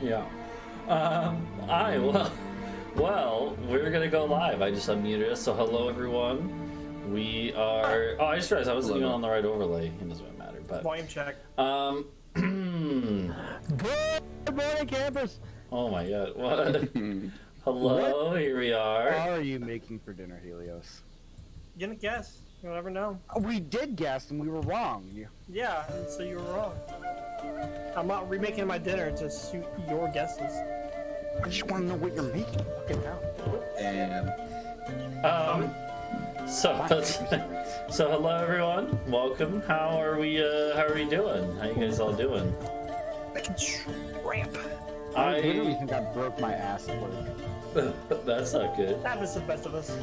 Yeah. Well, we're gonna go live. I just unmuted us, so hello everyone. We are. Oh, I just realized I wasn't even on the right overlay. It doesn't really matter, but. Volume check. Good morning, campers. Oh my God! What? Hello, here we are. What are you making for dinner, Helios? You didn't guess. You'll never know. We did guess, and we were wrong. Yeah, so you were wrong. I'm not remaking my dinner to suit your guesses. I just want to know what you're making. Fucking hell. And So hello everyone. Welcome. How are we doing? How you guys all doing? I can tramp. I literally think I broke my ass at work. That's not good. That was the best of us.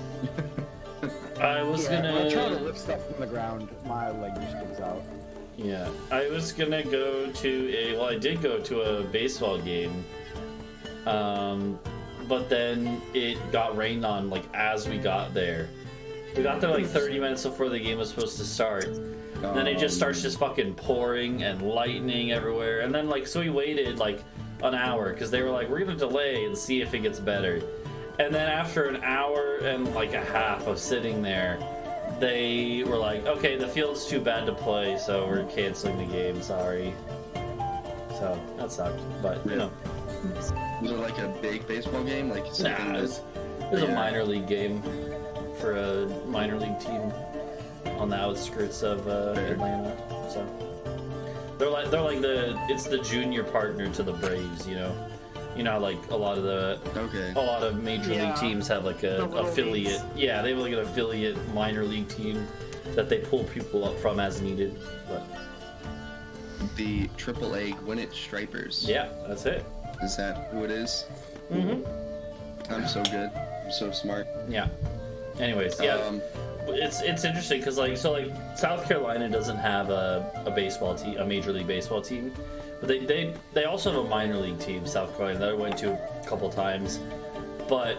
When I try to lift stuff from the ground, my leg just gives out. Yeah, I was gonna go to I did go to a baseball game, but then it got rained on like as we got there. We got there like 30 minutes before the game was supposed to start. And then it just starts just fucking pouring and lightning everywhere. And then so we waited like an hour because they were like, we're gonna delay and see if it gets better. And then after an hour and like a half of sitting there, they were like, okay, the field's too bad to play, so we're canceling the game, sorry. So that sucked, but you know. Was it like a big baseball game? Like something Nah, it was a minor league game for a minor league team on the outskirts of Atlanta. So they're like it's the junior partner to the Braves, you know. You know, like a lot of major league teams have like a affiliate. Leagues. Yeah, they have like an affiliate minor league team that they pull people up from as needed. But the AAA Gwinnett Stripers. yeah, that's it. Is that who it is? Mm-hmm. I'm so good. I'm so smart. Yeah. Anyways, yeah, it's interesting because South Carolina doesn't have a baseball team, a major league baseball team. But they also have a minor league team, South Carolina, that I went to a couple times. But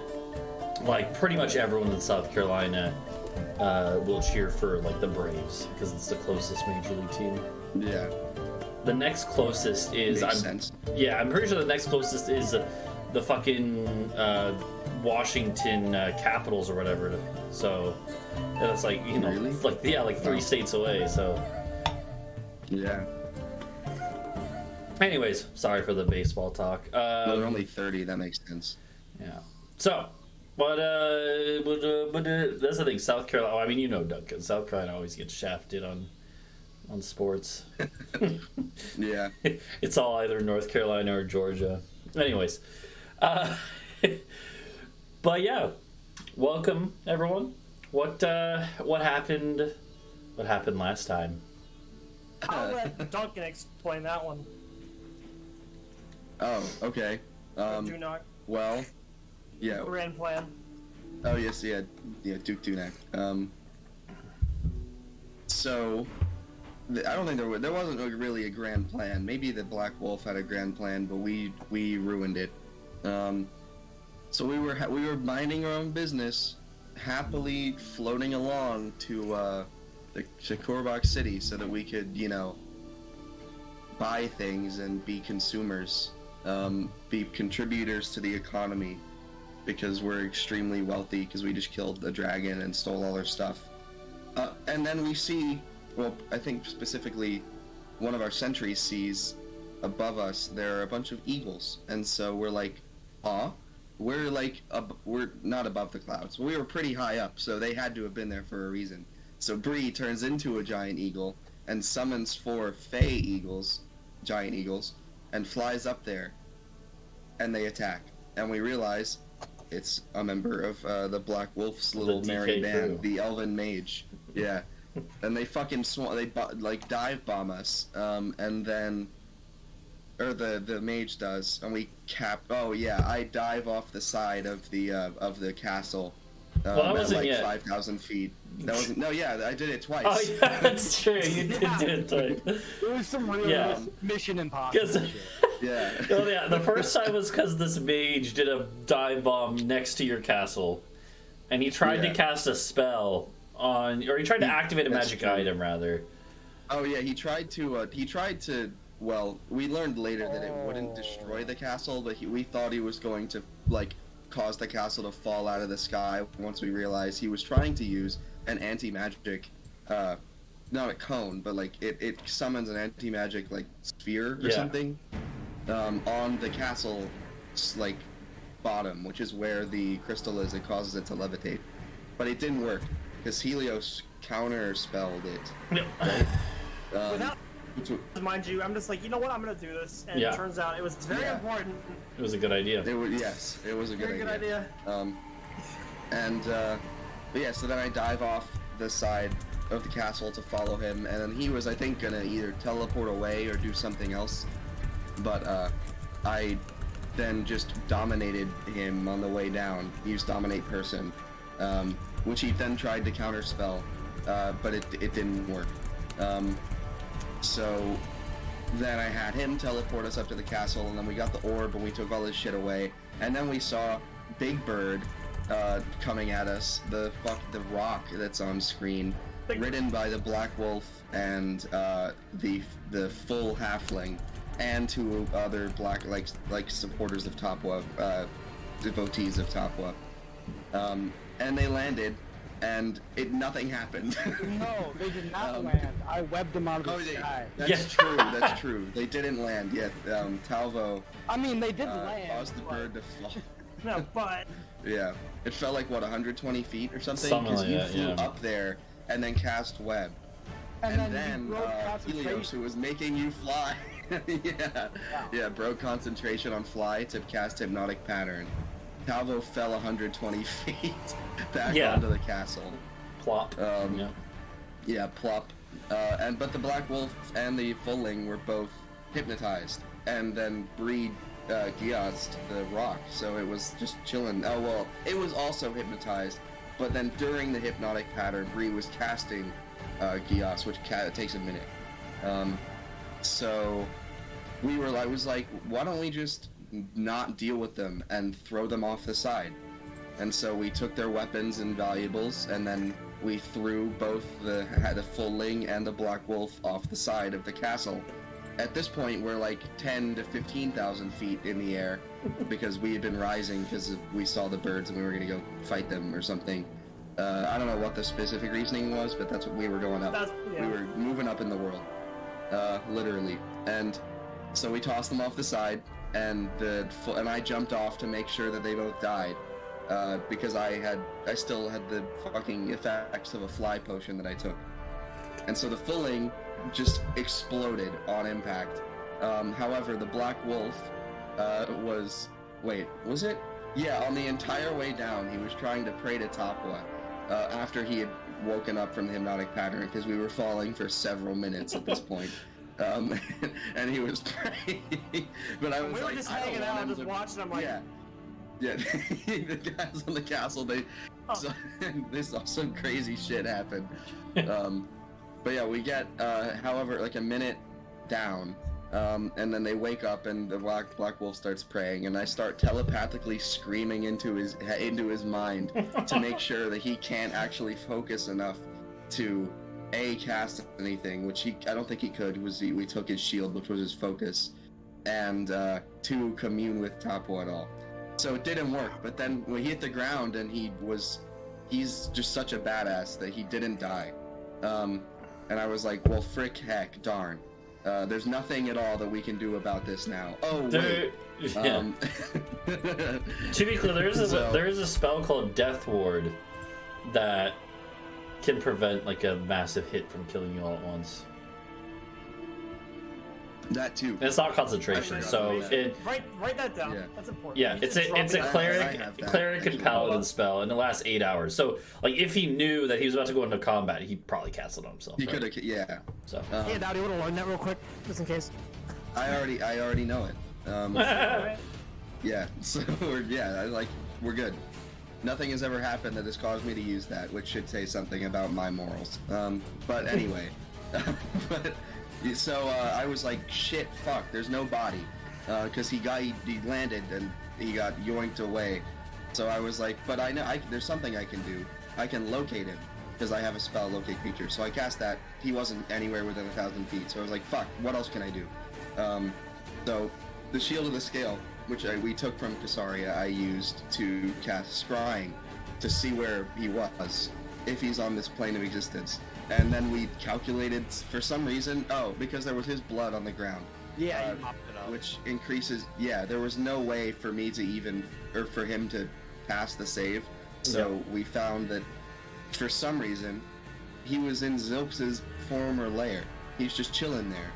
like pretty much everyone in South Carolina will cheer for like the Braves because it's the closest major league team. Yeah. The next closest is Makes sense. Yeah, I'm pretty sure the next closest is the fucking Washington Capitals or whatever. So and it's like Really? like 3 states away. So Yeah. anyways, sorry for the baseball talk. Well, they're only 30. That makes sense. Yeah. So, but that's the thing. South Carolina. I mean, you know, Duncan. South Carolina always gets shafted on sports. Yeah. It's all either North Carolina or Georgia. Anyways, but yeah, welcome everyone. What happened? What happened last time? I'll let Duncan explain that one. Oh, okay. Do not. Well, yeah. Grand plan. Oh yes, yeah, Duke Dunak. So, I don't think there wasn't really a grand plan. Maybe the Black Wolf had a grand plan, but we ruined it. So we were minding our own business, happily floating along to Korbach City so that we could, buy things and be consumers, be contributors to the economy, because we're extremely wealthy because we just killed a dragon and stole all our stuff. And then we see, well, I think specifically one of our sentries sees above us there are a bunch of eagles, and so we're like, we're not above the clouds. We were pretty high up, so they had to have been there for a reason. So Bree turns into a giant eagle and summons 4 giant eagles, and flies up there, and they attack. And we realize it's a member of the Black Wolf's little merry band, the Elven Mage. Yeah. And they fucking dive bomb us, and then, or the mage does, and we I dive off the side of the castle. Well, that wasn't at yet. 5,000 feet. That wasn't. No, yeah, I did it twice. Oh yeah, that's true. You did do it twice. It was some real Mission Impossible shit. Yeah. Oh yeah, the first time was because this mage did a dive bomb next to your castle, and he tried to cast a spell on, or he tried to activate a magic item rather. Oh yeah, he tried to well, we learned later that it wouldn't destroy the castle, but we thought he was going to, like, cause the castle to fall out of the sky once we realized he was trying to use an anti-magic, not a cone, but, like, it summons an anti-magic, like, sphere or something, on the castle, like, bottom, which is where the crystal is. It causes it to levitate. But it didn't work, because Helios counter-spelled it. Right? Without, mind you, I'm just like, you know what, I'm gonna do this, and it turns out it was very important. It was a good idea. It was, yes, it was a Very good idea. But yeah, so then I dive off the side of the castle to follow him, and then he was, I think, gonna either teleport away or do something else, but I then just dominated him on the way down, used Dominate Person, which he then tried to counterspell, but it didn't work. So then I had him teleport us up to the castle, and then we got the orb and we took all this shit away, and then we saw Big Bird coming at us, the rock that's on screen, ridden by the Black Wolf and the full halfling, and two other black like supporters of Tapwa, devotees of Tapwa, and they landed. And nothing happened. No, they did not land. I webbed them out of the sky. That's true. That's true. They didn't land yet. Talvo. I mean, they did land. Caused the bird to fall. No, but Yeah, it felt like what 120 feet or something. Something like you that, flew yeah. up there and then cast web, and then Helios, who was making you fly. Yeah, broke concentration on fly to cast Hypnotic Pattern. Talvo fell 120 feet back onto the castle. Plop. Yeah, plop. But the Black Wolf and the Fulling were both hypnotized, and then Bree Giazed the rock, so it was just chilling. Oh well, it was also hypnotized, but then during the Hypnotic Pattern, Bree was casting Giaz, which takes a minute. So I was like, why don't we just not deal with them and throw them off the side? And so we took their weapons and valuables, and then we threw both the Fulling and the Black Wolf off the side of the castle. At this point, we're like 10 to 15,000 feet in the air because we had been rising because we saw the birds and we were going to go fight them or something. I don't know what the specific reasoning was, but that's what we were going up. We were moving up in the world, literally. And so we tossed them off the side, and I jumped off to make sure that they both died, because I still had the fucking effects of a fly potion that I took. And so the Fulling just exploded on impact. However, the Black Wolf was it? Yeah, on the entire way down, he was trying to pray to Tapwa after he had woken up from the Hypnotic Pattern, because we were falling for several minutes at this point. And he was praying, but I was we were like, just I hanging don't out want and him just watching. I'm like, yeah. The guys on the castle, they saw some crazy shit happen. But yeah, we get, however, like a minute down, and then they wake up and the Black Wolf starts praying, and I start telepathically screaming into his mind to make sure that he can't actually focus enough to cast anything, which I don't think he could. We took his shield, which was his focus, and to commune with Tapwa at all. So it didn't work. But then when he hit the ground, and he's just such a badass that he didn't die. And I was like, well, frick, heck, darn. There's nothing at all that we can do about this now. Oh, wait. To be clear, there is a spell called Death Ward that can prevent like a massive hit from killing you all at once. That too. And it's not concentration, so write that down. Yeah. That's important. Yeah, it's a cleric and paladin spell, and it lasts 8 hours. So, like, if he knew that he was about to go into combat, he'd probably cast it on himself. He could have, yeah. So. Hey, Adau, do you want to learn that real quick, just in case? I already know it. Yeah. So we're good. Nothing has ever happened that has caused me to use that, which should say something about my morals. But anyway, So I was like, shit, fuck, there's no body, because he landed and he got yoinked away. So I was like, but I know there's something I can do. I can locate him, because I have a spell, locate creature. So I cast that. He wasn't anywhere within 1,000 feet. So I was like, fuck, what else can I do? So the Shield of the Scale, which we took from Casaria, I used to cast Scrying to see where he was, if he's on this plane of existence. And then we calculated, for some reason, because there was his blood on the ground. Yeah, you mopped it up. Which increases, there was no way for me to or for him to pass the save. So we found that, for some reason, he was in Zilx's former lair. He's just chilling there,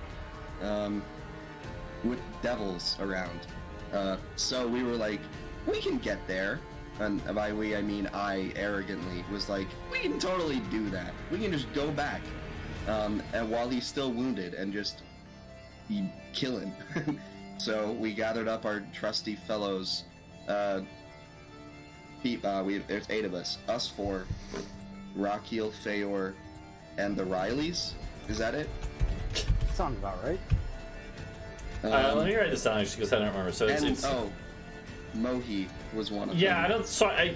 with devils around. So we were like, we can get there. And by we, I mean I arrogantly was like, we can totally do that. We can just go back. And while he's still wounded and just kill him. So we gathered up our trusty fellows. There's 8 of us. Us 4. Rakiel, Feor, and the Rileys. Is that it? Sounds about right. Let me write this down actually because I don't remember. So it's Mohi was one of them. Yeah, I don't. So I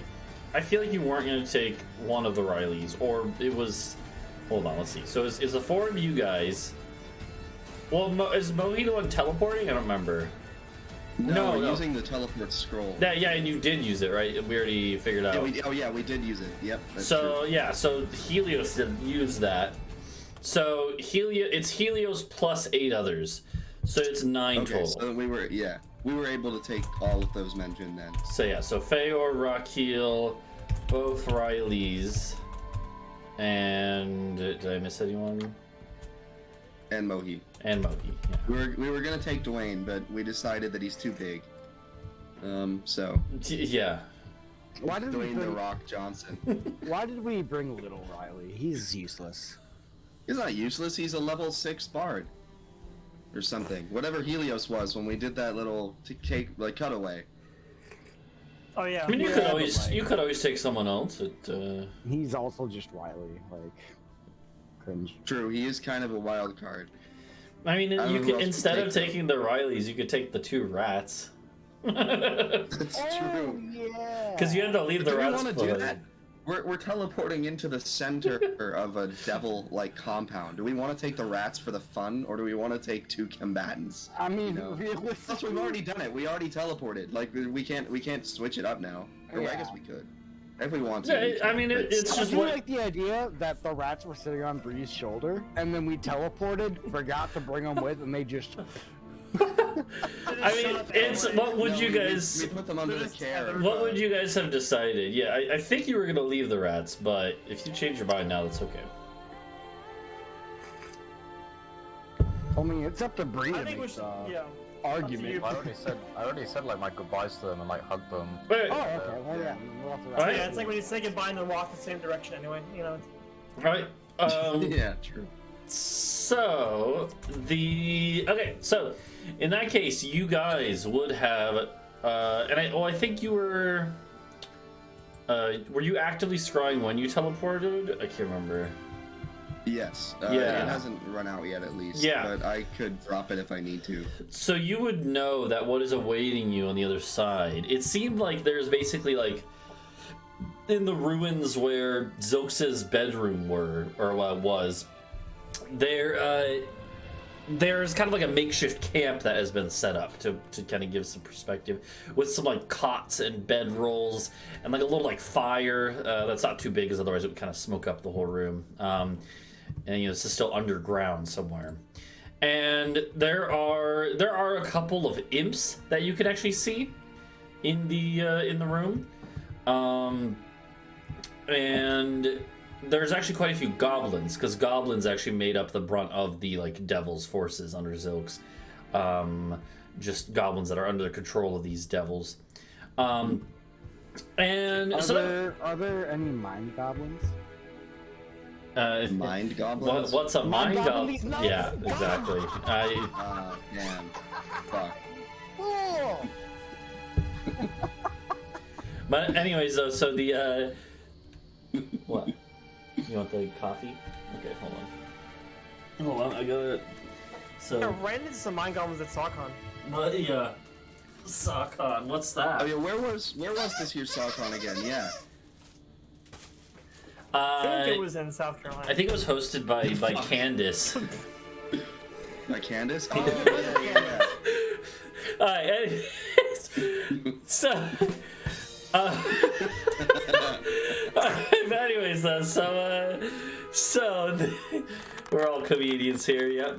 feel like you weren't going to take one of the Rileys, or it was. Hold on, let's see. So is the 4 of you guys? Well, is Mohi the one teleporting? I don't remember. No, we're using the teleport scroll. Yeah, and you did use it, right? We already figured out. We did use it. Yep. That's so true. yeah, so Helios did use that. So it's Helios plus 8 others. So it's 9 total. So we were able to take all of those mentioned then. So yeah, so Feor, Rakiel, both Rileys, and did I miss anyone? And Mohi. And Mohi. Yeah. We were gonna take Dwayne, but we decided that he's too big. So. Yeah. Why did Dwayne the Rock Johnson. Why did we bring little Riley? He's useless. He's not useless. He's a level 6 bard. Or something. Whatever Helios was when we did that little cutaway. Oh yeah. I mean, you could always take someone else. He's also just Riley, cringe. True, he is kind of a wild card. I mean, I you don't know could who else instead would of take taking the Rileys, you could take the 2 rats. That's true. Yeah. Because you had to leave the Do we rats want to do behind. that? We're teleporting into the center of a devil-like compound. Do we want to take the rats for the fun, or do we want to take 2 combatants? I mean, Plus, we've already done it. We already teleported. Like we can't switch it up now. Or I guess we could, if we want to. Yeah, I mean, it's I just do what. like the idea that the rats were sitting on Bree's shoulder, and then we teleported, forgot to bring them with, and they just. I mean, it's what would you guys? We put them under the care. What would you guys have decided? Yeah, I think you were gonna leave the rats, but if you change your mind now, that's okay. I mean, it's up to Bree I to think we make should. the Yeah. argument. I already said like my goodbyes to them and like hugged them. Wait, Oh, okay. Well, yeah. We'll have to wrap Alright. Yeah, it's like when you say goodbye and then walk the same direction anyway. You know. right. Yeah, true. So so in that case, you guys would have, I think you were you actively scrying when you teleported? I can't remember. Yes. Yeah. It hasn't run out yet, at least. Yeah. But I could drop it if I need to. So you would know that what is awaiting you on the other side. It seemed like there's basically in the ruins where Zilx's bedroom was. There's kind of like a makeshift camp that has been set up to kind of give some perspective, with some cots and bedrolls and a little fire that's not too big, because otherwise it would kind of smoke up the whole room. And this is still underground somewhere. And there are a couple of imps that you can actually see in the room. And there's actually quite a few goblins, because goblins actually made up the brunt of the devil's forces under Zilx. Just goblins that are under the control of these devils. And Are there any mind goblins? Mind goblins? What's a mind goblin? These nuts? Yeah, exactly. Damn. Fuck. Oh! But anyways, though, so the what? You want the coffee? Okay, hold on, I got it. So I ran into some mind goblins at SockCon. SockCon, what's that? Oh yeah, where was this here SockCon again? Yeah. I think it was in South Carolina. I think it was hosted by Candace. By Candace? Oh, yeah. Alright, anyways, so, but anyways, though, so we're all comedians here, yeah.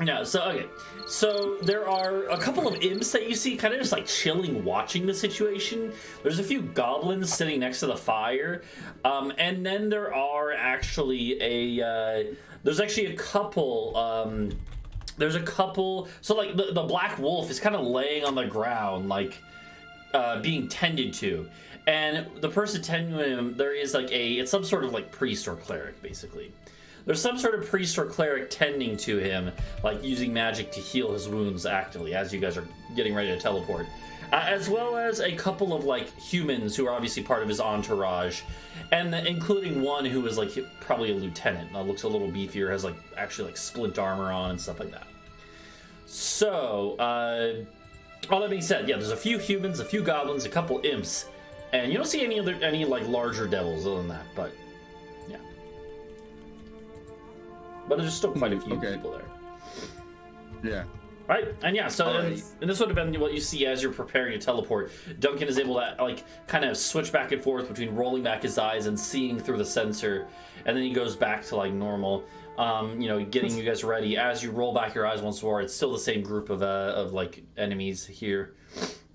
Yeah, so, okay. So, there are a couple of imps that you see kind of just, like, chilling, watching the situation. There's a few goblins sitting next to the fire. And then there are actually there's actually a couple, there's a couple... So, like, the black wolf is kind of laying on the ground, like, being tended to. And the person tending him, there is, like, it's some sort of, like, priest or cleric, basically. There's some sort of priest or cleric tending to him, like using magic to heal his wounds actively as you guys are getting ready to teleport. As well as a couple of like humans who are obviously part of his entourage, and including one who is like probably a lieutenant. Looks a little beefier, has like actually like splint armor on and stuff like that. So, all that being said, yeah, there's a few humans, a few goblins, a couple imps, and you don't see any like larger devils other than that, but. But there's still quite a few people there. Yeah. Right? And yeah, so Alright. and this would have been what you see as you're preparing to teleport. Duncan is able to like kind of switch back and forth between rolling back his eyes and seeing through the sensor, and then he goes back to like normal. You know, getting you guys ready. As you roll back your eyes once more, it's still the same group of like enemies here.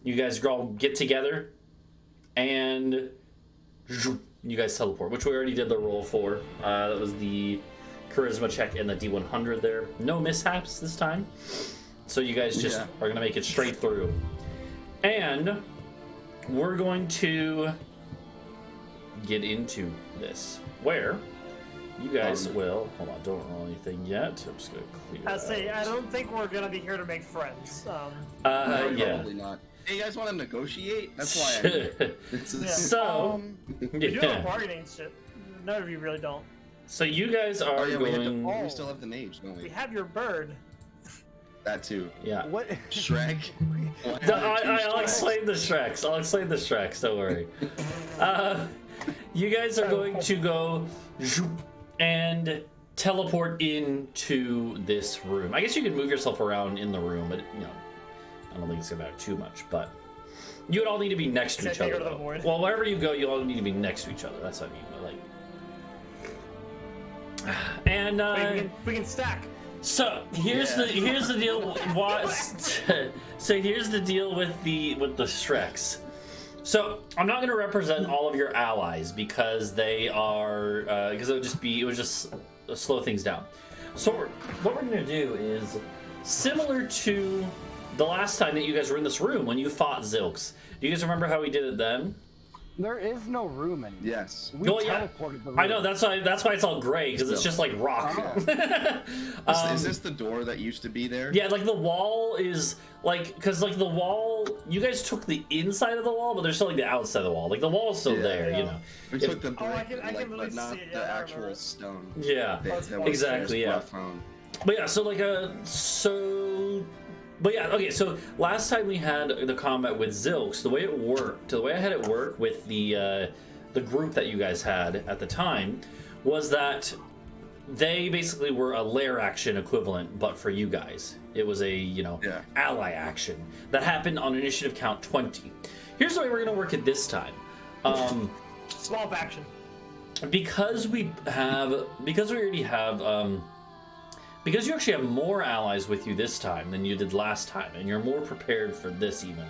You guys all get together, and you guys teleport, which we already did the roll for. That was the charisma check and the D100 there. No mishaps this time. So you guys just are going to make it straight through. And we're going to get into this. Where you guys will... Hold on, don't roll anything yet. I'm just going to clear I say, I don't think we're going to be here to make friends. No, yeah. Probably not. Hey, you guys want to negotiate? That's why I'm here. So... You don't have bargaining shit. None of you really don't. So you guys are going... we still have the mage, don't We we? have your bird. That too. Yeah. What? Shrek. I'll explain the Shreks. I'll explain the Shreks. Don't worry. You guys are going to go and teleport into this room. I guess you could move yourself around in the room, but you know, I don't think it's about too much. But you would all need to be next to each other. Though. Well, wherever you go, you all need to be next to each other. That's what I mean. Like. And we can stack. So here's the deal. So here's the deal with the Shreks. So I'm not going to represent all of your allies because they are because it would just slow things down. So what we're going to do is similar to the last time that you guys were in this room when you fought Zilks. Do you guys remember how we did it then? There is no room anymore. Yes. We teleported the room. I know, that's why it's all gray, because it's just like rock. Is this the door that used to be there? Yeah, like the wall is like, because like the wall, you guys took the inside of the wall, but there's still like the outside of the wall. Like the wall's still there, you know. We took the brick, I can really but not see it, the yeah, I actual remember. stone. Yeah, that was exactly, yeah. left home. But yeah, so like But yeah, okay, so last time we had the combat with Zilks, the way I had it work with the group that you guys had at the time was that they basically were a lair action equivalent, but for you guys. It was a, ally action that happened on initiative count 20. Here's the way we're going to work it this time. Swamp action. Because you actually have more allies with you this time than you did last time, and you're more prepared for this even,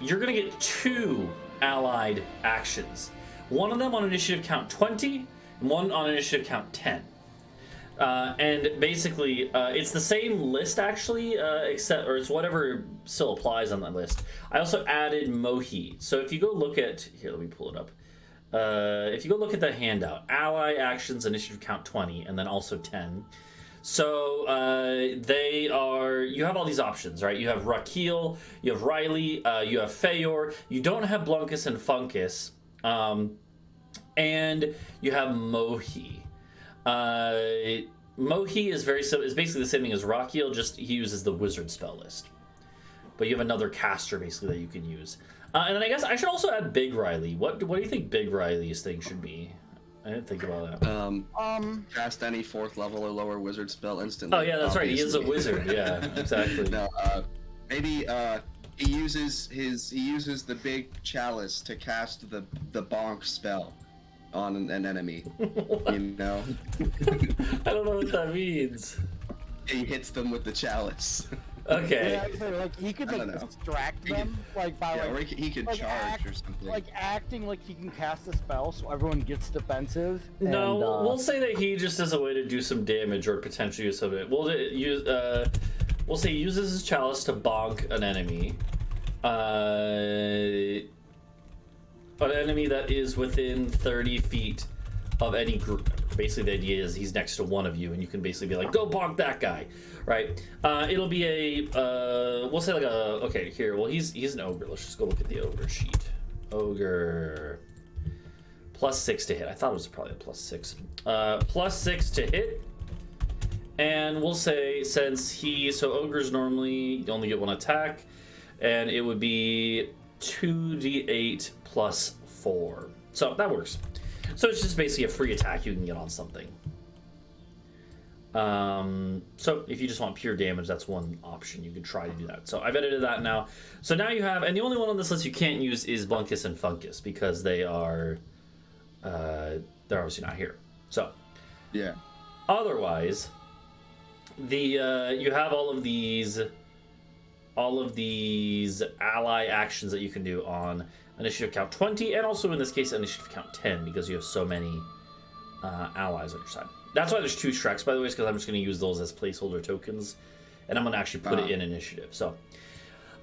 you're going to get 2 allied actions. One of them on initiative count 20, and one on initiative count 10. And basically, it's the same list actually, it's whatever still applies on that list. I also added Mohi. So if you go look at, here, let me pull it up. If you go look at the handout, ally actions, initiative count 20, and then also 10. So you have all these options, right? You have Rakeel, you have Riley, you have Feyor, you don't have Blunkus and Funkus, and you have Mohi. Mohi is basically the same thing as Rakeel, just he uses the wizard spell list. But you have another caster basically that you can use. And then I guess I should also add Big Riley. What do you think Big Riley's thing should be? I didn't think about that. Cast any 4th level or lower wizard spell instantly. Oh yeah, that's right. He is a obviously. wizard. Yeah, exactly. No, Maybe he uses the big chalice to cast the bonk spell on an enemy. You know? I don't know what that means. He hits them with the chalice. Okay. Yeah, so, like he could I like don't know. distract He could- them, like by Yeah, like or he could like, charge act- or something. like acting like he can cast a spell, so everyone gets defensive. No, and, we'll say that he just as a way to do some damage or potentially use something. We'll say he uses his chalice to bonk an enemy. An enemy that is within 30 feet of any group member. Basically, the idea is he's next to one of you, and you can basically be like, "Go bonk that guy," right? It'll be a we'll say like a okay here. Well, he's an ogre. Let's just go look at the ogre sheet. Ogre +6 to hit. I thought it was probably a +6. +6 to hit. And we'll say since ogres normally only get one attack, and it would be 2d8 +4. So that works. So it's just basically a free attack you can get on something. So if you just want pure damage, that's one option. You could try to do that. So I've edited that now. So now you have, and the only one on this list you can't use is Bunkus and Funkus because they're obviously not here. So Yeah. otherwise, you have all of these ally actions that you can do on initiative count 20, and also in this case initiative count 10 because you have so many allies on your side. That's why there's 2 Shreks, by the way, because I'm just going to use those as placeholder tokens, and I'm going to actually put it in initiative. So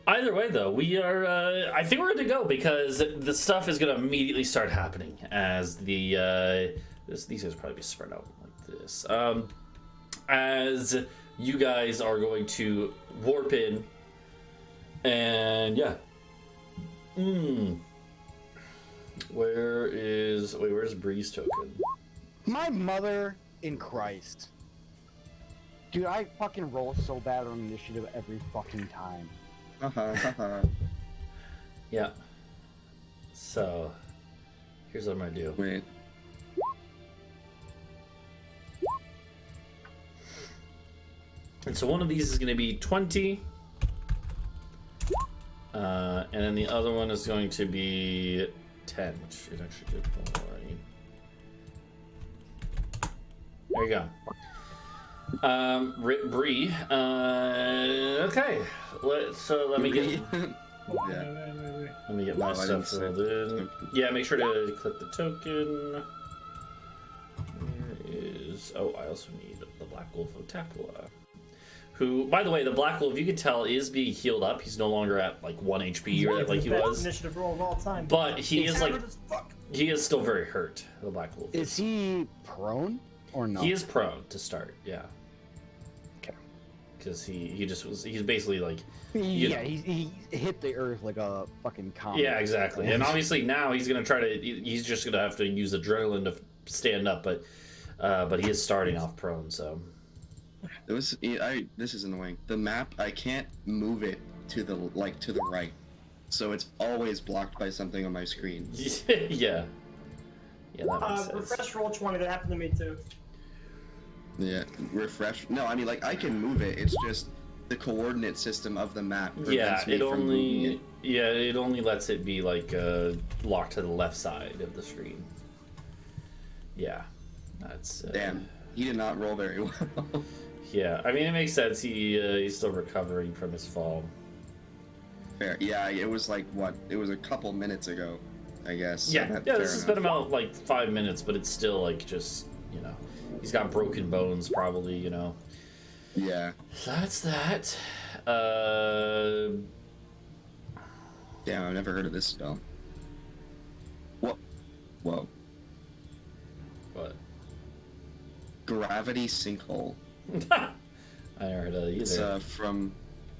either way, though, we are. I think we're good to go because the stuff is going to immediately start happening as these guys probably be spread out like this. As you guys are going to warp in, and yeah. Where's Bree's token? my mother in Christ, dude, I fucking roll so bad on initiative every fucking time. Yeah. So, here's what I'm gonna do. Wait. And so one of these is gonna be 20. And then the other one is going to be 10, which it actually did already. There you go. Bree. Okay. Let me get. Yeah. Let me get my No, I stuff didn't filled see in. token. Yeah, make sure to click the token. Where is? Oh, I also need the Black Wolf of Tapua. Who, by the way, the Black Wolf, you can tell, is being healed up. He's no longer at like 1 HP or like he Best was. initiative roll of all time. But he is like, Hammered as fuck. he is still very hurt. The Black Wolf. Is he prone or no? He is prone to start. Yeah. Okay. Because he's basically like. Yeah, he hit the earth like a fucking comet. Yeah, exactly. And obviously now he's gonna try to. He's just gonna have to use adrenaline to stand up, but he is starting off prone. So. This is annoying. The map, I can't move it to the right, so it's always blocked by something on my screen. Yeah. Yeah, that makes sense. Refresh roll 20. That happened to me too. Yeah, refresh. No, I mean like I can move it. It's just the coordinate system of the map Yeah, prevents me from moving it only lets it be like locked to the left side of the screen. Yeah, that's. Damn, he did not roll very well. Yeah, I mean it makes sense. He's still recovering from his fall. Fair. Yeah, it was like what? It was a couple minutes ago, I guess. So Yeah, that- yeah. fair This has enough. been about like 5 minutes, but it's still like just he's got broken bones probably. Yeah. So that's that. Damn, I've never heard of this spell. Whoa. Whoa. What? Gravity Sinkhole. I never heard of it It's either. from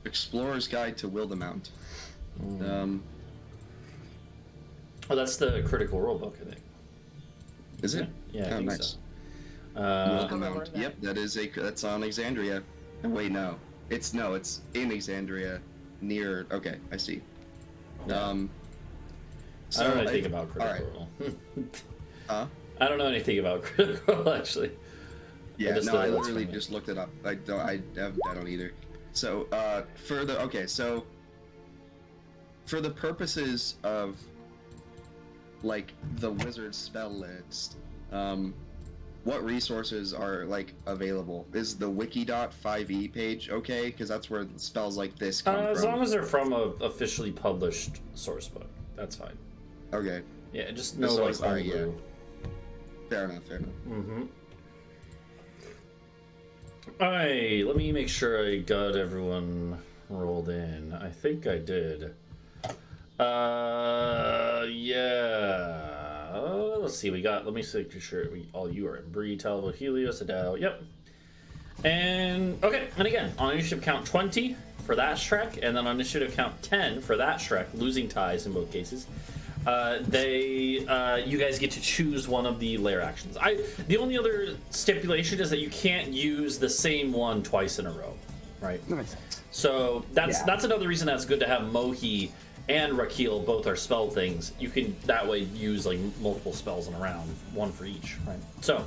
Explorer's Guide to Wildemount. Oh, that's the Critical Role book, I think. Is it? Yeah, I Oh, think nice. so. Wildemount. Yep, that's on Exandria. Oh, wait, no. It's in Exandria, near. Okay, I see. I don't know anything about Critical Role. Huh? I don't know anything about Critical Role, actually. Yeah, just no, thought I that's literally funny. just looked it up. I don't either. So, for the purposes of, like, the wizard spell list, what resources are, like, available? Is the wiki.5e page okay? Because that's where spells like this come from. As long as they're from a officially published source book, that's fine. Okay. Yeah, just no So like it's alright, yeah. homebrew. Fair enough, fair enough. Mm-hmm. Alright, let me make sure I got everyone rolled in. I think I did. Yeah. Let's see, let me make sure all you are in. Bree, Talvo, Helios, Adau, yep. And, okay, and again, on initiative count 20 for that Shrek, and then on initiative count 10 for that Shrek, losing ties in both cases, you guys get to choose one of the lair actions. The only other stipulation is that you can't use the same one twice in a row, right? That makes sense. So that's another reason that's good to have Mohi and Rakil both are spell things. You can that way use like multiple spells in a round, one for each, right? So,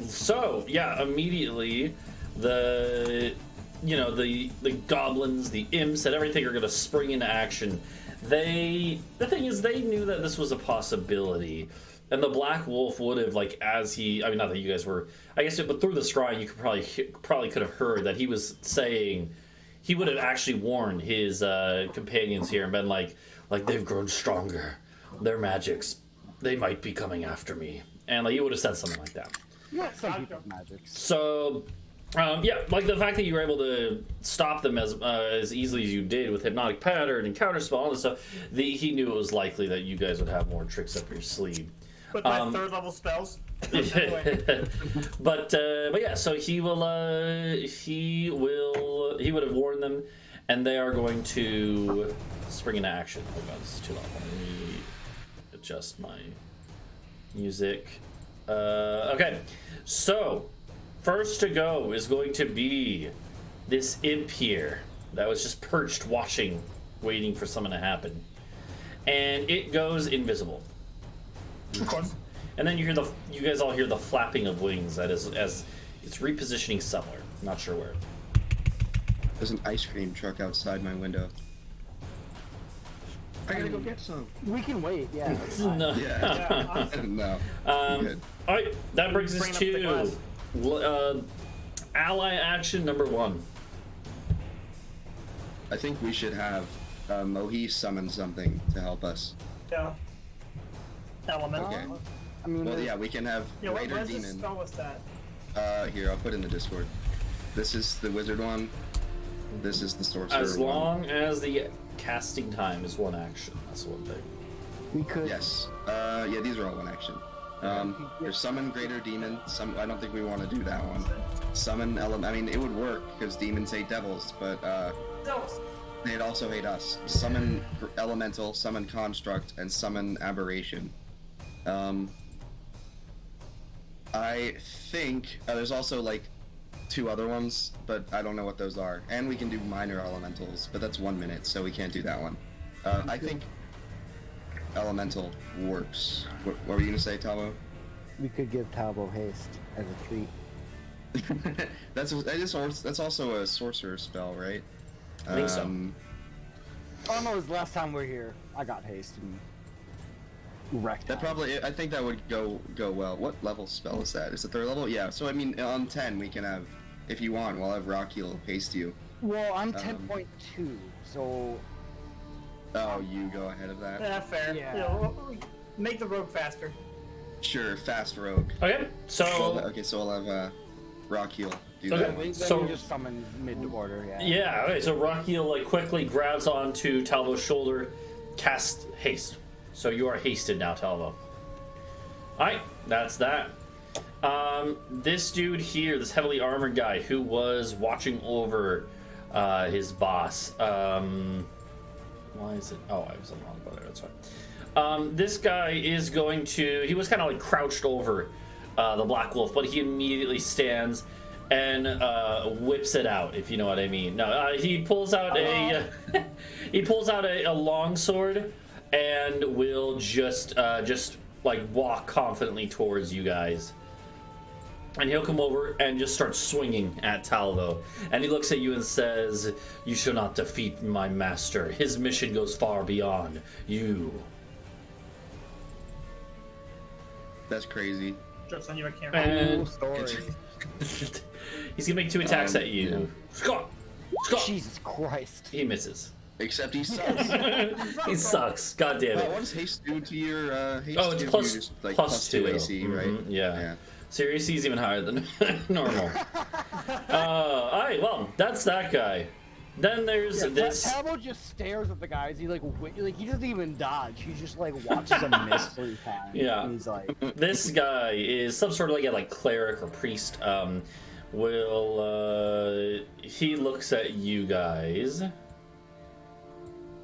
so yeah, immediately the goblins, the imps, and everything are gonna spring into action. The thing is, they knew that this was a possibility. And the Black Wolf would have, like, not that you guys were, I guess, but through the scrying, you could probably could have heard that he was saying, he would have actually warned his companions here and been like they've grown stronger, their magics, they might be coming after me, and like he would have said something like that. Yeah, some people's magics. So, yeah, like the fact that you were able to stop them as easily as you did with Hypnotic Pattern and Counterspell, all this stuff, he knew it was likely that you guys would have more tricks up your sleeve. With my third level spells. but yeah, so he would have warned them, and they are going to spring into action. Oh god, this is too loud. Let me adjust my music. Okay, so first to go is going to be this imp here that was just perched, watching, waiting for something to happen, and it goes invisible. Of course. And then you guys all hear the flapping of wings as it's repositioning somewhere. Not sure where. There's an ice cream truck outside my window. I gotta go get some. We can wait, yeah. No. Yeah. No. Good. All right, that brings us Bring up to ally action number 1. I think we should have Mohi summon something to help us. Yeah. Elemental. Okay. I mean, Well, yeah, we can have Yeah, what Raider was this Demon. spell was that? Here, I'll put in the Discord. This is the wizard one. This is the sorcerer As one. long as the casting time is 1 action, that's one thing. we could. Yes. Yeah, these are all 1 action. There's summon Greater Demon. I don't think we want to do that one. Summon I mean, it would work because demons hate devils, but they'd also hate us. Summon Elemental, summon Construct, and summon Aberration. I think there's also like 2 other ones, but I don't know what those are. And we can do minor elementals, but that's 1 minute, so we can't do that one. I think elemental works. What were you gonna say, Talvo? We could give Talvo haste as a treat. That's also a sorcerer spell, right? I think so. Oh no, it was the last time we were here. I got haste and wrecked. That probably, I think that would go well. What level spell is that? Is it 3rd level? Yeah. So I mean, on 10 we can have, if you want, we'll have Rockheal haste you. Well, I'm 10.2, so. Oh, you go ahead of that. Yeah, fair. Yeah. Make the rogue faster. Sure, fast rogue. Okay, so Okay, so we'll have Rockheal do Okay. that one. Then So- you just summon mid-order, yeah. yeah, okay, so Rockheal like quickly grabs onto Talvo's shoulder, casts haste. So you are hasted now, Talvo. Alright, that's that. This dude here, this heavily armored guy who was watching over his boss. Why is it? Oh, I was on the wrong button. That's fine. This guy is going to. He was kind of like crouched over the Black Wolf, but he immediately stands and whips it out, if you know what I mean. No, he pulls out a long sword and will just like walk confidently towards you guys. And he'll come over and just start swinging at Talvo. And he looks at you and says, "You shall not defeat my master. His mission goes far beyond you." That's crazy. Just on you, I can't. Cool And story. he's gonna make 2 attacks at you. Yeah. Scott! Scott! Jesus Christ. He misses. Except he sucks. He sucks. God damn it. What does haste do to your haste? Oh, it's give plus- you just, like, plus +2 2. AC, right? Mhm, yeah. So your AC is even higher than normal. Alright, well, that's that guy. Then there's this. Talvo just stares at the guys. He like he doesn't even dodge. He just like watches them miss 3 times. Yeah. And he's like, This guy is some sort of like cleric or priest. He looks at you guys.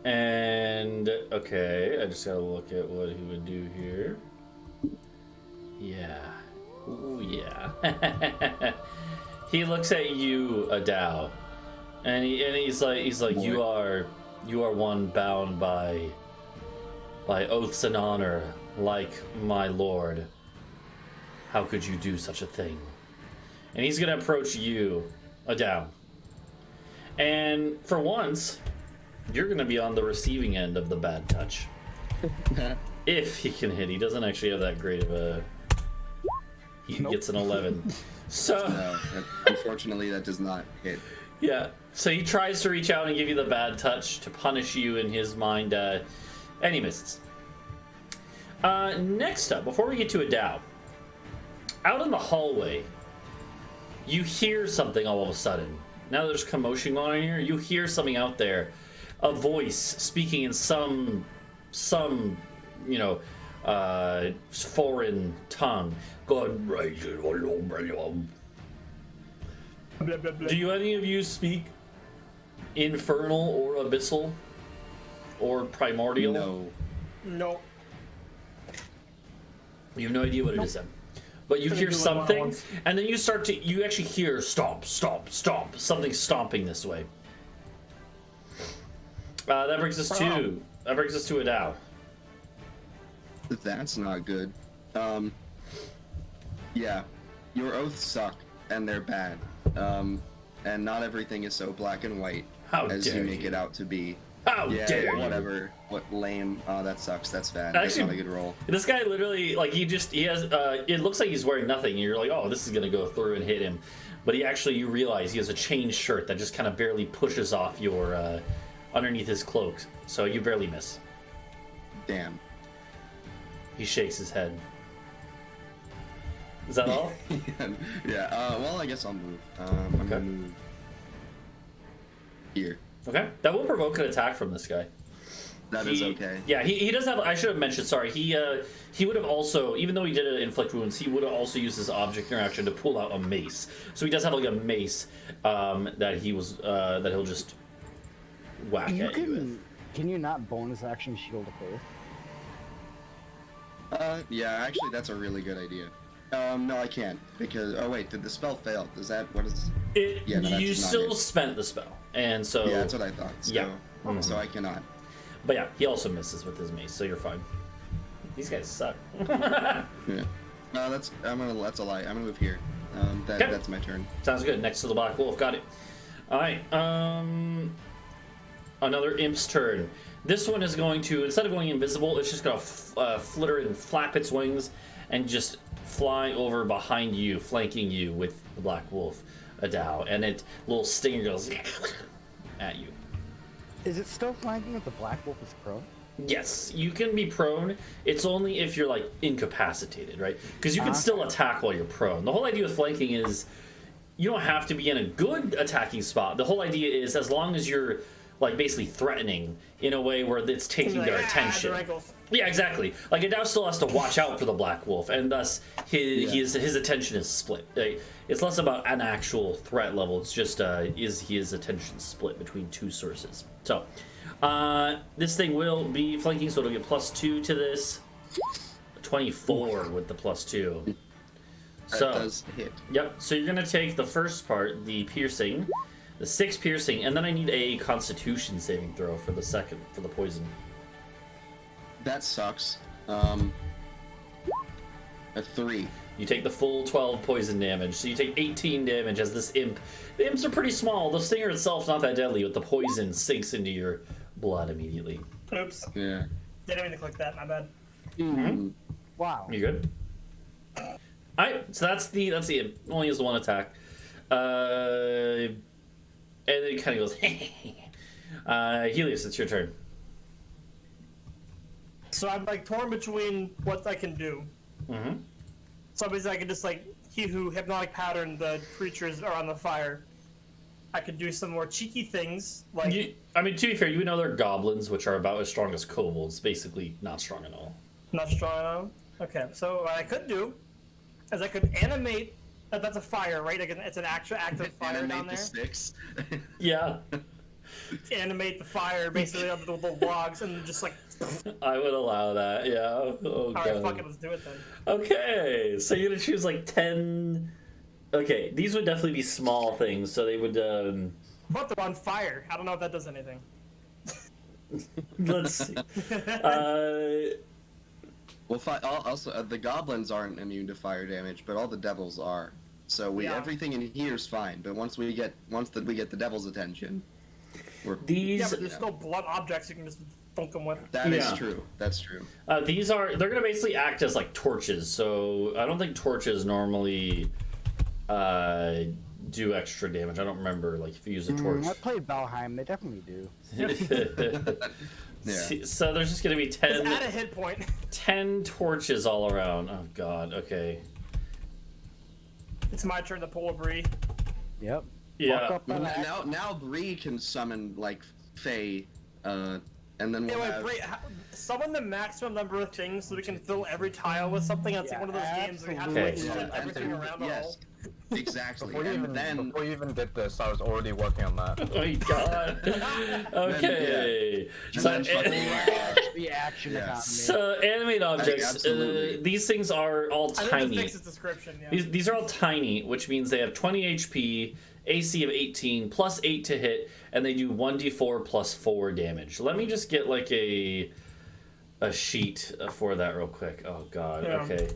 And okay, I just gotta look at what he would do here. Yeah. Ooh, yeah. He looks at you, Adau, and he's like, you are one bound by oaths and honor, like my lord. How could you do such a thing? And he's gonna approach you, Adau. And for once, you're gonna be on the receiving end of the bad touch. If he can hit, he doesn't actually have that great of a. He gets an 11. So No, unfortunately, that does not hit. yeah, so he tries to reach out and give you the bad touch to punish you in his mind, and he misses. Next up, before we get to Adau, out in the hallway, you hear something all of a sudden. Now that there's commotion going on here, you hear something out there, a voice speaking in some foreign tongue. God, Blah, blah, blah. do any of you speak infernal or abyssal or primordial? No. No. You have no idea what it is then. But you Gonna hear do it something, once. and then you actually hear stomp, stomp, stomp, something stomping this way. That brings us to Adau. That's not good. Yeah, your oaths suck, and they're bad. And not everything is so black and white How as dare you make you. it out to be. How Yeah, dare you. whatever. What lame. Oh, that sucks. That's bad. That's Actually, not a good roll. This guy literally, like, he has, it looks like he's wearing nothing, and you're like, oh, this is gonna go through and hit him. But you realize he has a chain shirt that just kind of barely pushes off your, underneath his cloak, so you barely miss. Damn. He shakes his head. Is that all? Yeah. Well, I guess I'll move. I'm Okay. gonna move here. Okay. That will provoke an attack from this guy. That is okay. Yeah, he does have. I should have mentioned. Sorry, he would have also, even though he did inflict wounds, he would have also used his object interaction to pull out a mace. So he does have like a mace that he'll just whack at you with. Can you not bonus action shield of faith? Yeah. Actually, that's a really good idea. No, I can't because. Oh wait, did the spell fail? Does that? What is? Yeah, no, that you does not still hit. spent the spell, and so Yeah, that's what I thought. So, Yeah. So I cannot. But yeah, he also misses with his mace, so you're fine. These guys suck. Yeah. No, that's a lie. I'm gonna move here. Okay. That's my turn. Sounds good. Next to the Black Wolf, got it. All right. Another imp's turn. This one is going to, instead of going invisible, it's just gonna flitter and flap its wings and just fly over behind you, flanking you with the Black Wolf, Adau, and it little stinger goes at you. Is it still flanking if the Black Wolf is prone? Yes, you can be prone. It's only if you're like incapacitated, right? Because you can still attack while you're prone. The whole idea with flanking is you don't have to be in a good attacking spot. The whole idea is as long as you're like basically threatening in a way where it's taking their attention. their ankles. Yeah, exactly. Like Adau still has to watch out for the Black Wolf, and thus his attention is split. It's less about an actual threat level. It's just his attention split between two sources. So this thing will be flanking, so it'll get +2 to this. 24 with the +2. That So does hit. yep. So you're gonna take the first part, the piercing, the 6 piercing, and then I need a Constitution saving throw for the second for the poison. That sucks. A 3. You take the full 12 poison damage, so you take 18 damage as this imp. The imps are pretty small. The stinger itself's not that deadly, but the poison sinks into your blood immediately. Oops. Yeah. Didn't mean to click that. My bad. Wow. You good? Alright, so that's the imp. Only has one attack. And then it kind of goes. Helios, it's your turn. So I'm like torn between what I can do. Mm-hmm. So basically, I could just like he who hypnotic pattern the creatures are on the fire. I could do some more cheeky things like. I mean, to be fair, you know they're goblins, which are about as strong as kobolds. Basically, not strong at all. Not strong enough. Okay, so what I could do is I could animate. That's a fire, right? It's an actual active fire Animate down the there. sticks. Yeah. Animate the fire basically on the logs and just like. I would allow that, yeah. Oh, Alright, God. fuck it, let's do it then. Okay, so you're gonna choose like 10. Okay, these would definitely be small things, so they would. But they're on fire. I don't know if that does anything. Let's see. Well, also the goblins aren't immune to fire damage, but all the devils are. So Yeah. everything in here is fine. But once we get the devil's attention, we're. These Yeah, but there's still blunt objects you can just thunk them with. That is Yeah. true. That's true. they're gonna basically act as like torches. So I don't think torches normally do extra damage. I don't remember like if you use a torch. I played Valheim. They definitely do. Yeah. So there's just gonna be Just 10, add a hit point. 10 torches all around. Oh God. Okay. It's my turn to pull a Bree. Yep. Yeah. Walk up Well, on that. now Bree can summon like Fae, and then we'll Anyway, have. Bree, summon the maximum number of things so we can fill every tile with something. That's like one of those games where you have to like absolutely. shove everything around a Yes. hole. Exactly. Before you And even did this, I was already working on that. Oh my God. Okay. And So, then fucking, The action Yeah. economy. so animate objects. absolutely. These things are all I need to tiny. fix its description. Yeah. These are all tiny, which means they have 20 HP, AC of 18, plus 8 to hit, and they do 1d4 plus 4 damage. Let me just get like a sheet for that real quick. Oh God. Yeah. Okay.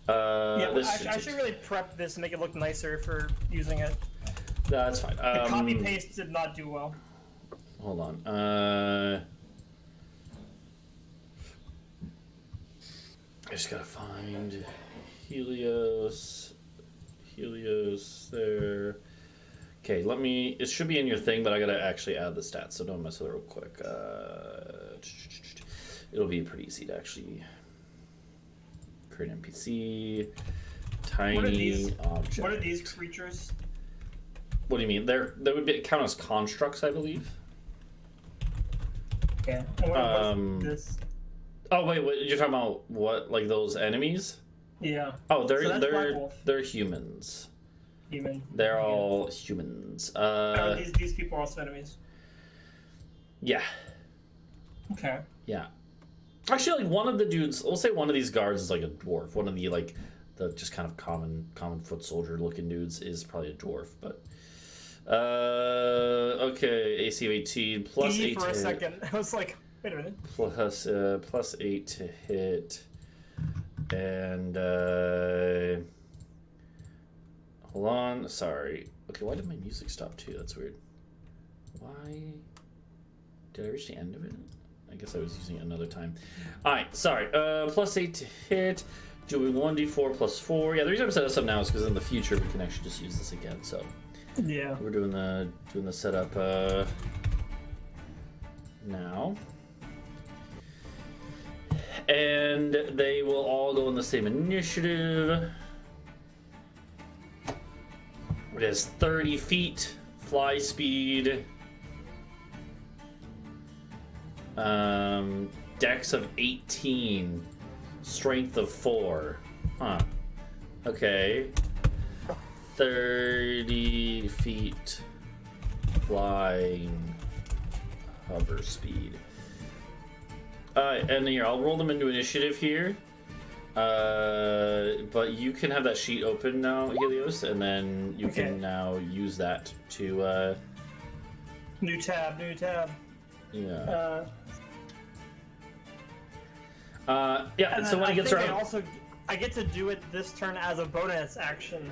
Yeah, this I should really prep this and make it look nicer for using it. That's fine. The copy paste did not do well. Hold on. I just gotta find Helios. Helios there. Okay, it should be in your thing, but I gotta actually add the stats, so don't mess with it real quick. It'll be pretty easy to actually create an NPC. Tiny object. What are these creatures? What do you mean? They would count as constructs, I believe. Yeah. What is this? Oh wait, you're talking about what? Like those enemies? Yeah. Oh, So that's Black Wolf. they're humans. Human. They're all humans. Are these people also enemies? Yeah, Okay. yeah. Actually, like one of the dudes, we'll say one of these guards is like a dwarf. One of the like the just kind of common foot soldier looking dudes is probably a dwarf. But okay, AC of 18 plus 8 for to a hit. second. I was like, wait a minute. Plus 8 to hit, and hold on, sorry. Okay, why did my music stop too? That's weird. Why did I reach the end of it? I guess I was using it another time. Alright, sorry. Plus 8 to hit, doing 1d4 plus 4. Yeah, the reason I'm setting this up now is because in the future we can actually just use this again. So Yeah. we're doing the setup now. And they will all go in the same initiative. It has 30 feet, fly speed, dex of 18, strength of 4. Huh. Okay. 30 feet, flying, hover speed. And here, I'll roll them into initiative here. But you can have that sheet open now, Helios, and then you Okay. can now use that to, New tab. yeah. Yeah, And so then when I it gets think around... I get to do it this turn as a bonus action,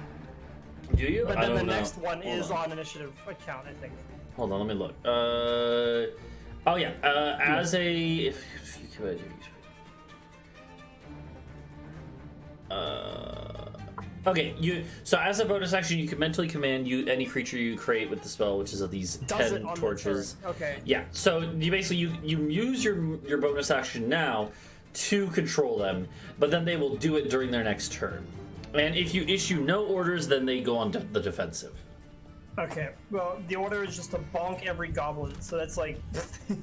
Do you? but I then the don't know. next one Hold is on. on initiative account, I think. Hold on, let me look. Oh yeah. As a if you could. Okay, so as a bonus action, you can mentally command any creature you create with the spell, which is of these Does it 10 on the torches. turn. Okay. Yeah, so you basically you use your bonus action now to control them, but then they will do it during their next turn. And if you issue no orders, then they go on the defensive. Okay. Well, the order is just to bonk every goblin, so that's like.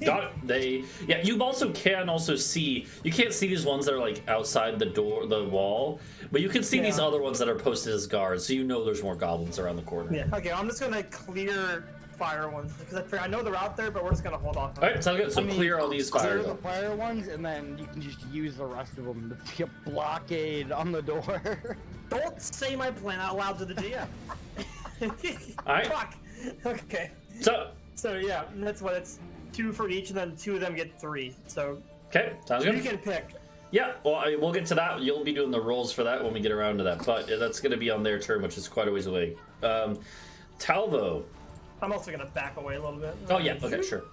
Yeah, you also can see, you can't see these ones that are like outside the wall, but you can see these other ones that are posted as guards, so you know there's more goblins around the corner. Yeah. Okay, I'm just gonna clear fire ones because I know they're out there, but we're just gonna hold off. All right, sounds good. So clear all these fire. Clear the fire ones, and then you can just use the rest of them to be a blockade on the door. Don't say my plan out loud to the DM. Alright. Fuck. Okay. So yeah, that's what it's 2 for each, and then 2 of them get 3. So okay, sounds good. you can pick. Yeah, well, we'll get to that. You'll be doing the rolls for that when we get around to that, but that's going to be on their turn, which is quite a ways away. Talvo. I'm also gonna back away a little bit. Oh yeah, okay, sure.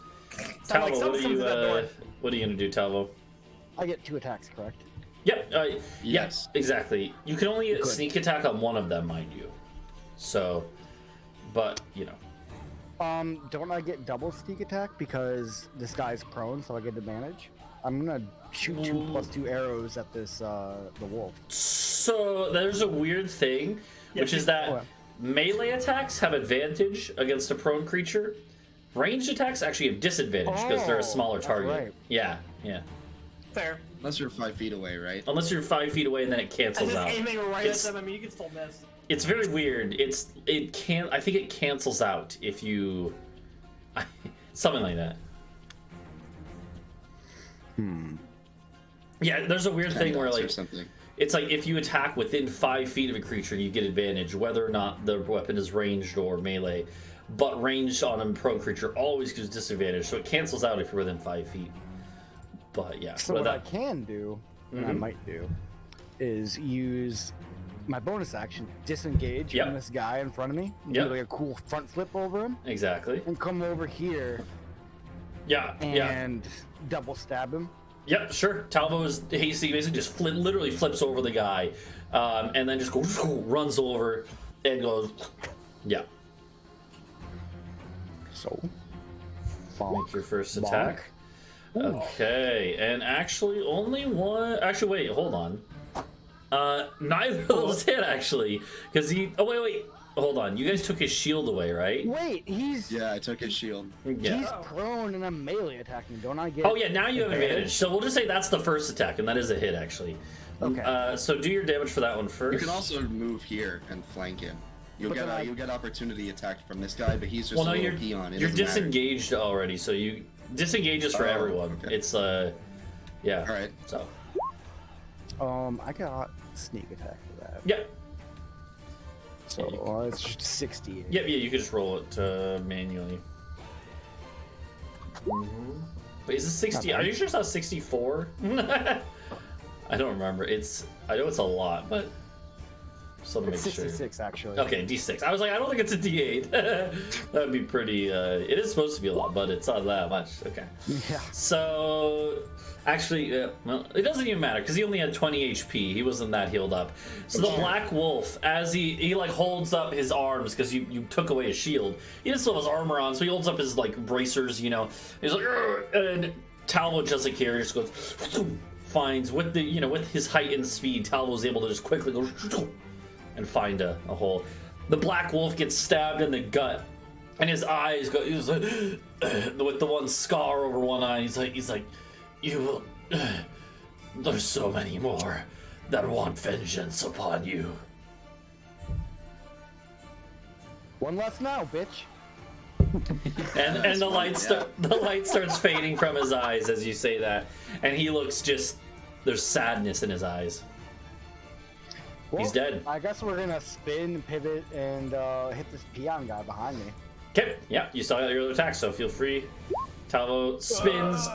Sound like Talvo, someone's coming through that door. what are you going to do, Talvo? I get 2 attacks, correct? Yep. Yes. Yes, exactly. You can only Good. sneak attack on one of them, mind you. So, but you know. Don't I get double sneak attack because this guy's prone, so I get advantage? I'm gonna shoot 2 + 2 arrows at this the wolf. So there's a weird thing, which is that melee attacks have advantage against a prone creature. Ranged attacks actually have disadvantage because they're a smaller that's target. right. Yeah. Fair. Unless you're 5 feet away, right? Unless you're 5 feet away and then it I'm cancels just out. aiming right It's- at them. I mean, you can still miss. It's very weird. I think it cancels out if you something like that. Yeah, there's a weird thing where Or like something. it's like if you attack within 5 feet of a creature, you get advantage whether or not the weapon is ranged or melee. But ranged on a prone creature always gives disadvantage, so it cancels out if you're within 5 feet. But yeah, So what I can do, and I might do, is use my bonus action, disengage from this guy in front of me, do like a cool front flip over him, exactly. and come over here Yeah, and double stab him. Yep, sure. Talvo is hasty, basically just literally flips over the guy, and then just runs over and goes, yeah. So, Make your first bonk. attack. Okay, and actually only one. Actually, wait, hold on. Neither of those hit actually, because he. Oh wait, hold on. You guys took his shield away, right? Wait, he's Yeah, I took his shield. Yeah. he's prone and I'm melee attacking. Don't I get? Oh yeah, now you have advantage. So we'll just say that's the first attack, and that is a hit actually. Okay. So do your damage for that one first. You can also move here and flank him. You'll But then get opportunity attacked from this guy, but he's just Well, a no, little you're peon. It you're doesn't matter. disengaged already, so you disengages for Oh, everyone. okay. It's yeah. All right. So I got sneak attack for that. yeah. So it's just 60. Yep, yeah, you can just roll it manually. Wait, is it 60? Not Are bad. you sure it's not 64? I don't remember. I know it's a lot, but just want to It's make sure. 66 actually. Okay, D6. I was like, I don't think it's a D8. That'd be pretty. It is supposed to be a lot, but it's not that much. Okay. Yeah. So, actually, well, it doesn't even matter because he only had 20 HP. He wasn't that healed up. So the Black Wolf, as he like holds up his arms because you took away his shield. He doesn't still have his armor on, so he holds up his like bracers. You know, he's like, "Argh!" And Talvo doesn't care. He just goes, finds with with his heightened speed, Talvo's able to just quickly go and find a hole. The Black Wolf gets stabbed in the gut. And his eyes go. He's like, with the one scar over one eye. He's like, you will. There's so many more that want vengeance upon you. One less now, bitch. And the light starts fading from his eyes as you say that, and he looks just. There's sadness in his eyes. Well, He's dead. I guess we're gonna spin, pivot, and hit this peon guy behind me. Okay, yeah, you saw your other attack, so feel free. Talvo spins,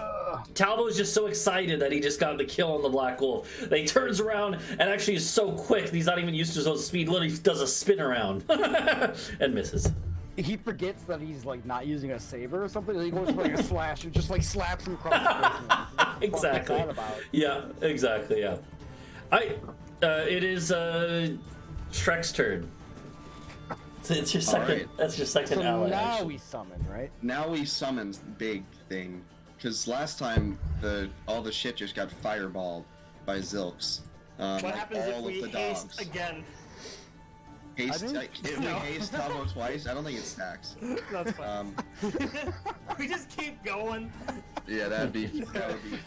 Talvo is just so excited that he just got the kill on the Black Wolf. That he turns around and actually is so quick that he's not even used to his own speed. Literally does a spin around and misses. He forgets that he's like not using a saber or something. He goes for like a slash and just like slaps him across the face. What Exactly. the fuck is that about? Yeah, exactly. Yeah. It is Shrek's turn. It's your second. right. That's your second So ally. now action. we summon, right? Now we summon big thing, because last time all the shit just got fireballed by Zilks. What like happens if all we of the haste dogs. again? Haste, I think- if we haste Talvo twice, I don't think it stacks. That's fine. We just keep going. Yeah, that would be.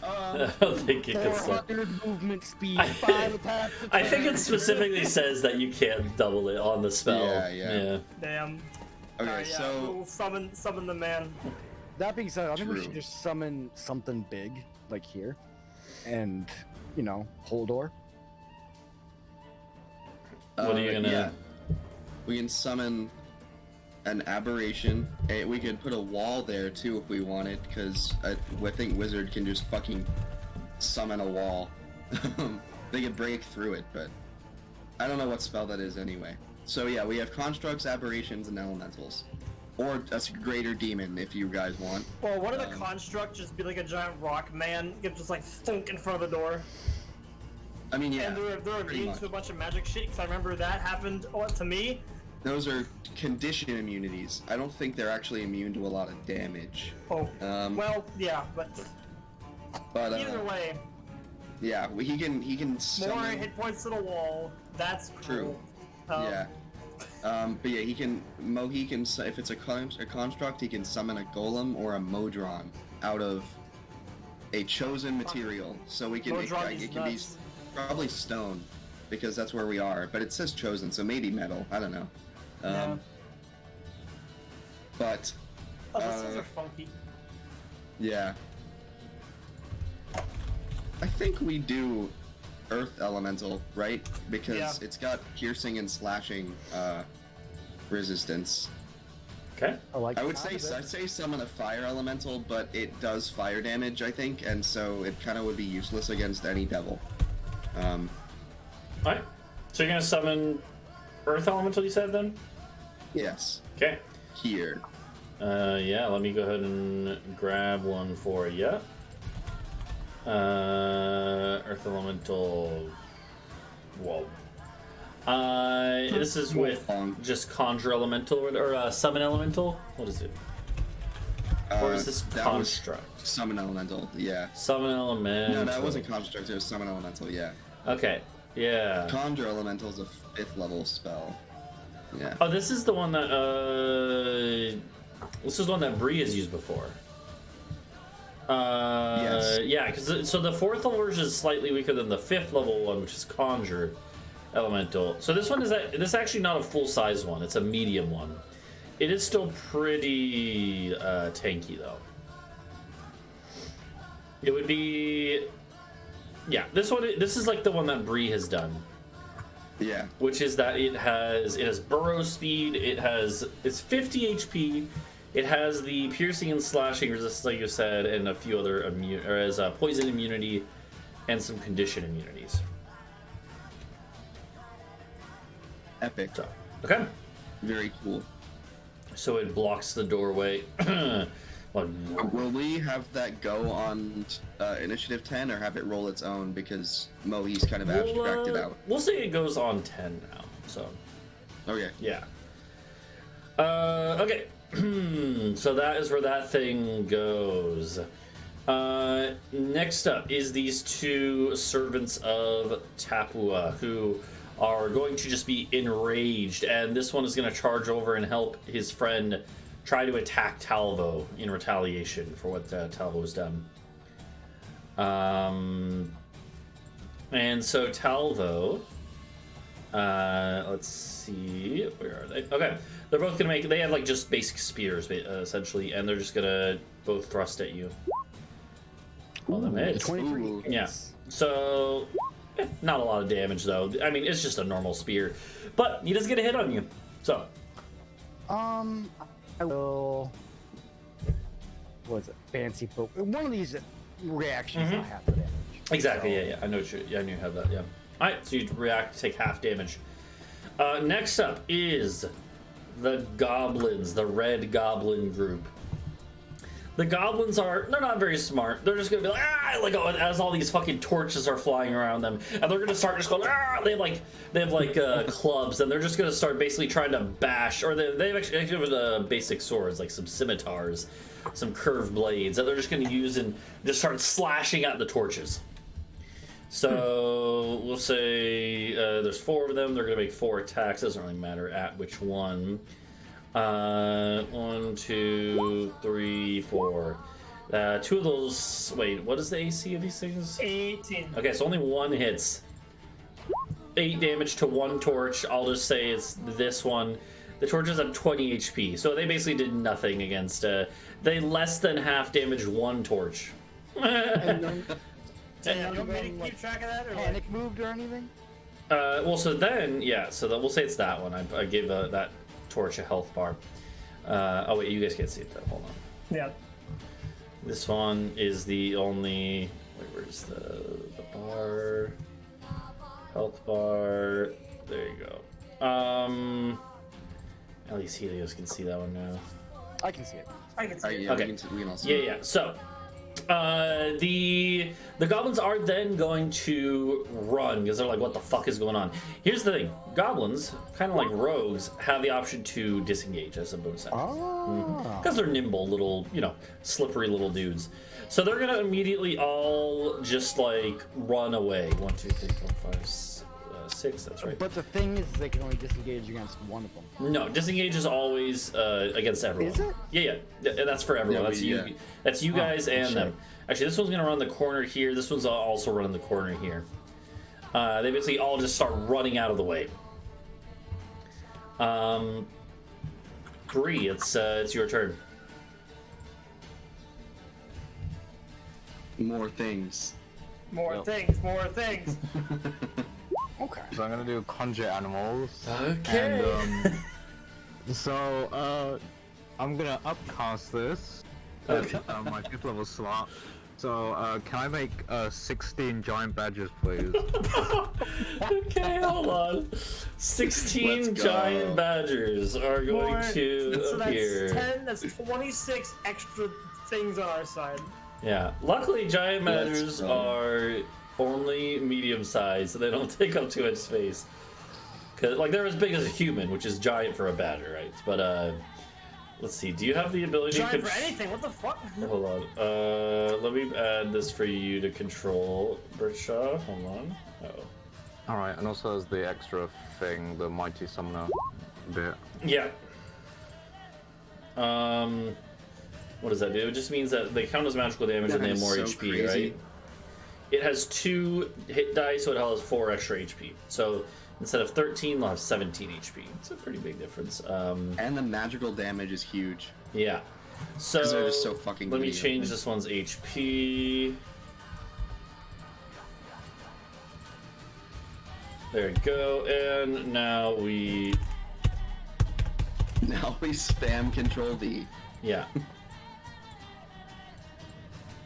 I don't think it can. 400 movement speed, 5 attack. I think it specifically says that you can't double it on the spell. Yeah. Damn. Okay, Alright, yeah, so we'll summon the man. That being said, I think we True. should just summon something big, like here, and Holdor. What are you gonna? Yeah. We can summon an aberration. We could put a wall there too if we wanted, because I think Wizard can just fucking summon a wall. They could break through it, but I don't know what spell that is anyway. So yeah, we have constructs, aberrations, and elementals. Or a greater demon if you guys want. Well, one of the constructs just be like a giant rock man, get just like thunk in front of the door. I mean, yeah. And they're pretty immune much. to a bunch of magic shit, because I remember that happened to me. Those are condition immunities. I don't think they're actually immune to a lot of damage. Oh, Well, yeah, but either way, yeah, he can more summon. hit points to the wall. That's True. cool. Yeah. But yeah, he can if it's a construct, he can summon a golem or a modron out of a chosen material. So we can Modron it is can be nuts. probably stone, because that's where we are. But it says chosen, so maybe metal. I don't know. Yeah. But Oh, those things are funky. yeah, I think we do Earth Elemental, right? Because Yeah. it's got piercing and slashing resistance. Okay. I would say summon a Fire Elemental, but it does fire damage, I think, and so it kind of would be useless against any devil. Alright. So you're gonna summon Earth Elemental, you said then? Yes, Okay. here. Yeah, let me go ahead and grab one for you. Earth Elemental. Whoa. This is with just Conjure Elemental or Summon Elemental? What is it? Or is this that was Construct? Summon Elemental, yeah. Summon Elemental. No, that wasn't Construct, it was Summon Elemental, yeah. Okay, yeah. Conjure Elemental is a 5th level spell. Yeah. Oh, this is the one that, this is the one that Bree has used before. Yes. Yeah, because so the 4th level version is slightly weaker than the 5th level one, which is Conjure Elemental. So this one is this is actually not a full size one; it's a medium one. It is still pretty tanky though. It would be, yeah. This one, this is like the one that Bree has done. Yeah. Which is that it has burrow speed, it's 50 HP, it has the piercing and slashing resistance like you said, and a few other poison immunity and some condition immunities. Epic. So, okay. Very cool. So it blocks the doorway. Will we have that go on initiative 10 or have it roll its own, because Mohi's kind of abstracted out? We'll say it goes on 10 now. So Okay. yeah. Okay. So that is where that thing goes. Next up is these two servants of Tapua who are going to just be enraged, and this one is going to charge over and help his friend try to attack Talvo in retaliation for what Talvo has done. And so Talvo, let's see, where are they? Okay, they're both gonna they have like just basic spears essentially, and they're just gonna both thrust at you. Well, the hits. 23. Ooh. Yeah. So, not a lot of damage though. I mean, it's just a normal spear, but he does get a hit on you. So, I will. What is it? Fancy poke. One of these reaction's not half the damage. Exactly. So- Yeah. I know. I knew you had that. Yeah. All right. So you react, take half damage. Next up is the goblins, the red goblin group. The goblins they're not very smart. They're just gonna be like, as all these fucking torches are flying around them, and they're gonna start just going, They have clubs, and they're just gonna start basically trying to bash, or they have actually basic swords, like some scimitars, some curved blades that they're just gonna use and just start slashing at the torches. So we'll say there's 4 of them. They're gonna make 4 attacks. Doesn't really matter at which one. 1, 2, 3, 4. 2 of those. Wait, what is the AC of these things? 18. Okay, so only 1 hits. 8 damage to 1 torch. I'll just say it's this one. The torches have 20 HP, so they basically did nothing against. They less than half damaged 1 torch. Damn, you want me to keep track of that? Or Panic moved or anything? Well, so then, yeah, so we'll say it's that one. I gave that torch a health bar. Oh wait, you guys can't see it though. Hold on. Yeah. This one is the only. Wait, where's the bar? Health bar. There you go. At least Helios can see that one now. I can see it. I can see it. Yeah, Okay. we can also. Yeah. So, the goblins are then going to run because they're like, "What the fuck is going on?" Here's the thing: goblins, kind of like rogues, have the option to disengage as a bonus action Oh. because they're nimble little, slippery little dudes. So they're gonna immediately all just like run away. 1, 2, 3, 4, 5, 6. That's right. But the thing is, they can only disengage against one of them. No, disengage is always against everyone. Is it? Yeah, and that's for everyone. Yeah, That's we- you. yeah. That's you guys and shit. them. Actually, this one's gonna run the corner here. This one's also running the corner here. They basically all just start running out of the way. Bree, it's your turn. More things. More things, more things. Okay. So I'm gonna do conjure animals. Okay. And I'm gonna upcast this at my 5th level slot. So can I make 16 giant badgers, please? Okay, hold on. 16 Let's go. giant badgers are going to So appear. that's 26 extra things on our side. Yeah. Luckily, giant Let's badgers go. are only medium sized, so they don't take up too much space. Cause they're as big as a human, which is giant for a badger, right? But let's see. Do you have the ability Trying to for anything, what the fuck? Hold on. Let me add this for you to control Britsha. Hold on. Oh. Alright, and also there's the extra thing, the mighty summoner bit. Yeah. What does that do? It just means that they count as magical damage and they have That more is so HP, crazy. right? It has 2 hit dice, so it has 4 extra HP. So instead of 13, they'll have 17 HP. It's a pretty big difference. And the magical damage is huge. Yeah. So Because they're just so fucking let me medium. change this one's HP. There we go. And now we... Now we spam Control V. Yeah.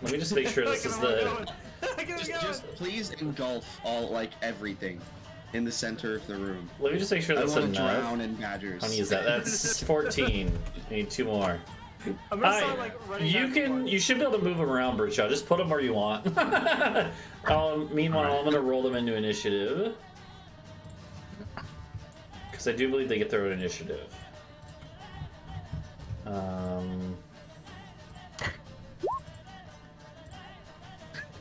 Let me just make sure this is the... Just please engulf everything in the center of the room. Let me just make sure I that's want to enough. drown in badgers. How many is that? That's 14. I need 2 more. I'm gonna Hi. start running You should be able to move them around, Britsha. Just put them where you want. Meanwhile, I'm gonna roll them into initiative. Because I do believe they get their own initiative.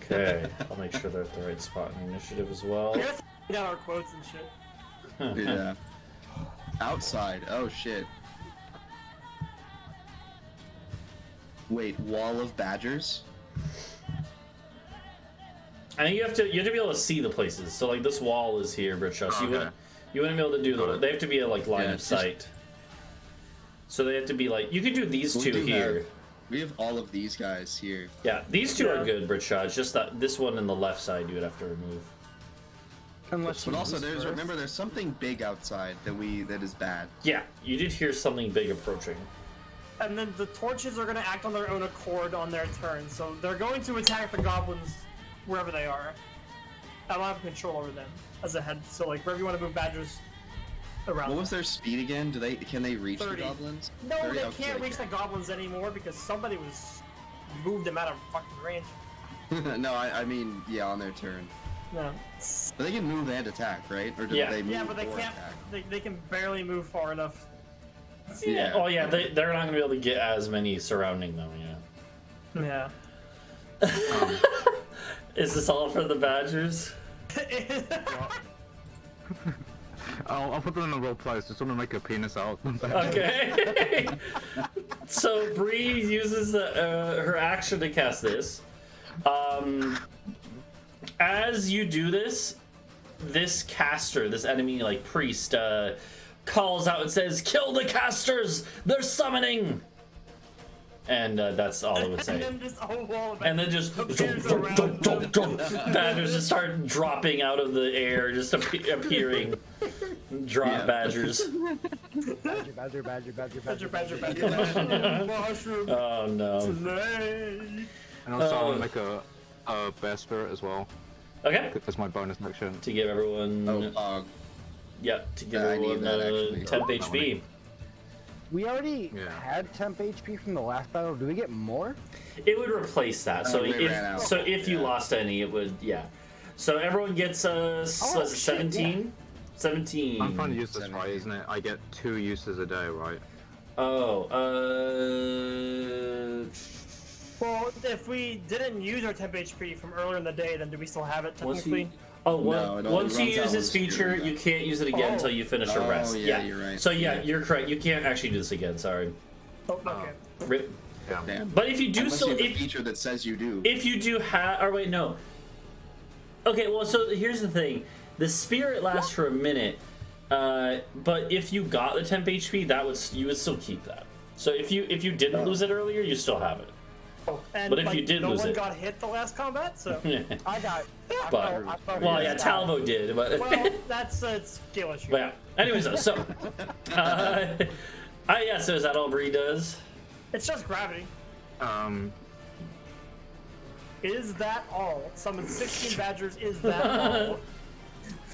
Okay, I'll make sure they're at the right spot in initiative as well. We gotta down our quotes and shit. Yeah. Outside. Oh shit. Wait, wall of badgers? I think you have to be able to see the places. So like this wall is here, Britsha. So Okay. you wouldn't be able to do Got it. they have to be a line Yeah, of it's just- sight. So they have to be you could do these We 2 do here. We have all of these guys here. Yeah, these 2 are Yeah. good, Britsha. It's just that this one in the left side you would have to remove. Unless But you also, lose there's first. remember, there's something big outside that is bad. Yeah, you did hear something big approaching. And then the torches are going to act on their own accord on their turn, so they're going to attack the goblins wherever they are. I don't have control over them as a head, so like wherever you want to move badgers around. What was their speed again? Can they reach 30. the goblins? No, 30? they Okay, can't reach the goblins anymore because somebody moved them out of fucking range. No, I mean, yeah, on their turn. No. But they can move and attack, right? Or do Yeah. they move Yeah, but they or can't. attack? They can barely move far enough. Yeah. Oh yeah, they're not gonna be able to get as many surrounding them. Yeah. Yeah. Is this all for the badgers? I'll put them in the role plays. Just want to make a penis out. Okay. So Bree uses her action to cast this. As you do this, this caster, this enemy like priest, calls out and says, "Kill the casters! They're summoning!" And that's all it would say. And then just a whole wall of And then just appears around. badgers just start dropping out of the air, just appearing. Drop badgers. Badger. Mushroom. Oh no. Slay. And also, I want to make a bear spirit as well. Okay. That's my bonus action. To give everyone. Oh, Yep. To give I need everyone that, actually. temp HP. We already Yeah. had temp HP from the last battle. Do we get more? It would replace that. So we ran out. if you Yeah. lost any, it would. Yeah. So everyone gets shit, 17. 17. I'm trying to use this 17. right, isn't it? I get 2 uses a day, right? Oh. Well, if we didn't use our temp HP from earlier in the day, then do we still have it Once technically? you, oh, No, it only once you runs out use this when it's feature, doing you that. can't use it again Oh. until you finish a Oh, rest. yeah, you're right. So yeah, Yeah. you're correct. You can't actually do this again. Sorry. Oh, okay. Rip. Yeah. Damn. But if you do Unless still, you have a if feature that says you do. if you do have, or wait, no. Okay, well, so here's the thing: the spirit lasts for a minute, but if you got the temp HP, you would still keep that. So if you didn't lose it earlier, you still have it. And, But if you did no lose one it- got hit the last combat, so I got. But well, yeah, Talvo did, but well, that's a skill issue. but yeah. Anyways, so yeah. So is that all Bree does? It's just gravity. Is that all? Summon 16 badgers. Is that all?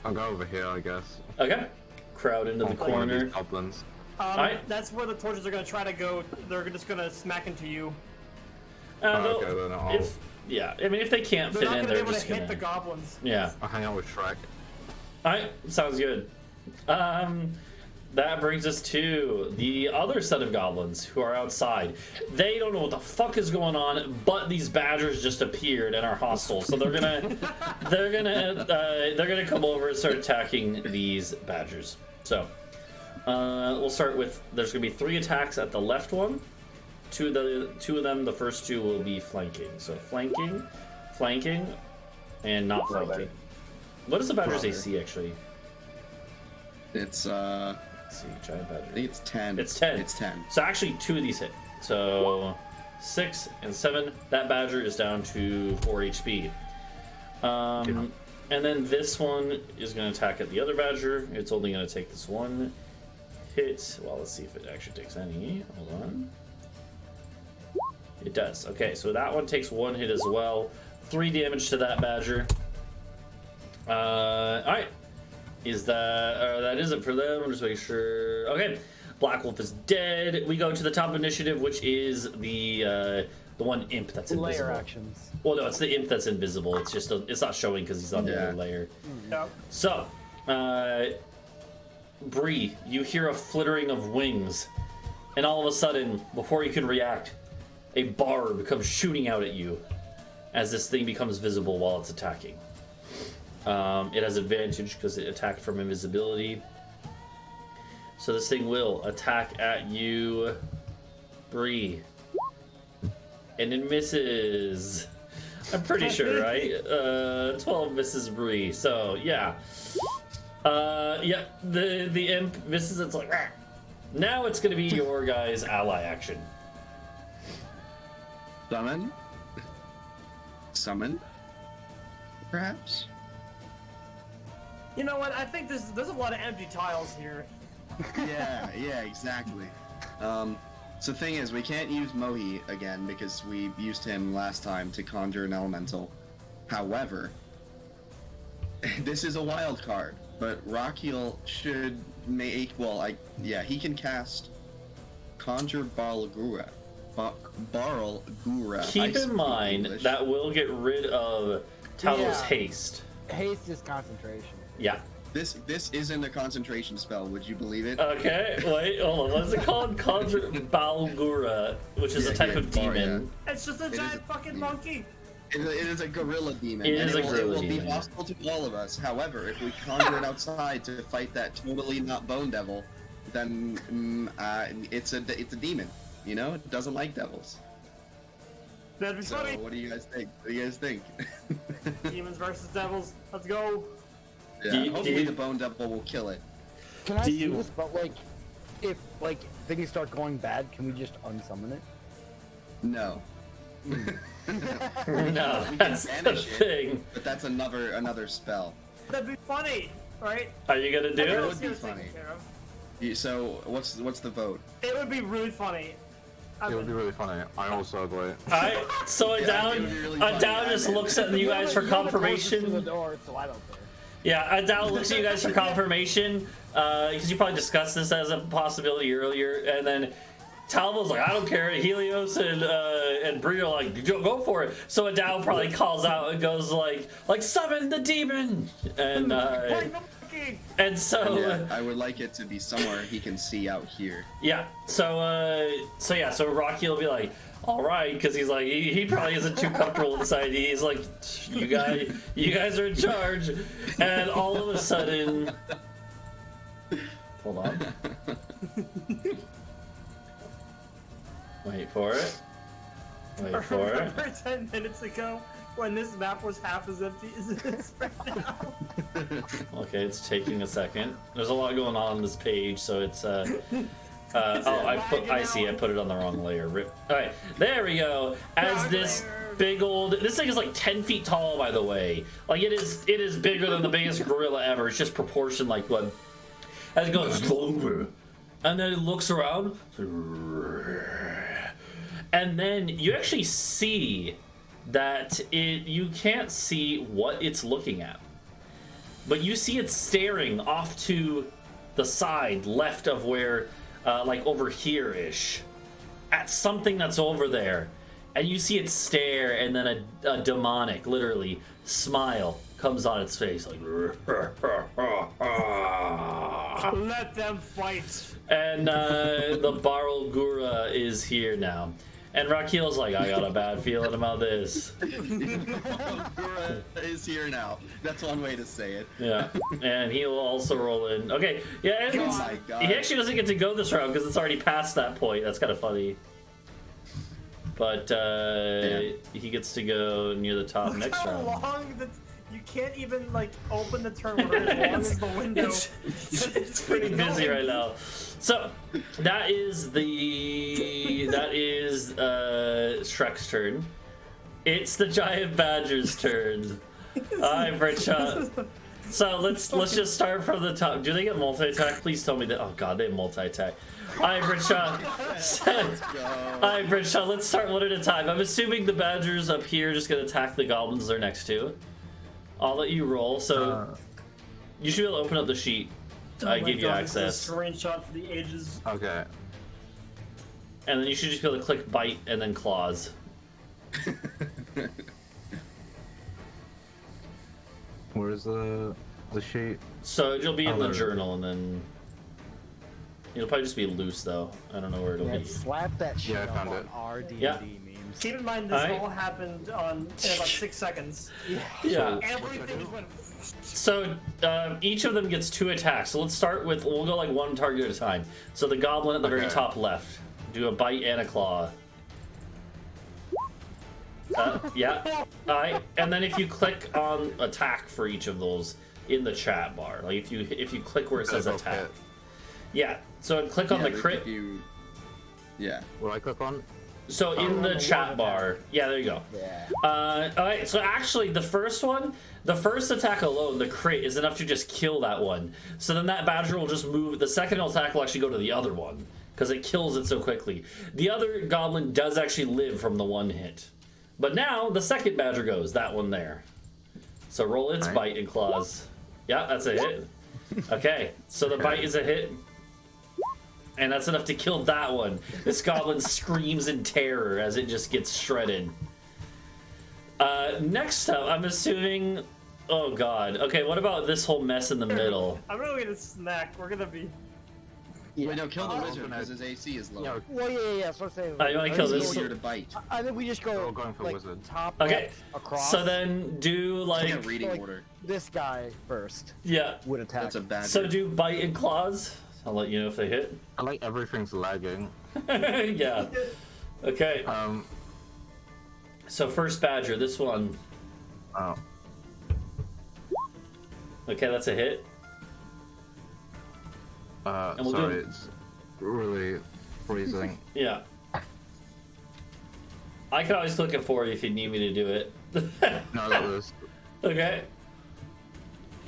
I'll go over here, I guess. Okay. Crowd into the I'll call one of corner. these goblins. Alright. That's where the torches are going to try to go. They're just going to smack into you. Okay, then I'll Yeah, I mean, if they can't They're fit not in, going to be they're able to just hit gonna. the goblins. Yeah. hang out with Shrek. Alright, sounds good. That brings us to the other set of goblins who are outside. They don't know what the fuck is going on, but these badgers just appeared and are hostile. So they're gonna come over and start attacking these badgers. So we'll start with. There's gonna be 3 attacks at the left one. Two of them. The first 2 will be flanking. So flanking, and not flanking. What is the badger's AC actually? It's Let's see, giant badger. I think it's 10. It's 10. It's 10. So actually 2 of these hit. So 6 and 7. That badger is down to 4 HP. And then this one is going to attack at the other badger. It's only going to take this 1 hit. Well, let's see if it actually takes any. Hold on. It does. Okay, so that one takes 1 hit as well. 3 damage to that badger. Alright. Is that is it for them? I'm just making sure. Okay, Black Wolf is dead. We go to the top of initiative, which is the one imp that's invisible. Layer actions. Well, no, it's the imp that's invisible. It's just it's not showing because he's on the Yeah. other layer. No. So, Bree, you hear a flittering of wings, and all of a sudden, before you can react, a barb comes shooting out at you as this thing becomes visible while it's attacking. It has advantage because it attacked from invisibility. So this thing will attack at you, Bree. And it misses. I'm pretty sure, right? 12 misses Bree. So, yeah. Yeah, the imp misses. It's like, "Rah." Now it's going to be your guys' ally action. Summon? Perhaps? You know what? I think there's a lot of empty tiles here. Yeah, exactly. So the thing is, we can't use Mohi again because we used him last time to conjure an elemental. However, this is a wild card, but Rakiel should make, he can cast Conjure Barlgura. Keep in mind that will get rid of Talvo's Yeah. haste. Haste is concentration. Yeah. This isn't a concentration spell, would you believe it? Okay, wait, hold on. What is it called? Conjure Balgura, which is a type of demon. It's just a giant fucking monkey. It is a gorilla demon. It and is a gorilla It will demon. be hostile to all of us. However, if we conjure it outside to fight that totally not bone devil, then it's a demon. You know, it doesn't like devils. That'd be So funny. what do you guys think? What do you guys think? Demons versus devils. Let's go. Yeah, hopefully the bone devil will kill it. Can I see this? But like, if like things start going bad, can we just unsummon it? No. No, We can that's the banish it, thing. but that's another spell. That'd be funny, right? Are you gonna do It it? would be funny. So what's the vote? It would be really funny. It would be really funny. I also agree. Alright, so Yeah, Adau, it would be really funny. Adau just looks at you guys for You're the closest to the confirmation. door, so I don't care. Yeah, Adau looks at you guys for confirmation, because you probably discussed this as a possibility earlier, and then Talvo's like, I don't care. Helios and Bree are like, go for it. So Adau probably calls out and goes like summon the demon, and Bring the monkey. and so Yeah, I would like it to be somewhere he can see out here. yeah, so Rocky will be like, all right, because he's like he probably isn't too comfortable inside. He's like, you guys are in charge, and all of a sudden, hold on. Wait for it. Wait for it. Remember 10 minutes ago when this map was half as empty as it is right now? Okay, it's taking a second. There's a lot going on this page, so it's I see. I put it on the wrong layer. Rip. All right, there we go. As this big old, this thing is like 10 feet tall, by the way. Like it is bigger than the biggest gorilla ever. It's just proportioned like what. As it goes over, and then it looks around, and then you actually see that you can't see what it's looking at, but you see it staring off to the side left of where, like over here-ish, at something that's over there, and you see it stare, and then a demonic, literally, smile comes on its face, like Let them fight. and the Barlgura is here now. And Rakiel's like, I got a bad feeling about this. Gura is here now. That's one way to say it. Yeah, and he'll also roll in. Okay, yeah, and Oh my God. he actually doesn't get to go this round because it's already past that point. That's kind of funny. But he gets to go near the top Look next how round. long that you can't even like open the terminal as long as the window. It's pretty busy right now. So that is Shrek's turn. It's the giant badger's turn. Alright, Britsha. So let's just start from the top. Do they get multi-attack? Please tell me that. Oh god, they have multi-attack. Alright, Britsha. Alright, Britsha, let's start one at a time. I'm assuming the badgers up here are just gonna attack the goblins they're next to. I'll let you roll. So you should be able to open up the sheet. I give you access. This is a screenshot for the ages. Okay. And then you should just be able to click bite and then claws. Where's the sheet? So it'll be in the there. journal, and then it'll probably just be loose though. I don't know where it'll Yeah, be. slap that shit I up found on it. our D&D Yeah. memes. Keep in mind, this Alright. all happened in about 6 seconds. Yeah. Everything just went. So each of them gets 2 attacks. So let's start with, we'll go like one target at a time. So the goblin at the very Okay. top left, do a bite and a claw. Yeah. Alright, and then if you click on attack for each of those in the chat bar, like if you click where it says Okay. attack, yeah. So click on Yeah, the like crit. if you- Yeah. What do I click on? So in the chat bar, yeah, there you go. Yeah. Alright, so actually the first attack alone, the crit, is enough to just kill that one. So then that badger will just move, the second attack will actually go to the other one. because it kills it so quickly. The other goblin does actually live from the one hit. But now the second badger goes, that one there. So roll its bite and claws. Yeah, that's a hit. Okay, so the bite is a hit. And that's enough to kill that one. This goblin screams in terror as it just gets shredded. Next up, I'm assuming... Oh god. Okay, what about this whole mess in the middle? I'm really gonna snack. We're gonna be... Wait, no, kill the wizard because his AC is low. Well, yeah. So I'm saying. You want to kill this? Easier to bite. I think we just go We're going for like wizard. top Okay, left, across. so then do Like a like... reading like, order. this guy first Yeah, would attack. That's a bad. so do bite and claws. I'll let you know if they hit. I like everything's lagging. Yeah. Okay, Um, so first badger, this one. oh, Okay, that's a hit. And we'll sorry, do- it's really freezing. Yeah. I can always click it for you if you need me to do it. No, that was. Okay.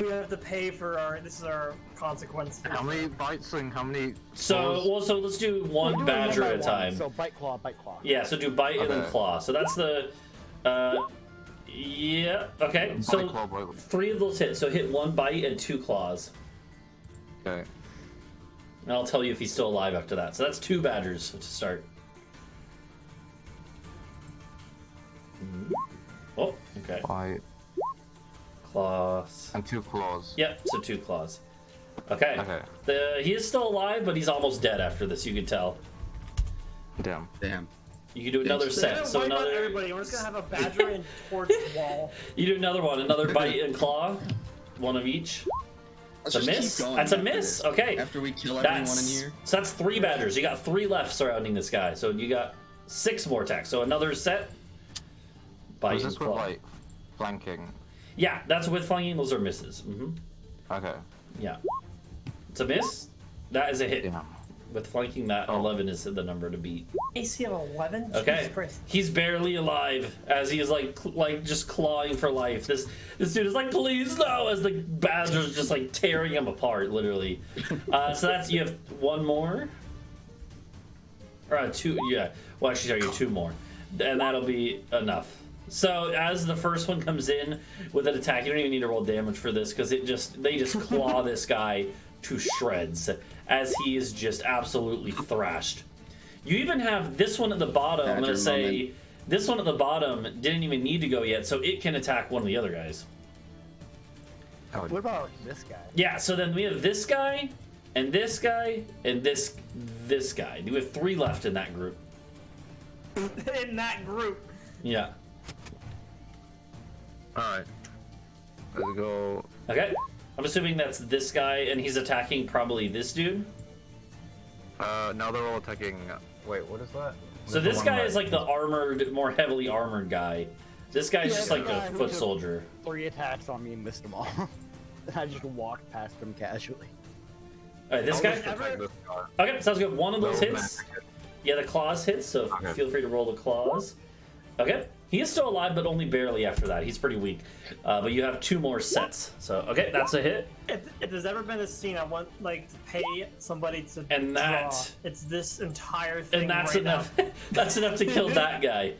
We have to pay for our... This is our consequence. How many bites and how many? So, claws? well, so let's do We're one doing badger by at a one, time. So bite claw, bite claw. Yeah, so do bite and then Okay. claw. So that's the, yeah, okay. Bite, So claw, bite. 3 of those hit. So hit 1 bite and 2 claws. Okay. And I'll tell you if he's still alive after that. So that's 2 badgers to start. Oh, okay. Bite Claws. and 2 claws. Yep, so 2 claws. Okay. Okay. He is still alive, but he's almost dead after this, you can tell. Damn. Damn. You can do another We're set. gonna So wipe out another. everybody. We're just gonna have a badger and torch wall. You do another one. Another bite and claw. 1 of each. Let's It's a just miss? keep going. That's a after miss? this. Okay. After we kill everyone in That's here. so that's 3 badgers. You got 3 left surrounding this guy. So you got 6 more attacks. So another set. Bite Was and this with claw. like flanking? Yeah, that's with flanking. Those are misses. Okay. Yeah. It's a miss. That is a hit. Yeah. With flanking, that 11 is the number to beat. AC of 11? Okay. Jesus Christ. He's barely alive as he is like just clawing for life. This dude is like, please no, as the badger's just like tearing him apart, literally. So that's, you have 1 more. Or 2, yeah. Well, actually, sorry, 2 more. And that'll be enough. So as the first one comes in with an attack, you don't even need to roll damage for this because they just claw this guy to shreds as he is just absolutely thrashed. You even have this one at the bottom. I'm gonna say this one at the bottom didn't even need to go yet, so it can attack one of the other guys. What about this guy? Yeah. So then we have this guy, and this guy, and this guy. We have 3 left in that group. In that group. Yeah. Alright. Let's go. Okay. I'm assuming that's this guy, and he's attacking probably this dude. Now they're all attacking. Wait, what is that? So this guy is like the armored, more heavily armored guy. This guy's Yeah, just like the a guy who foot took soldier. 3 attacks on me and missed them all. I just walked past them casually. All right, this I'll guy. just attack this guy. Okay, sounds good. 1 of those No, hits. Yeah, the claws hits, so Okay. feel free to roll the claws. Okay, he is still alive, but only barely after that. He's pretty weak. But you have 2 more sets. So okay, that's a hit. If there's ever been a scene I want like to pay somebody to And that- draw, it's this entire thing. And that's right enough. Now. That's enough to kill that guy.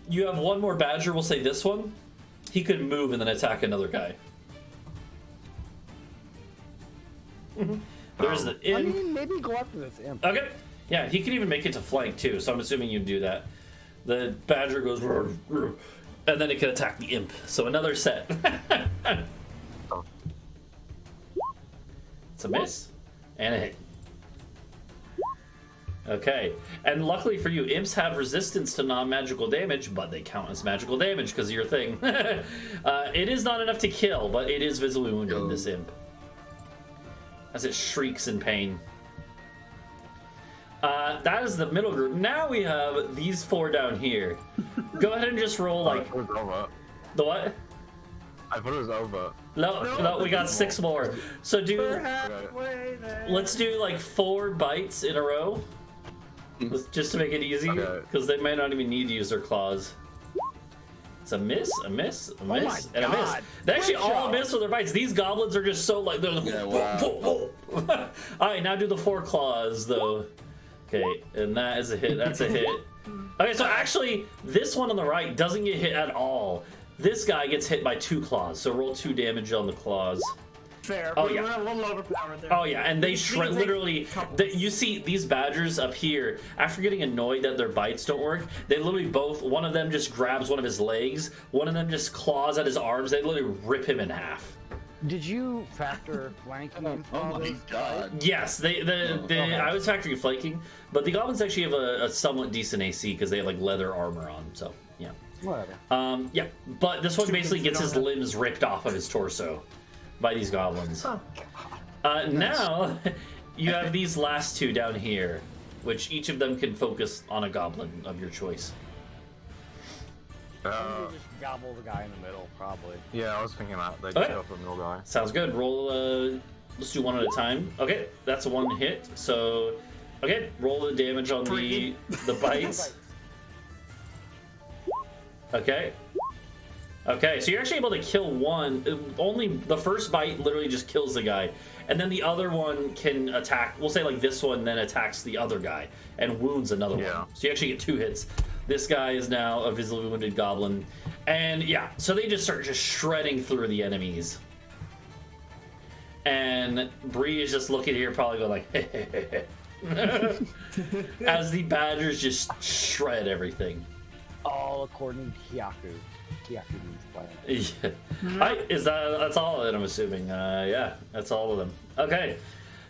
You have 1 more badger. We'll say this one. He could move and then attack another guy. There's the I imp. mean, maybe go after this imp. Okay. Yeah, he can even make it to flank too, so I'm assuming you do that. The badger goes, "Rrr, rrr," and then it can attack the imp. So another set. It's a miss and a hit. Okay, and luckily for you, imps have resistance to non-magical damage, but they count as magical damage because of your thing. It is not enough to kill, but it is visibly wounded, this imp, as it shrieks in pain. That is the middle group. Now we have these 4 down here. Go ahead and just roll I like thought it was over. the what? I thought it was over. No, we got 6 more. So We're do halfway there. let's do like 4 bites in a row, just to make it easy, Okay. because they might not even need to use their claws. It's a miss, a miss, a miss, my and a miss. God. They actually Britsha. all miss with their bites. These goblins are just so like they're like, Yeah, wow. All right, now do the 4 claws though. Okay, and that is a hit. That's a hit. Okay, so actually, this one on the right doesn't get hit at all. This guy gets hit by 2 claws, so roll 2 damage on the claws. Fair. Oh, We're yeah. a little overpowered there. Oh yeah, and they shred literally. You see these badgers up here. After getting annoyed that their bites don't work, they literally both. One of them just grabs one of his legs. One of them just claws at his arms. They literally rip him in half. Did you factor flanking in? Oh my god. Yes, I was factoring flanking, but the goblins actually have a somewhat decent AC because they have like leather armor on. So yeah. Whatever. Yeah, but this one basically gets his limbs ripped off of his torso by these goblins. Oh. Now, you have these last 2 down here, which each of them can focus on a goblin of your choice. Just gobble the guy in the middle, probably. Yeah, I was thinking that. They Okay. just up the middle guy. Sounds good. Roll, let's do one at a time. Okay, that's a 1 hit, so... Okay, roll the damage on the bites. Okay. Okay, so you're actually able to kill one. Only the first bite literally just kills the guy. And then the other one can attack, we'll say like this one, then attacks the other guy and wounds another one. So you actually get 2 hits. This guy is now a visibly wounded goblin. And yeah, so they just start just shredding through the enemies. And Bree is just looking here, probably going like, hey. As the badgers just shred everything. All according to Kyaku. Kyaku means plan. Yeah. That's all of it, I'm assuming. Yeah, that's all of them. Okay.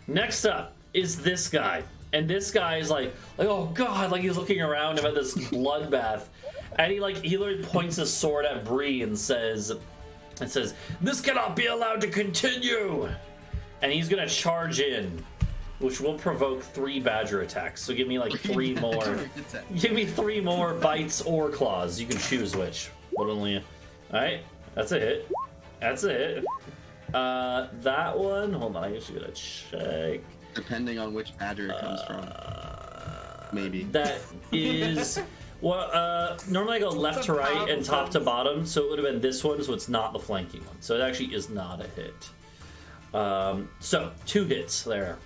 Next up is this guy. And this guy is like, oh god, like he's looking around him at this bloodbath. And he literally points his sword at Bree and says, this cannot be allowed to continue. And he's gonna charge in, which will provoke 3 badger attacks. So give me like 3 more. Give me 3 more bites or claws. You can choose which. What only? All right, that's a hit. That's a hit. That one. Hold on, I guess you gotta check. Depending on which badger it comes from, maybe. That is. Well, normally I go left to right and top to bottom, so it would have been this one, so it's not the flanking one. So it actually is not a hit. So 2 hits there.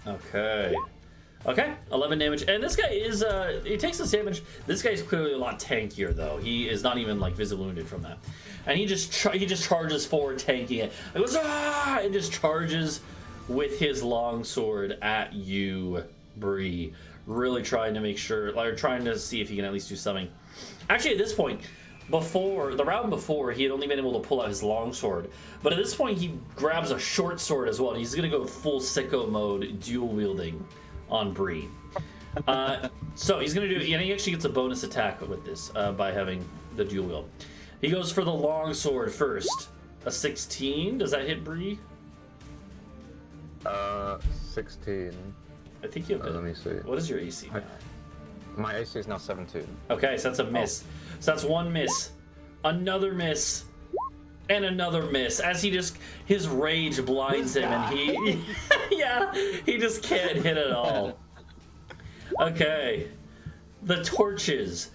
Okay. Okay, 11 damage. And this guy is, he takes this damage. This guy's clearly a lot tankier, though. He is not even, like, visibly wounded from that. And he just charges forward, tanking it. It goes, ah! And just charges with his longsword at you, Bree. Really trying to make sure, like, trying to see if he can at least do something. Actually, at this point, the round before, he had only been able to pull out his longsword. But at this point, he grabs a short sword as well. And he's going to go full sicko mode, dual wielding on Bree. So he's going to do, and he actually gets a bonus attack with this by having the dual wield. He goes for the long sword first. A 16. Does that hit Bree? 16. I think you have Let me see. What is your AC now? My AC is now 17. Okay, so that's a miss. So that's 1 miss. Another miss. And another miss. As his rage blinds him and he... yeah, he just can't hit at all. Okay. The torches.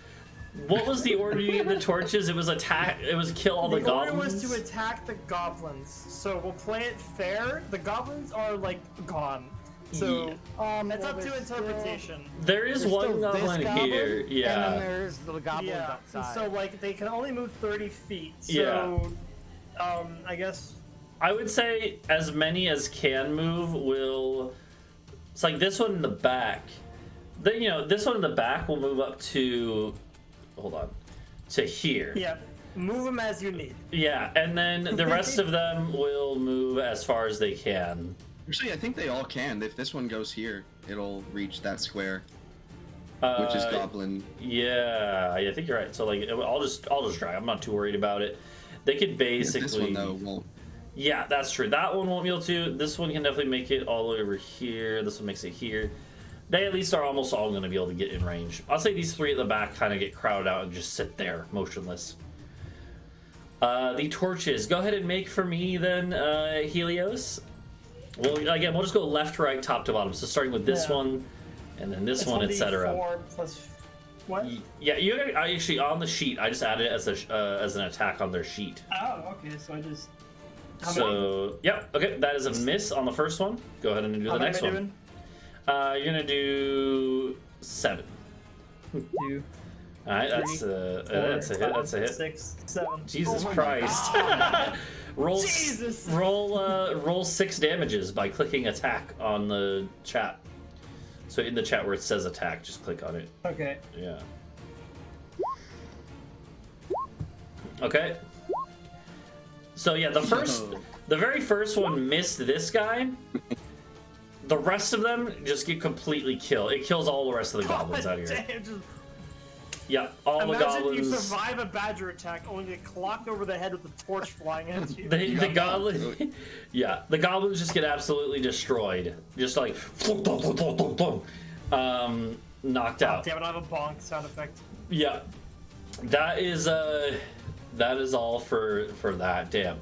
What was the order you gave the torches? It was kill all the goblins? The order was to attack the goblins. So we'll play it fair. The goblins are, like, gone. So, it's up to interpretation. There is one goblin here, yeah. And then there's the goblins outside. So, like, they can only move 30 feet. So, yeah. I guess... I would say as many as can move will... It's like this one in the back. Then, this one in the back will move up to... Hold on. To here. Yeah. Move them as you need. Yeah, and then the rest of them will move as far as they can. Actually, I think they all can. If this one goes here, it'll reach that square, which is goblin. Yeah, I think you're right. So like, I'll just try. I'm not too worried about it. They could basically. This one though won't. Yeah, that's true. That one won't be able to. This one can definitely make it all the way over here. This one makes it here. They at least are almost all going to be able to get in range. I'll say these 3 at the back kind of get crowded out and just sit there motionless. The torches. Go ahead and make for me then, Helios. Well, again, we'll just go left, right, top to bottom. So starting with this one, and then this one, etc. 4 plus what? Yeah, I actually on the sheet. I just added it as an attack on their sheet. Oh, okay. So I just. Yep. Okay, that is a miss on the first one. Go ahead and do the next one. You're gonna do 7. 2, All right, that's a hit. That's a hit. 6, 7. Jesus Oh my Christ! God. roll Jesus. roll 6 damages by clicking attack on the chat. So in the chat where it says attack, just click on it. Okay. Yeah. Okay. So yeah, the very first one missed this guy. The rest of them just get completely killed. It kills all the rest of the goblins out here. Damn, just... Yeah, all the Imagine goblins. you survive a badger attack, only get clocked over the head with a torch flying at you. The goblin, yeah, the goblins just get absolutely destroyed, just like knocked out. Damn it! I have a bonk sound effect. Yeah, that is all for that. Damn,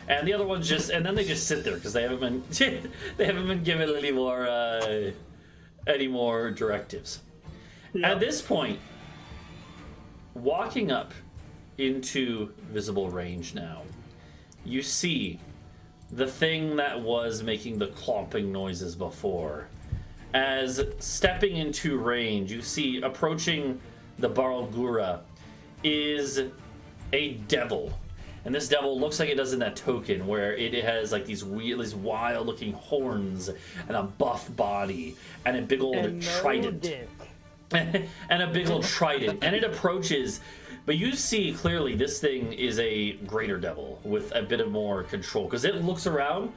and the other ones and then they just sit there because they haven't been given any more directives. Yeah. At this point, walking up into visible range now, you see the thing that was making the clomping noises before. As stepping into range, you see approaching the Barlgura is a devil. And this devil looks like it does in that token, where it has like these wild-looking horns and a buff body and a big old trident. And a big old trident. And it approaches, but you see clearly this thing is a greater devil with a bit of more control, because it looks around,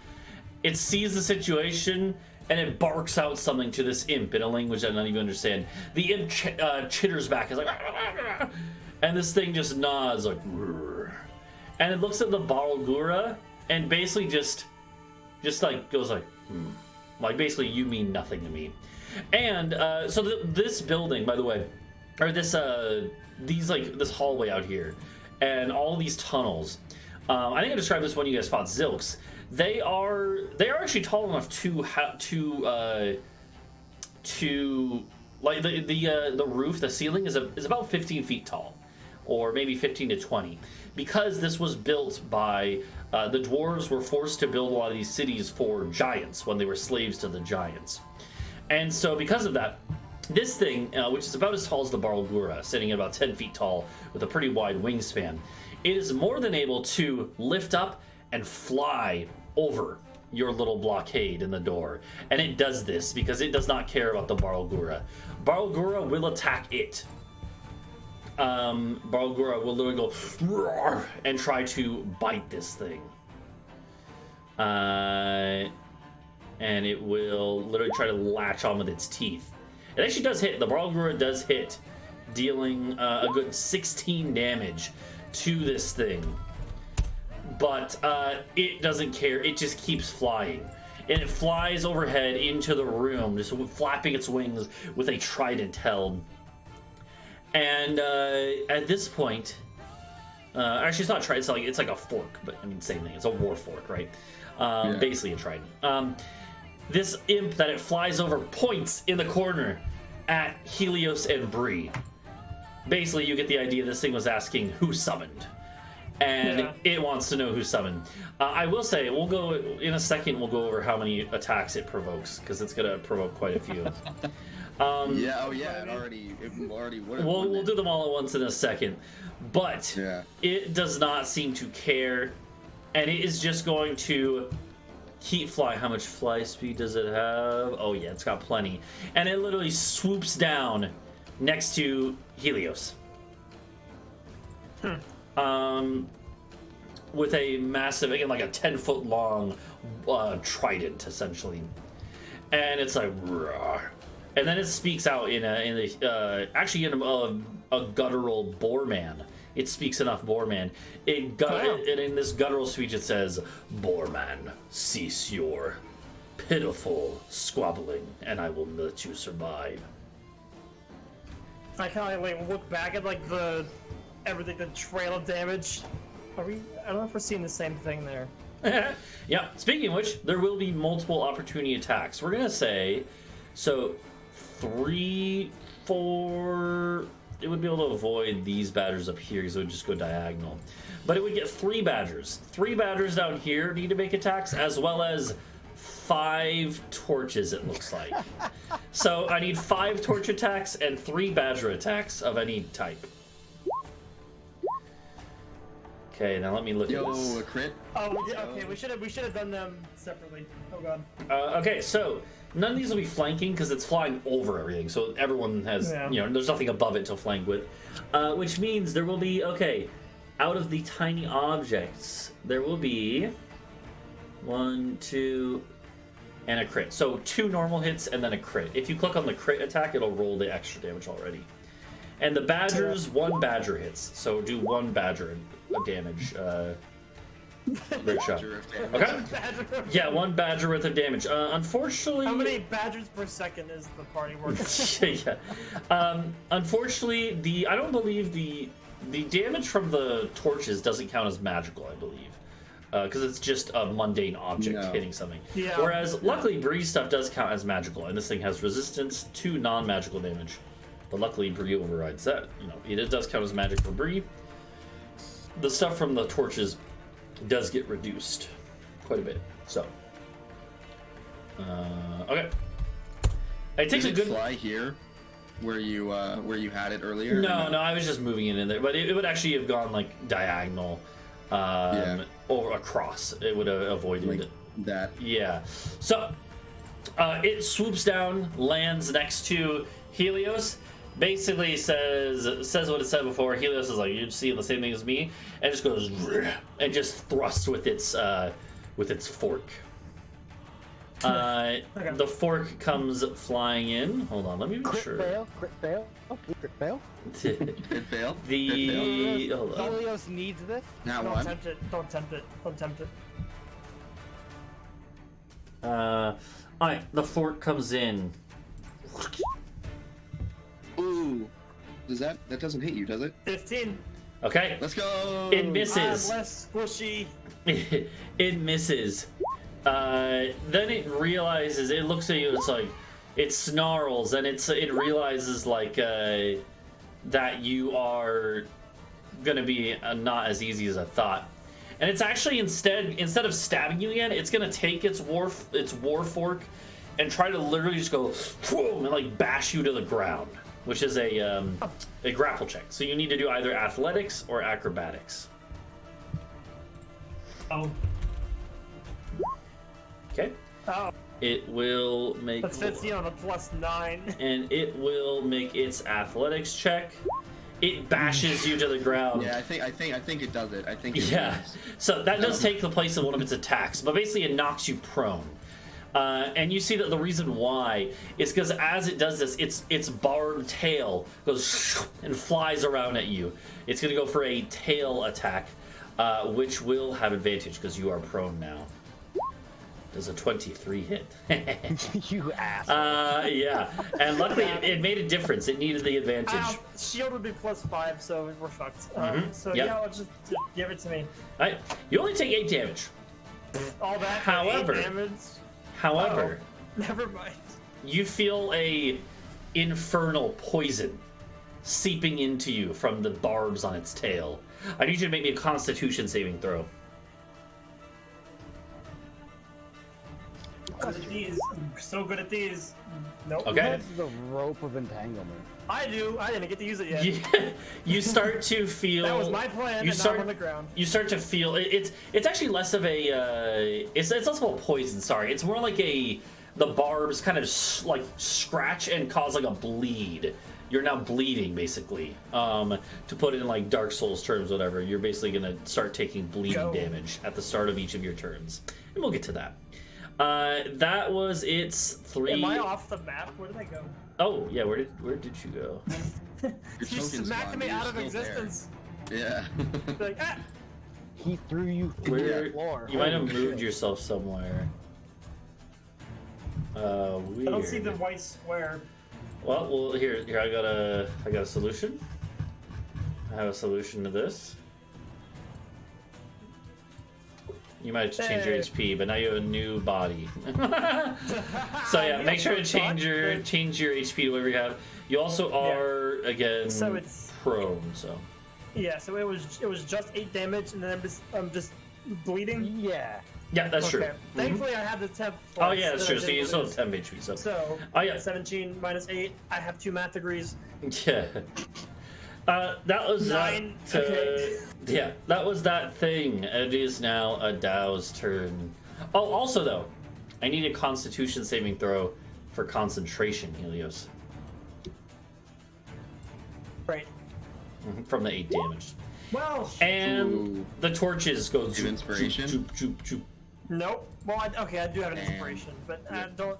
it sees the situation, and it barks out something to this imp in a language I don't even understand. The imp chitters back, is like, and this thing just nods like, and it looks at the Barlgura and basically just like goes like, like basically you mean nothing to me. And so this building, by the way, or this hallway out here, and all these tunnels. I think I described this when you guys fought Zilks. They are actually tall enough to like the roof, the ceiling is about 15 feet tall, or maybe 15 to 20, because this was built by the dwarves were forced to build a lot of these cities for giants when they were slaves to the giants. And so because of that, this thing, which is about as tall as the Barlgura, sitting at about 10 feet tall with a pretty wide wingspan, it is more than able to lift up and fly over your little blockade in the door. And it does this because it does not care about the Barlgura. Barlgura will attack it. Barlgura will literally go roar and try to bite this thing. And it will literally try to latch on with its teeth. It actually does hit. The Barlgura does hit, dealing a good 16 damage to this thing. But it doesn't care. It just keeps flying. And it flies overhead into the room, just flapping its wings with a trident held. And at this point, actually it's not a trident, it's like a fork, but I mean same thing. It's a war fork, right? Basically a trident. This imp that it flies over points in the corner at Helios and Bree. Basically, you get the idea this thing was asking who summoned. And it wants to know who summoned. I will say, we'll go in a second, we'll go over how many attacks it provokes, because it's going to provoke quite a few. It already would have. We'll do them all at once in a second. But it does not seem to care, and it is just going to keep flying. How much fly speed does it have? Oh yeah, it's got plenty. And it literally swoops down next to Helios. With a massive, again, like a 10-foot long trident, essentially. And it's like, roar. And then it speaks out in a guttural Boarman. It speaks enough Boarman. And in this guttural speech it says, "Boarman, cease your pitiful squabbling, and I will let you survive." I kind of like look back at like the trail of damage. I don't know if we're seeing the same thing there. Yeah. Speaking of which, there will be multiple opportunity attacks. We're gonna say, so 3, 4. It would be able to avoid these badgers up here because it would just go diagonal. But it would get 3 badgers. 3 badgers down here need to make attacks, as well as 5 torches, it looks like. So I need 5 torch attacks and 3 badger attacks of any type. Okay, now let me look at this. A crit. Oh, we did, okay. We should have done them separately. Oh god. Okay, so none of these will be flanking because it's flying over everything. So everyone has, there's nothing above it to flank with, which means there will be out of the tiny objects, there will be 1, 2, and a crit. So 2 normal hits and then a crit. If you click on the crit attack, it'll roll the extra damage already. And the badgers, 1 badger hits. So do 1 badger damage. Britsha. Okay. Yeah, 1 badger worth of damage. Unfortunately. How many badgers per second is the party working? Yeah. Unfortunately, I don't believe the damage from the torches doesn't count as magical. I believe. Because it's just a mundane object hitting something. Yeah. Whereas, luckily, Bree's stuff does count as magical, and this thing has resistance to non-magical damage. But luckily, Bree overrides that. It does count as magic for Bree. The stuff from the torches does get reduced quite a bit. So, okay. It takes a good fly here, where you had it earlier. No, I was just moving it in there, but it would actually have gone like diagonal, or across. It would have avoided like that. Yeah. So, it swoops down, lands next to Helios. Basically says what it said before. Helios is like, you're seeing the same thing as me, and just goes and just thrusts with its fork. The fork comes flying in. Hold on, let me make sure. Crit fail. Crit fail. Crit fail. Hold on. Helios needs this. Now Don't one. tempt it. Don't tempt it. Don't tempt it. Alright, the fork comes in. Ooh. That doesn't hit you, does it? 15. Okay. Let's go. It misses. Less squishy. It misses. Then it realizes. It looks at you. It's like it snarls, and it realizes like that you are gonna be not as easy as I thought. And it's actually instead of stabbing you again, it's gonna take its war fork and try to literally just go and like bash you to the ground, which is a grapple check. So you need to do either athletics or acrobatics. Oh. Okay. Oh. It will make. That's 15 on a +9. And it will make its athletics check. It bashes you to the ground. Yeah, I think it does it. I think it does. So that does take the place of one of its attacks, but basically it knocks you prone. And you see that the reason why is because as it does this, its barbed tail goes and flies around at you. It's going to go for a tail attack, which will have advantage because you are prone now. Does a 23 hit? You ass. Yeah. And luckily it made a difference. It needed the advantage. Shield would be +5, so we're fucked. So Yep. yeah, I'll just give it to me. Alright. You only take 8 damage. All that. However- 8 damage. However, Never mind. you feel a infernal poison seeping into you from the barbs on its tail. I need you to make me a Constitution saving throw. Good at these. I'm so good at these. Nope. Okay. That's the rope of entanglement. I do. I didn't get to use it yet. You start to feel. That was my plan. You and start now I'm on the ground. You start to feel it's actually less of a it's less of a poison. Sorry, it's more like the barbs kind of like scratch and cause like a bleed. You're now bleeding basically. To put it in like Dark Souls terms, whatever. You're basically gonna start taking bleeding damage at the start of each of your turns, and we'll get to that. That was its 3. Am I off the map? Where did I go? Oh yeah, where did you go? Your You token's smacked gone, me you're out of still existence. there. Yeah. Like, ah! He threw you through Where the floor. you might have Holy moved shit. yourself somewhere. Weird. I don't see the white square. Well, here I got a solution. I have a solution to this. You might have to change your HP, but now you have a new body. So yeah, make sure to change your HP to whatever you have. You also are again So it's- prone. So Yeah, so it was just 8 damage, and then I'm just bleeding. Yeah. Yeah, that's true. Thankfully, I have the temp. Oh yeah, that's true. So you still have 10 HP. So oh yeah, 17 minus 8. I have 2 math degrees. Yeah. That was 9. Yeah, that was that thing. It is now Adau's turn. Oh, also though, I need a Constitution saving throw for concentration, Helios. Right. From the 8 damage. Well. And the torches go. Zoop, inspiration. Zoop. Nope. Well, I do have an inspiration, but don't.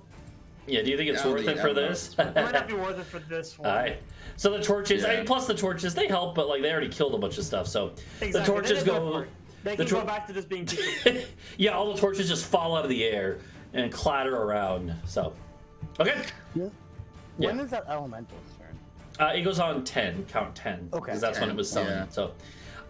Yeah, do you think it's worth it for this? It might not be worth it for this one. Alright. So the torches, plus the torches, they help, but like they already killed a bunch of stuff, so exactly. the torches go. They can go back to just being people. Yeah, all the torches just fall out of the air and clatter around. So, okay. Yeah. When is that elemental's turn? It goes on 10. Count 10. Okay. Because that's when it was summoned. Yeah. So.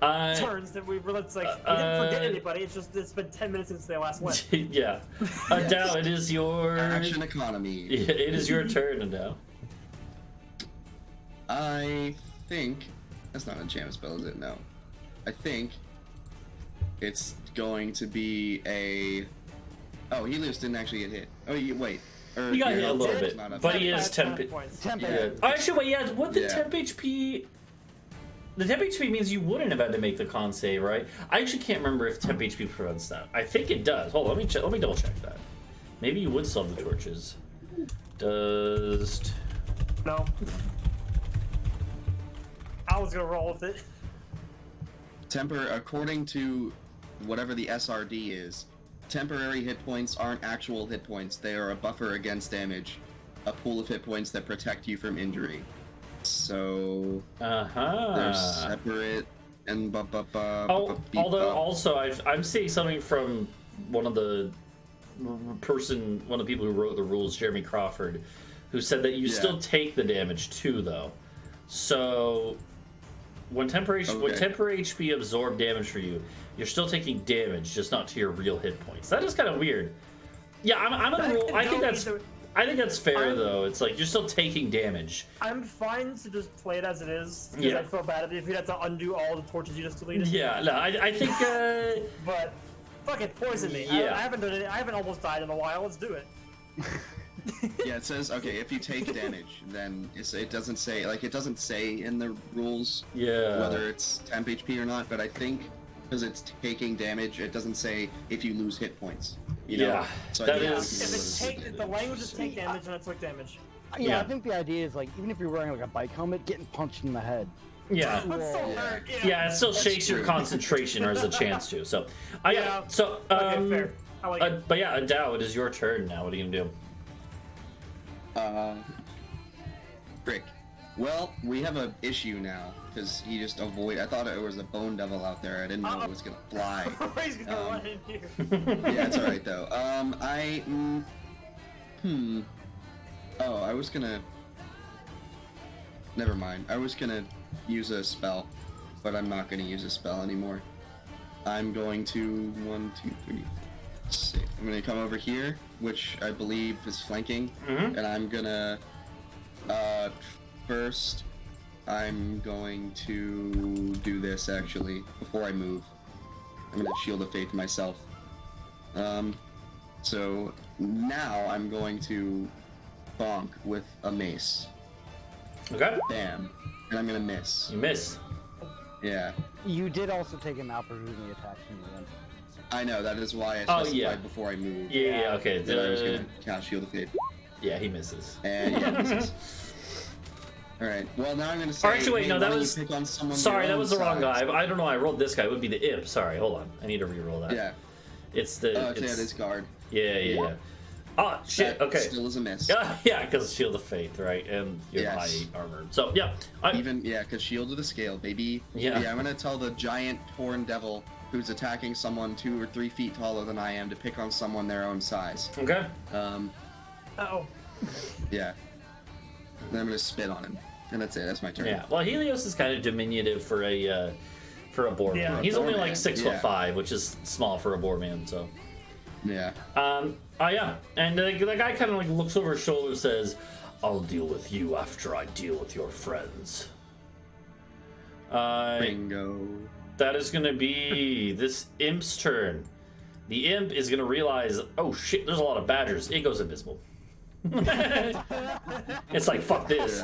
Turns that we didn't forget anybody. It's been 10 minutes since they last went. Yeah. Adau, it is your action economy. Yeah, it is your turn, Adau. I think that's not a jam spell, is it? No. I think it's going to be a. Oh, Helios didn't actually get hit. Oh, wait. He got hit a little bit, but he is temp. Temp. Yeah. Oh, actually, wait. Yeah, what the temp HP? The temp HP means you wouldn't have had to make the con save, right? I actually can't remember if temp HP prevents that. I think it does. Hold on, let me check. Let me double check that. Maybe you would still have the torches. Does no? I was gonna roll with it. According to whatever the SRD is, temporary hit points aren't actual hit points. They are a buffer against damage, a pool of hit points that protect you from injury. So they're separate and although also I'm seeing something from one of the people who wrote the rules, Jeremy Crawford, who said that you still take the damage too, though. So when temporary HP absorb damage for you, you're still taking damage, just not to your real hit points. That is kind of weird. Yeah, I'm gonna rule. I think that's fair, though. It's like you're still taking damage. I'm fine to just play it as it is, because I feel bad if you'd have to undo all the torches you just deleted. Yeah, no, I think. But fuck it, poison me. Yeah. I haven't done it. I haven't almost died in a while. Let's do it. Yeah, it says if you take damage, then it doesn't say in the rules whether it's temp HP or not. But I think because it's taking damage, it doesn't say if you lose hit points. You know? So if the language is take damage, then it's like damage. Yeah, I think the idea is like even if you're wearing like a bike helmet, getting punched in the head. Yeah. That's so hurt. Yeah, it still shakes your concentration or has a chance to. So, so okay, fair. I like it. But yeah, Adau, it is your turn now. What are you gonna do? Frick. Well, we have an issue now because he just avoided. I thought it was a bone devil out there. I didn't know it was gonna fly. He's gonna run in here. Yeah, it's alright though. Oh, I was gonna. Never mind. I was gonna use a spell, but I'm not gonna use a spell anymore. I'm going to 1, 2, 3. See. I'm gonna come over here, which I believe is flanking, and I'm gonna. First, I'm going to do this actually before I move. I'm gonna Shield of Faith myself. So now I'm going to bonk with a mace. Okay. Bam. And I'm gonna miss. You miss. Yeah. You did also take an opportunity attack from the end. I know, that is why I specified before I moved. Yeah, okay. That I was gonna cast Shield of Faith. Yeah, he misses. And misses. Alright, well now I'm gonna say. Actually, wait, no, that was. Sorry, that was the wrong guy. I don't know. I rolled this guy. It would be the imp. Sorry, hold on. I need to re-roll that. Yeah. It's the. Oh, yeah, it is guard. Yeah. Oh shit. That okay. Still is a miss. Yeah, because Shield of Faith, right? And you're high armor. So yeah. Because Shield of the Scale, baby. Yeah. I'm gonna tell the giant horn devil who's attacking someone 2 or 3 feet taller than I am to pick on someone their own size. Okay. Uh-oh. Yeah. Then I'm gonna spit on him, and that's it. That's my turn. Yeah. Well, Helios is kind of diminutive for a Boarman. Yeah, He's only like Boarman, 6'5", which is small for a Boarman. So. Yeah. Yeah. And the guy kind of like looks over his shoulder and says, "I'll deal with you after I deal with your friends." Bingo. That is gonna be this imp's turn. the imp is gonna realize, oh shit, there's a lot of badgers. It goes invisible. It's like, fuck this.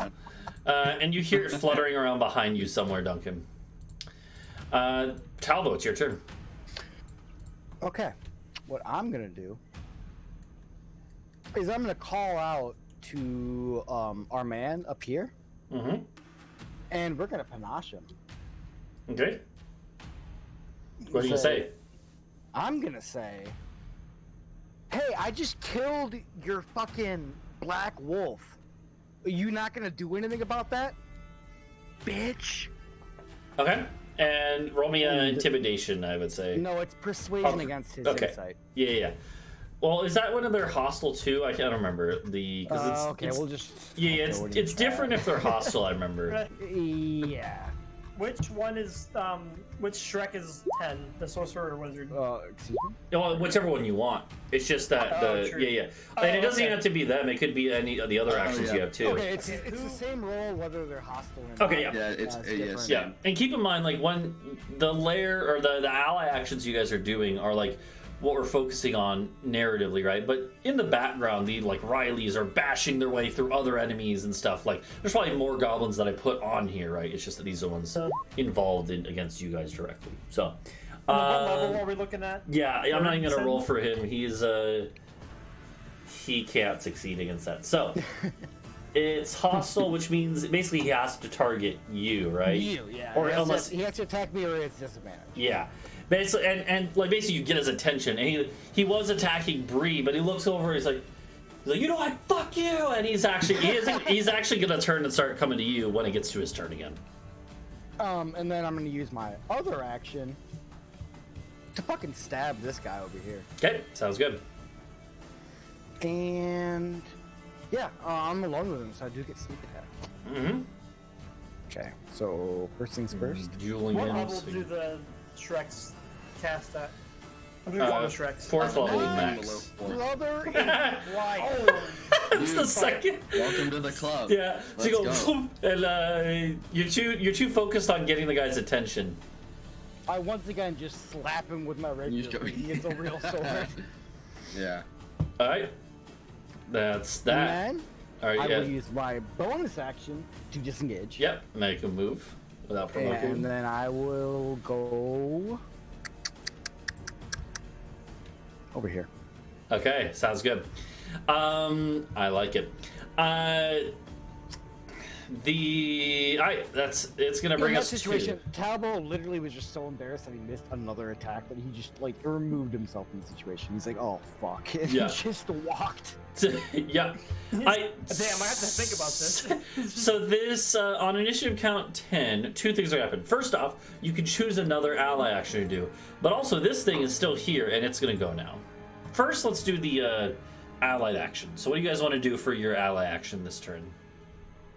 And you hear it fluttering around behind you somewhere, Duncan. Talvo, it's your turn. Okay. What I'm gonna do is I'm gonna call out to our man up here. Mm-hmm. And we're gonna panache him. Okay. What are you gonna say? I'm gonna say, hey, I just killed your fucking black wolf. Are you not gonna do anything about that? Bitch. Okay. And roll me an intimidation, I would say. No, it's persuasion against his insight. Yeah. Well, is that when they're hostile too? I can't remember we'll just. Yeah, it's different if they're hostile. I remember. Yeah. Which one is which Shrek is 10? The sorcerer or wizard? Excuse me? Well, whichever one you want. It's just that true. and it doesn't even have to be them. It could be any of the other actions you have too. Okay, it's the same role whether they're hostile or not. Okay, yeah. Yeah, it's yes. Yeah, and keep in mind, like, when the layer or the ally actions you guys are doing are like what we're focusing on narratively, right? But in the background, the like Rileys are bashing their way through other enemies and stuff. Like, there's probably more goblins that I put on here, right? It's just that these are the ones involved against you guys directly. So, what level are we looking at? Yeah, I'm not even gonna roll for him. He's he can't succeed against that. So. It's hostile, which means basically he has to target you, right? You, yeah. Or he has to attack me or it's disadvantage. Yeah. Basically, and like basically you get his attention. And he was attacking Bree, but he looks over. He's like, you know what? Fuck you! And he's actually gonna turn and start coming to you when it gets to his turn again. And then I'm gonna use my other action to fucking stab this guy over here. Okay, sounds good. And yeah, I'm alone with him, so I do get sneak attack. Mm-hmm. Okay, so first things first. Julian. What level do the Shreks cast at? What do we call the Shreks? 4th level max. Brother in life. That's the second. Welcome to the club. Yeah. So you go, Let's go. and you're too focused on getting the guy's attention. I once again just slap him with my regular. He gets a real sword. Yeah. All right. That's that. And then All right. I will use my bonus action to disengage. Yep. Make a move without provoking. And then I will go over here. Okay, sounds good. I like it. It's gonna bring us that situation. Talvo literally was just so embarrassed that he missed another attack that he just like removed himself from the situation. He's like, "Oh fuck!" And Yeah. he just walked. Yeah. Damn, I have to think about this. So this on initiative count 10, two things are gonna happen. First off, you can choose another ally action to do, but also this thing is still here and it's gonna go now. First, let's do the allied action. So what do you guys want to do for your ally action this turn?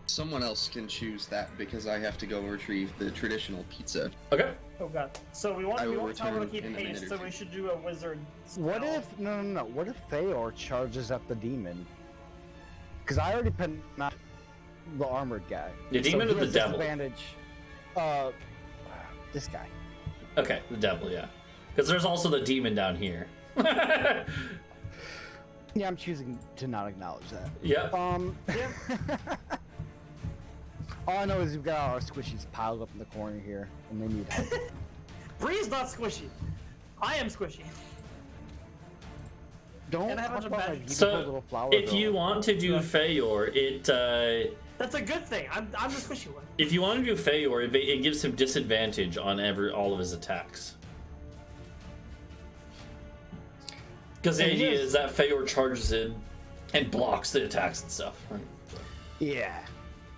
Someone else can choose that because I have to go retrieve the traditional pizza. Okay. Oh god. So we want I will Talvo to return keep in a minute haste, or so two. we should do a wizard spell. What if no? What if Feor charges at the demon? Because I already put not the armored guy. The demon so or he the has devil? Disadvantage. This guy. Okay, the devil, yeah. Because there's also the demon down here. Yeah, I'm choosing to not acknowledge that. Yep. All I know is we've got our squishies piled up in the corner here, and they need help. Bree's not squishy. I am squishy. Don't And I have a talk bunch of about my bad- beautiful So, little flower if girl. you want to do Feor, That's a good thing. I'm the squishy one. if you want to do Feor, it gives him disadvantage on all of his attacks. Because the And idea yes. is that Feor charges in and blocks the attacks and stuff. Right? So, Yeah.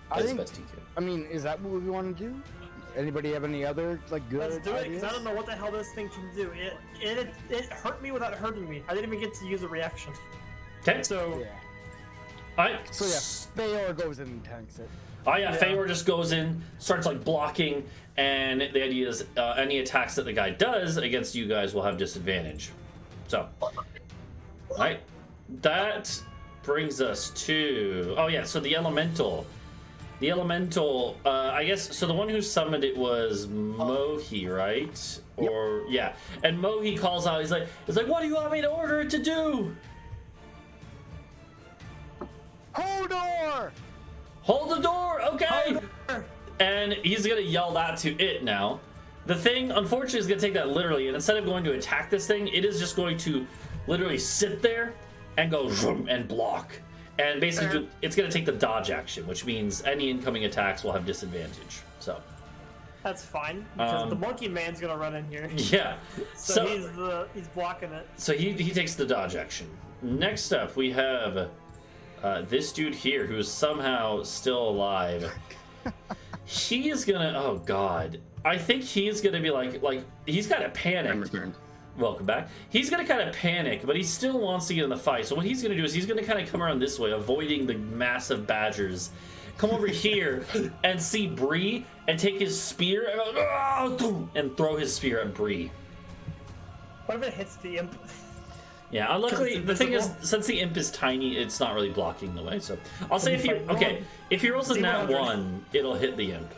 I as think. best he can. I mean, is that what we want to do? Anybody have any other like good Let's do it, ideas? because I don't know what the hell this thing can do. It hurt me without hurting me. I didn't even get to use a reaction. Okay. So, Yeah. Alright. So yeah, Feor goes in and tanks it. Oh yeah, Yeah. Feor just goes in, starts like blocking, and the idea is any attacks that the guy does against you guys will have disadvantage. So, alright, that brings us to so the elemental. The elemental, I guess, so the one who summoned it was Mohi, right? Yep. Or, yeah. And Mohi calls out, he's like, what do you want me to order it to do? Hodor! Hold the door, okay! Hodor! And he's gonna yell that to it now. The thing, unfortunately, is gonna take that literally, and instead of going to attack this thing, it is just going to literally sit there and go zoom and block. And basically, it's going to take the dodge action, which means any incoming attacks will have disadvantage. So That's fine, because the monkey man's gonna run in here. yeah, So, he's blocking it. So he takes the dodge action. Next up, we have this dude here who is somehow still alive. He is gonna. Oh God, I think he's gonna be like he's kind of panicked. returned. Welcome back. He's gonna kind of panic, but he still wants to get in the fight. So what he's gonna do is he's gonna kind of come around this way, avoiding the massive badgers. Come over here and see Bree and take his spear and, go, and throw his spear at Bree. What if it hits the imp? Yeah, luckily the thing is, since the imp is tiny, it's not really blocking the way. So I'll say if he rolls a nat 1, it'll hit the imp.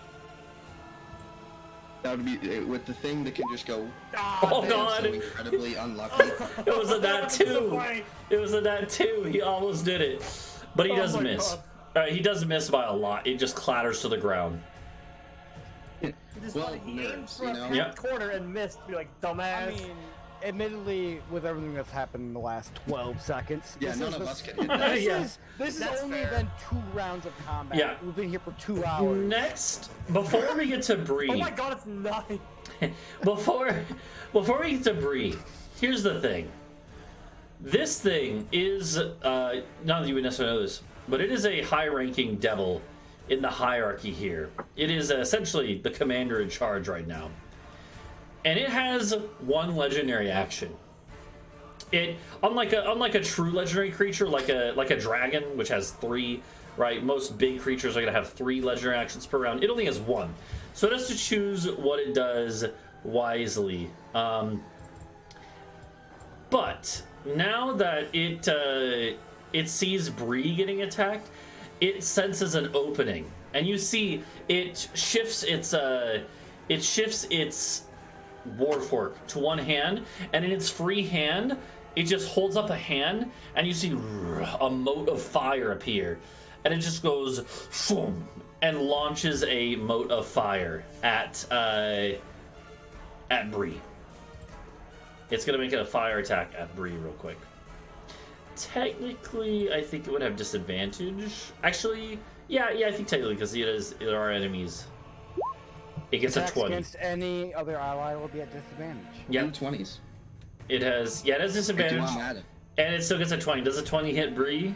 That would be with the thing that can just go. Oh God! So incredibly unlucky. It was a nat 2. So funny. It was a nat 2. He almost did it, but he does my miss. God. He does miss by a lot. It just clatters to the ground. He just Well, wanted- he aimed nerves, for you a know? half Yep. corner and missed. Be like dumbass. I mean, admittedly, with everything that's happened in the last 12 seconds, Yeah, this none is of the- us can hit that. This has That's only fair. been 2 rounds of combat. Yeah. We've been here for 2 hours. Next, before we get to Bree, Oh my God, it's 9. before we get to Bree, here's the thing. This thing is not that you would necessarily know this, but it is a high-ranking devil in the hierarchy here. It is essentially the commander in charge right now, and it has 1 legendary action. It unlike a true legendary creature like a dragon, which has 3. Right, most big creatures are gonna have 3 legendary actions per round. It only has 1, so it has to choose what it does wisely. But now that it sees Bree getting attacked, it senses an opening, and you see it shifts its warfork to one hand, and in its free hand, it just holds up a hand, and you see a mote of fire appear, and it just goes boom, and launches a mote of fire at Bree. It's gonna make it a fire attack at Bree real quick. Technically, I think it would have disadvantage. Actually, yeah, I think technically because there are enemies. It gets Attacks a 20. against any other ally will be at disadvantage. Yep. 20s. It has disadvantage, and it still gets a 20. Does a 20 hit Bree?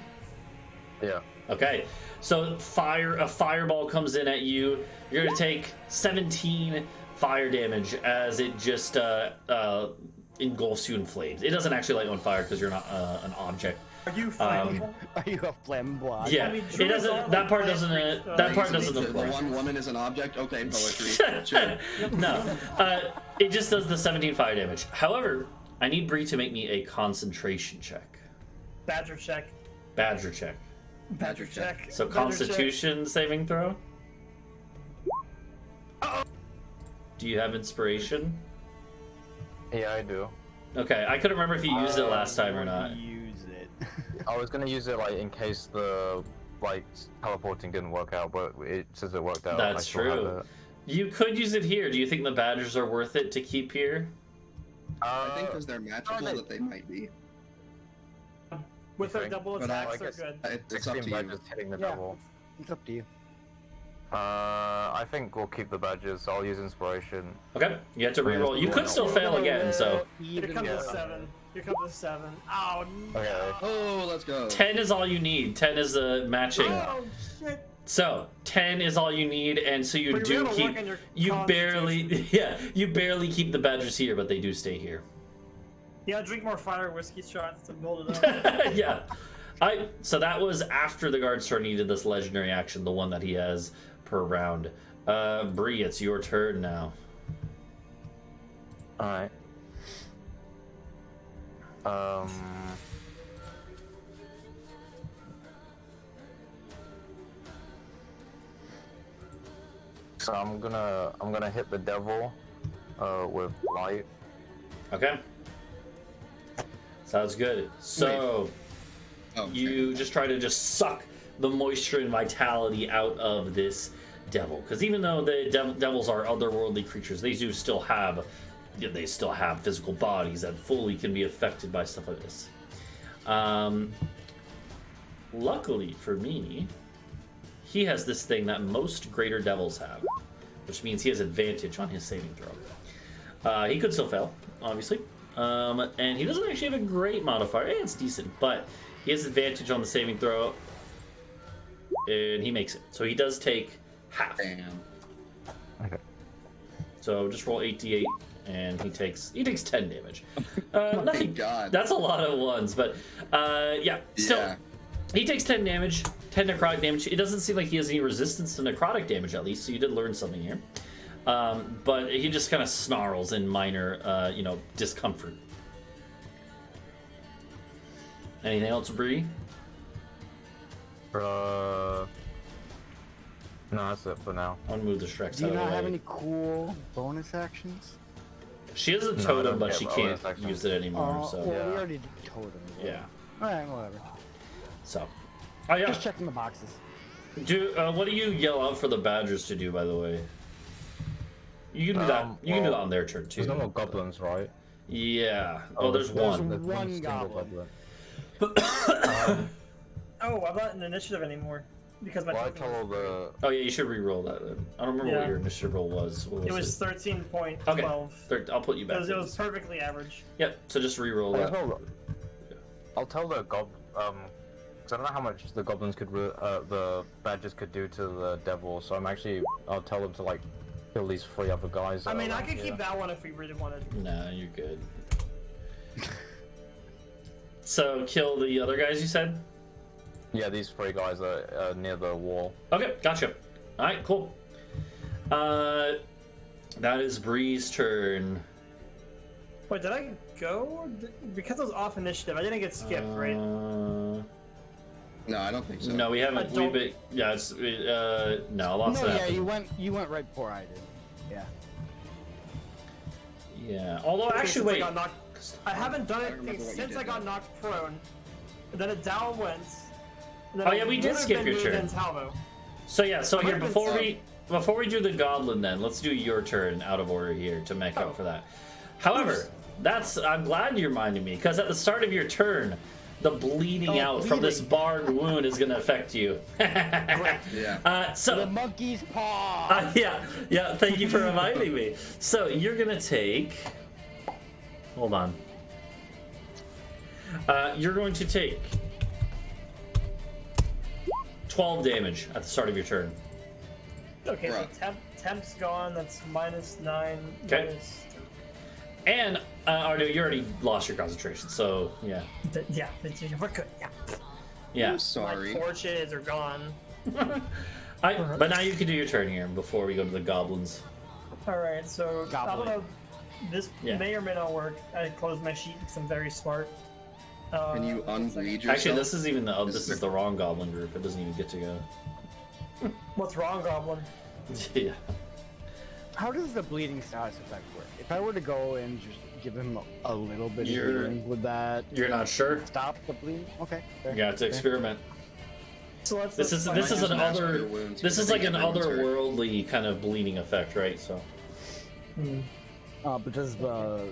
Yeah. Okay, so a fireball comes in at you. You're gonna take 17 fire damage as it just engulfs you in flames. It doesn't actually light you on fire because you're not an object. Are you flammable? Are you a flammable? Yeah, I mean, it druids doesn't. are That like part plant doesn't. creatures, That part so- doesn't The apply. one woman is an object. Okay, poetry. Sure. No, it just does the 17 fire damage. However, I need Bree to make me a concentration check. Badger check. Badger check. Badger check. So Badger Constitution saving throw. Do you have inspiration? Yeah, I do. Okay, I couldn't remember if you used it last time or not. Use it. I was gonna use it like in case the teleporting didn't work out, but since it worked out, I That's still have true. it. You could use it here. Do you think the badgers are worth it to keep here? I think because they're magical that they might be. With their think? double But attacks, I they're guess- good. It's up to 16 you. badges hitting the Yeah. double. It's up to you. I think we'll keep the badges. I'll use inspiration. Okay, you have to reroll. You could still fail again, so Here comes a 7. Here comes a 7. Oh no. Okay. Oh, let's go. 10 is all you need. 10 is the matching. Oh shit. So 10 is all you need, and so you But you do gotta keep. work on your You barely, constitution. yeah, you barely keep the badgers here, but they do stay here. Yeah, drink more fire whiskey shots to build it up. Yeah, so that was after the guard star needed this legendary action, the one that he has per round. Bree, it's your turn now. Alright. So I'm gonna hit the devil with light. Okay. Sounds good. So Oh, you just try to just suck the moisture and vitality out of this devil, because even though the devils are otherworldly creatures, they do still have physical bodies that fully can be affected by stuff like this. Luckily for me, he has this thing that most greater devils have, which means he has advantage on his saving throw. He could still fail, obviously, and he doesn't actually have a great modifier. It's decent, but he has advantage on the saving throw, and he makes it. So he does take half. Damn. Okay. So just roll 8d8, and he takes 10 damage. My Nothing. God. That's a lot of ones, but yeah. Still, Yeah. he takes 10 damage, 10 necrotic damage. It doesn't seem like he has any resistance to necrotic damage, at least. So you did learn something here. But he just kind of snarls in minor, discomfort. Anything else, Bree? No, that's it for now. I'm gonna move the Shreks Do you out of not the have way. any cool bonus actions? She has a No, I totem, don't but get she bonus can't actions. use it anymore. Oh, So well, we Yeah. already did totems. yeah. Alright, whatever. So, oh yeah. Just checking the boxes. What do you yell out for the badgers to do? By the way, you can do that. You can do that on their turn too. There's no more goblins, right? Yeah. Oh, there's one. There's one single goblin. Oh, I'm not in initiative anymore because my Well, I token tell all the. Oh yeah, you should re-roll that then. I don't remember what Yeah. your initiative roll was. What it was 13.12. Okay. I'll put you back. It was perfectly average. Yep. So just re-roll that. I'll tell the because I don't know how much the goblins could, the badgers could do to the devil. So I'll tell them to like kill these 3 other guys. I mean, I around could here. keep that one if we really wanted. Nah, you're good. So kill the other guys, you said? Yeah, these 3 guys are near the wall. Okay, gotcha. All right, cool. That is Bree's turn. Wait, did I go? Or because I was off initiative, I didn't get skipped, right? No, I don't think so. No, we haven't. I don't- Yeah, it's no. Lots No, of yeah, you went right before I did. Yeah. Yeah. Although Okay, actually, since wait. I got knocked. I haven't done I anything remember what you since did I got now. knocked prone. And then Adau went. And then Oh, I yeah, we did would've skip been your moved turn. in Talvo. So yeah. So I here would've before been we do the goblin, then let's do your turn out of order here to make Oh. up for that. However, I'm glad you reminded me, because at the start of your turn, the bleeding out from this barbed wound is going to affect you. Yeah. So The monkey's paw. yeah. Thank you for reminding me. So you're gonna take. Hold on. You're going to take 12 damage at the start of your turn. Okay, so Right. temp's gone. That's -9. Okay. minus- And Ardu, you already lost your concentration, so yeah. Yeah, we're good. Yeah. Yeah. I'm sorry. My torches are gone. But now you can do your turn here before we go to the goblins. All right, so I don't Goblin. know. This Yeah. may or may not work. I closed my sheet because I'm very smart. Can you one second. unbleed yourself? Actually, this is even this is the wrong goblin group. It doesn't even get to go. What's wrong, Goblin? Yeah. How does the bleeding status effect work? If I were to go and just give him a little bit of You're- healing, would that You're not sure? stop the bleeding? Okay. fair. You got to experiment. So let's. This is let's this find is out. an Just mask other. your wounds This is for like an everyone's turn. otherworldly kind of bleeding effect, right? So. But does the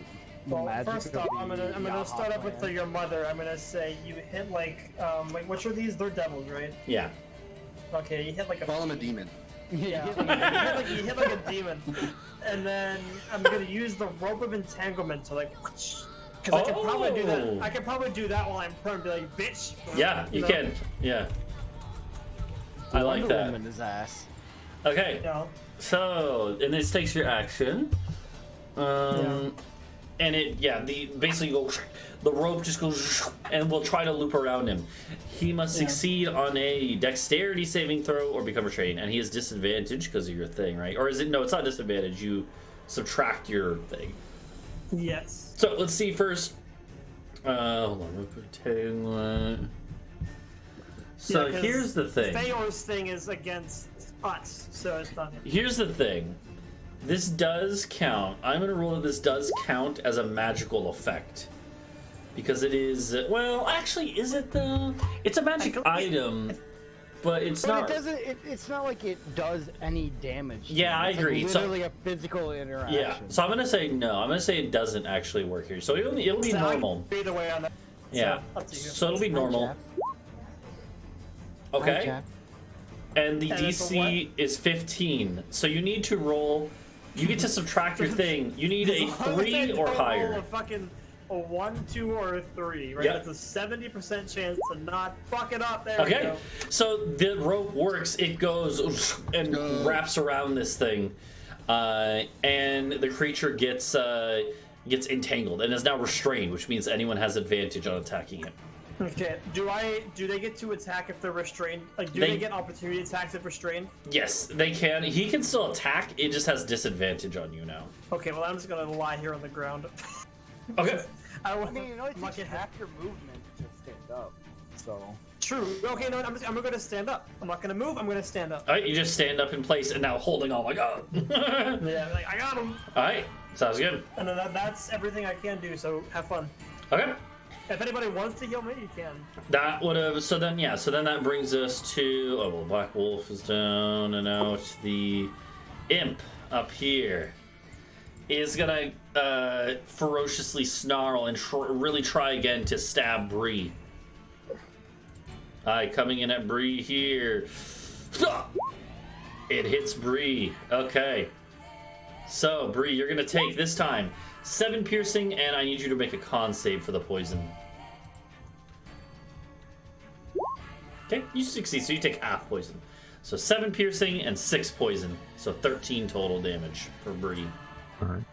Well, magic first of off, the I'm gonna Yaha start up with plan- your mother. I'm gonna say you hit like wait, which are these? They're devils, right? Yeah. Okay, you hit like a. Call him a demon. Yeah, Yeah. you hit like a demon, and then I'm gonna use the rope of entanglement to like, because I can probably do Oh. that. I can probably do that while I'm prone. Be like, bitch. Yeah, you know? can. Yeah. I like Wonder that. Woman his ass. Okay. You know? So, and this takes your action. And basically the rope just goes and we'll try to loop around him. He must succeed on a dexterity saving throw or become restrained, and he has disadvantage because of your thing, right? Or is it no? It's not disadvantage. You subtract your thing. Yes. So let's see first. Hold on. So Yeah, 'cause here's the thing. Theor's thing is against us, so it's not him. Here's the thing. This does count. I'm going to rule that this does count as a magical effect. Because it is... Well, actually, is it though? It's a magic item, but it's not... But it doesn't. It's not like it does any damage. Yeah, I It's agree. Like So- literally a physical interaction. Yeah, so I'm going to say no. I'm going to say it doesn't actually work here. So it'll be So I normal. can Either way on that. Yeah. So, up to you. So it'll be Hi, normal. Jeff. Hi, Okay? Jeff. And the And it's a DC is 15. So you need to roll... You get to subtract your thing. You need a As long as 3 I or don't roll higher. A fucking a 1, 2, or a 3, right? Yeah. It's a 70% chance to not fuck it up. There we Okay, go. so the rope works. It goes and wraps around this thing, and the creature gets entangled and is now restrained, which means anyone has advantage on attacking it. Okay. Do they get to attack if they're restrained? Like, do They- they get opportunity attacks if restrained? Yes, they can. He can still attack. It just has disadvantage on you now. Okay. Well, I'm just gonna lie here on the ground. Okay. I I mean, it only I'm not takes getting half your movement to stand up. So. True. Okay. No, I'm gonna stand up. I'm not gonna move. I'm gonna stand up. All right, you just stand up in place and now holding on like, oh. Yeah. Like I got him. All right, sounds good. And then that's everything I can do. So have fun. Okay. If anybody wants to heal me, you can. That would have so then that brings us to well, Black Wolf is down and now it's the imp up here is gonna ferociously snarl and really try again to stab Bree. Alright, coming in at Bree here. It hits Bree. Okay. So Bree, you're gonna take this time 7 piercing, and I need you to make a con save for the poison. Okay, you succeed, so you take half poison. So 7 piercing and 6 poison, so 13 total damage for Bree. Alright.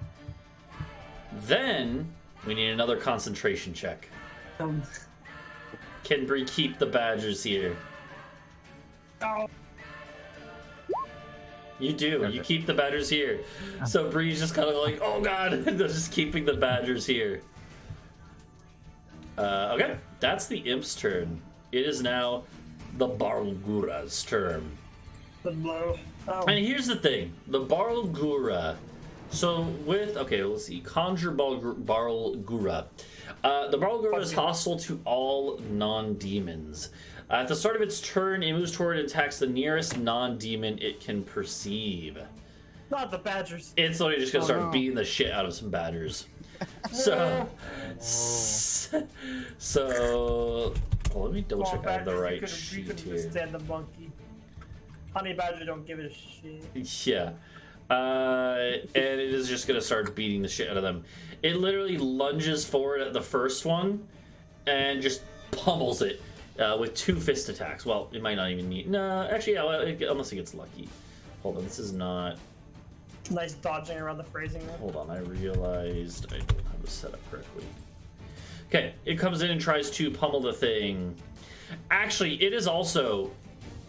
Then we need another concentration check. Can Bree keep the badgers here? Oh. You do. You keep the badgers here. So Bree's just kind of like, oh god, they're just keeping the badgers here. Okay, that's the imp's turn. It is now the Barlgura's turn. The blow. Oh. And here's the thing, the Barlgura. So with let's see, conjure Barlgura. The Barlgura is hostile to all non-demons. At the start of its turn, it moves toward and attacks the nearest non-demon it can perceive. Not the badgers. It's literally just gonna start no. beating the shit out of some badgers. So, well, let me double check I have the right you sheet couldn't here. withstand the monkey. Honey badger don't give a shit. Yeah. And it is just gonna start beating the shit out of them. It literally lunges forward at the first one and just pummels it with 2 fist attacks. Well, it might not even need. No, actually, yeah. Well, unless it gets lucky. Hold on, this is not. Nice dodging around the phrasing there. Hold on, I realized I don't have it set up correctly. Okay, it comes in and tries to pummel the thing. Actually, it is also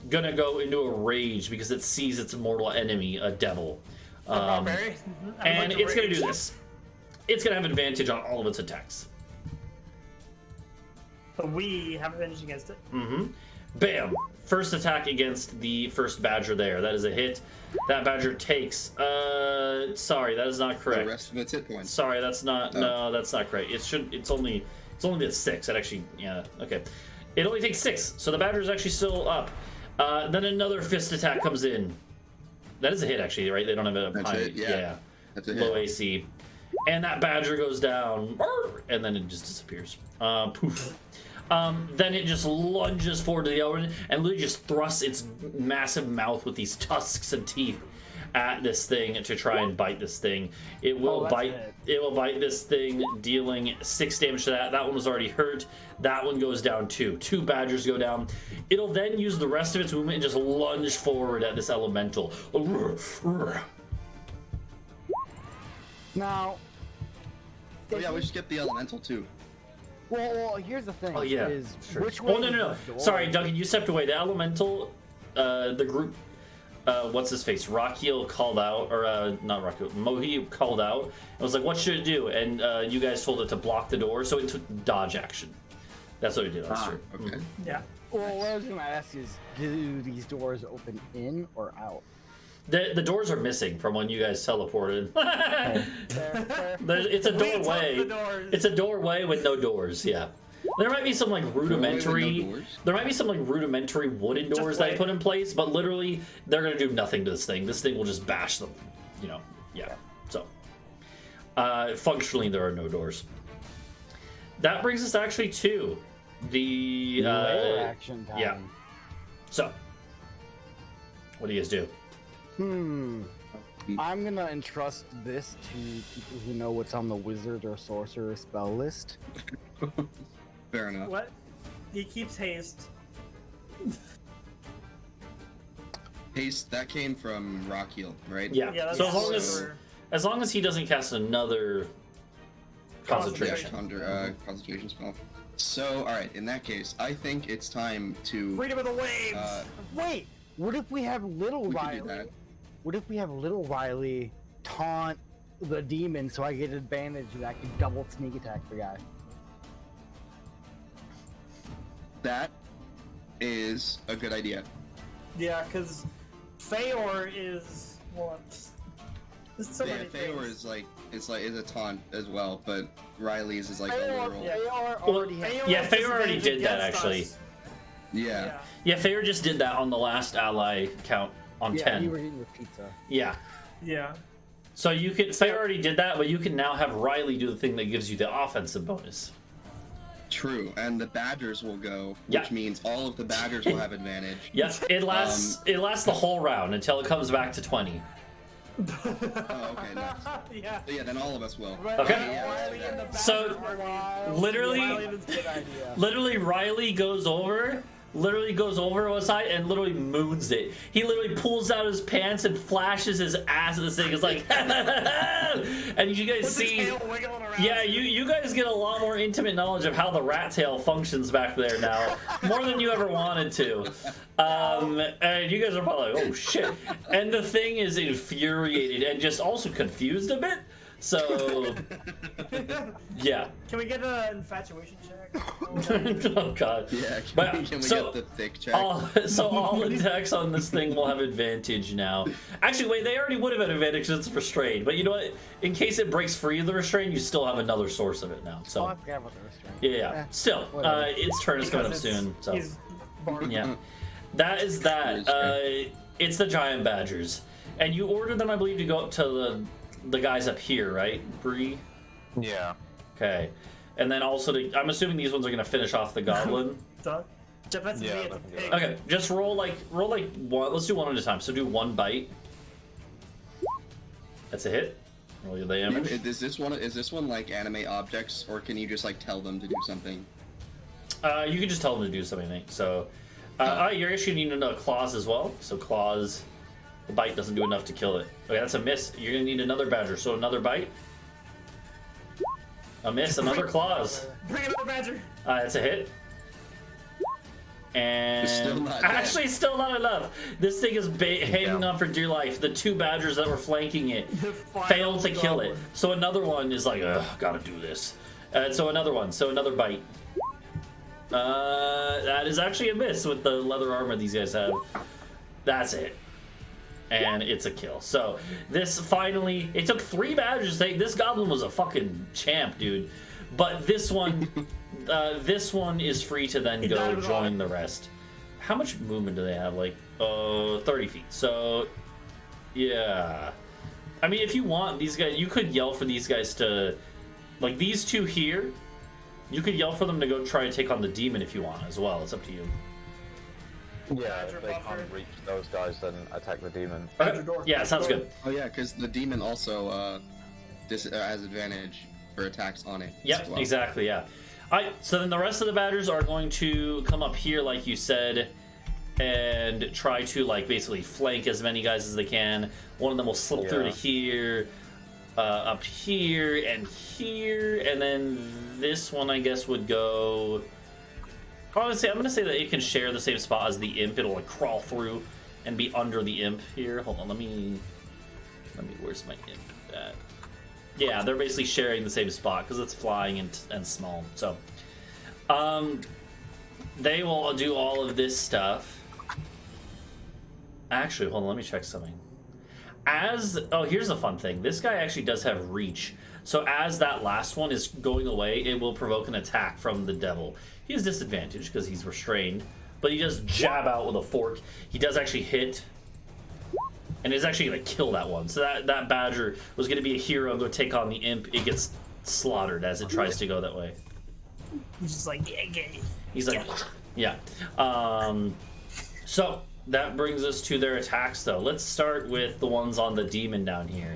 gonna go into a rage because it sees its mortal enemy, a devil. Barbarian. And it's gonna do this. It's gonna have advantage on all of its attacks. But we have advantage against it. Bam! First attack against the first badger there. That is a hit. That badger takes. Sorry, that is not The correct. rest of its hit points. Sorry, that's not. No, that's not correct. It should. It's only at 6. It actually. Yeah. Okay. It only takes 6, so the badger is actually still up. Then another fist attack comes in. That is a hit, actually, right? They don't have a That's high. it, yeah. That's a Low hit. AC. And that badger goes down, and then it just disappears. Poof. Then it just lunges forward to the other end and literally just thrusts its massive mouth with these tusks and teeth at this thing to try and bite this thing. It will that's bite. it. It will bite this thing, dealing 6 damage to that. That one was already hurt. That one goes down 2. 2 badgers go down. It'll then use the rest of its movement and just lunge forward at this elemental. Now. Oh yeah, we should get the elemental too. Well, here's the thing. Oh yeah. Is Sure. which way? Oh no. is the door? Sorry, Duncan, you stepped away. The elemental, the group. What's his face? Rakiel called out, or not Rakiel, Mohi called out and was like, "What should it do?" And you guys told it to block the door, so it took dodge action. That's what it did. Okay. Yeah. Well, what I was gonna ask is, do these doors open in or out? The doors are missing from when you guys teleported. Fair. It's a We took the doorway. doors. It's a doorway with no doors. Yeah. There might be some like rudimentary. doors? There might be some like rudimentary wooden doors they wait. put in place, but literally they're gonna do nothing to this thing. This thing will just bash them. You know. Yeah. So. Functionally, there are no doors. That brings us actually to the Layer action time. yeah. So. What do you guys do? I'm gonna entrust this to people who know what's on the wizard or sorcerer spell list. Fair enough. What? He keeps haste. Haste, that came from Rockheal, right? Yeah. Yeah, that's So sorcerer. as long as he doesn't cast another concentration. Concentration spell. So, alright, in that case, I think it's time to... Freedom of the waves. Wait, what if we have little We could do Riley? that. What if we have little Riley taunt the demon so I get advantage and I can double sneak attack the guy? That is a good idea. Yeah, because Feor is what? There's so Yeah, many Feor things. is a taunt as well, but Riley's is like a literal. Feor already has. Feor Yeah, has Feor already disadvantage did that, against actually. us. Yeah. Yeah, Fair just did that on the last ally count on Yeah, 10. you were eating your pizza. Yeah. Yeah. So you can Fair already did that, but you can now have Riley do the thing that gives you the offensive bonus. True, and the Badgers will go, which Yeah. means all of the Badgers will have advantage. Yep, it lasts the whole round until it comes back to 20. Oh, okay, nice. Yeah. So yeah, then all of us will. Okay. Riley and the So, Badgers are literally- Riley and his- Good idea. Literally Riley goes over one side and literally moons it. He literally pulls out his pants and flashes his ass at this thing. It's like and you guys With the see tail wiggling around. yeah, you guys get a lot more intimate knowledge of how the rat tail functions back there now, more than you ever wanted to. And you guys are probably like, oh shit. And the thing is infuriated and just also confused a bit. So, yeah. Can we get an infatuation check? Oh god. Yeah, But- can we so- get the thick check? all attacks on this thing will have advantage now. Actually, wait, they already would have had advantage because it's restrained. But you know what? In case it breaks free of the restraint, you still have another source of it now. Oh, So, I forgot about the restraint. yeah. Still, whatever. its turn is coming up Because soon. So, he's barred. yeah. That is that. It's the giant badgers. And you ordered them, I believe, to go up to the guys up here, right, Bree? Yeah. Okay. And then also, I'm assuming these ones are going to finish off the goblin. Duh. Defensively, Yeah, it's a definitely. pig. Okay, just roll like one. Let's do one at a time. So do one bite. That's a hit. Roll your damage. Is this one like animate objects, or can you just like tell them to do something? You can just tell them to do something. I think. So, you're actually needing a claws as well. So claws, the bite doesn't do enough to kill it. Okay, that's a miss. You're gonna need another badger. So another bite. A miss. Another claws. Bring another badger. That's a hit. And Still not dead. actually, still not enough. This thing is hanging on for dear life. The two badgers that were flanking it failed to kill it. So another one is like, ugh, gotta do this. So another one. So another bite. That is actually a miss with the leather armor these guys have. That's it. And it's a kill. So this finally, it took 3 badgers. This goblin was a fucking champ, dude. But this one, is free to then died go of join the rest. How much movement do they have? Like, 30 feet. So, yeah. I mean, if you want these guys, you could yell for these guys to, like these two here. You could yell for them to go try to take on the demon if you want as well. It's up to you. Yeah, if they can't reach those guys, then attack the demon. Okay. Yeah, sounds good. Oh yeah, because the demon also has advantage for attacks on it. Yep, as well. exactly, yeah. Alright, so then the rest of the badgers are going to come up here, like you said, and try to, like, basically flank as many guys as they can. One of them will slip through to here, up here, and then this one, I guess, would go... Honestly, I'm going to say that it can share the same spot as the imp. It'll, like, crawl through and be under the imp here. Hold on, let me... Where's my imp at? Yeah, they're basically sharing the same spot because it's flying and small. So, they will do all of this stuff. Actually, hold on, let me check something. Here's a fun thing. This guy actually does have reach. So as that last one is going away, it will provoke an attack from the devil. He has disadvantage because he's restrained, but he does jab out with a fork. He does actually hit, and is actually going to kill that one. So that badger was going to be a hero and go take on the imp. It gets slaughtered as it tries to go that way. He's just like, yeah. He's like, yeah. So that brings us to their attacks, though. Let's start with the ones on the demon down here.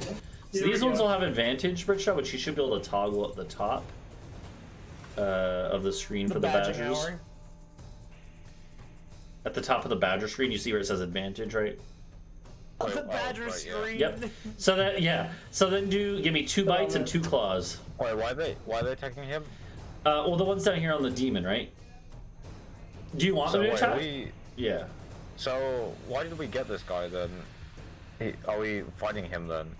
So these ones will have advantage, Britsha, which you should be able to toggle at the top of the screen for the badgers. Hour. At the top of the badger screen, you see where it says advantage, right? The badger screen. Yep. So that, yeah. So then give me 2 bites and 2 claws. Wait, why are they attacking him? Well, the ones down here on the demon, right? Do you want them to attack? Yeah. So why did we get this guy then? Are we fighting him then?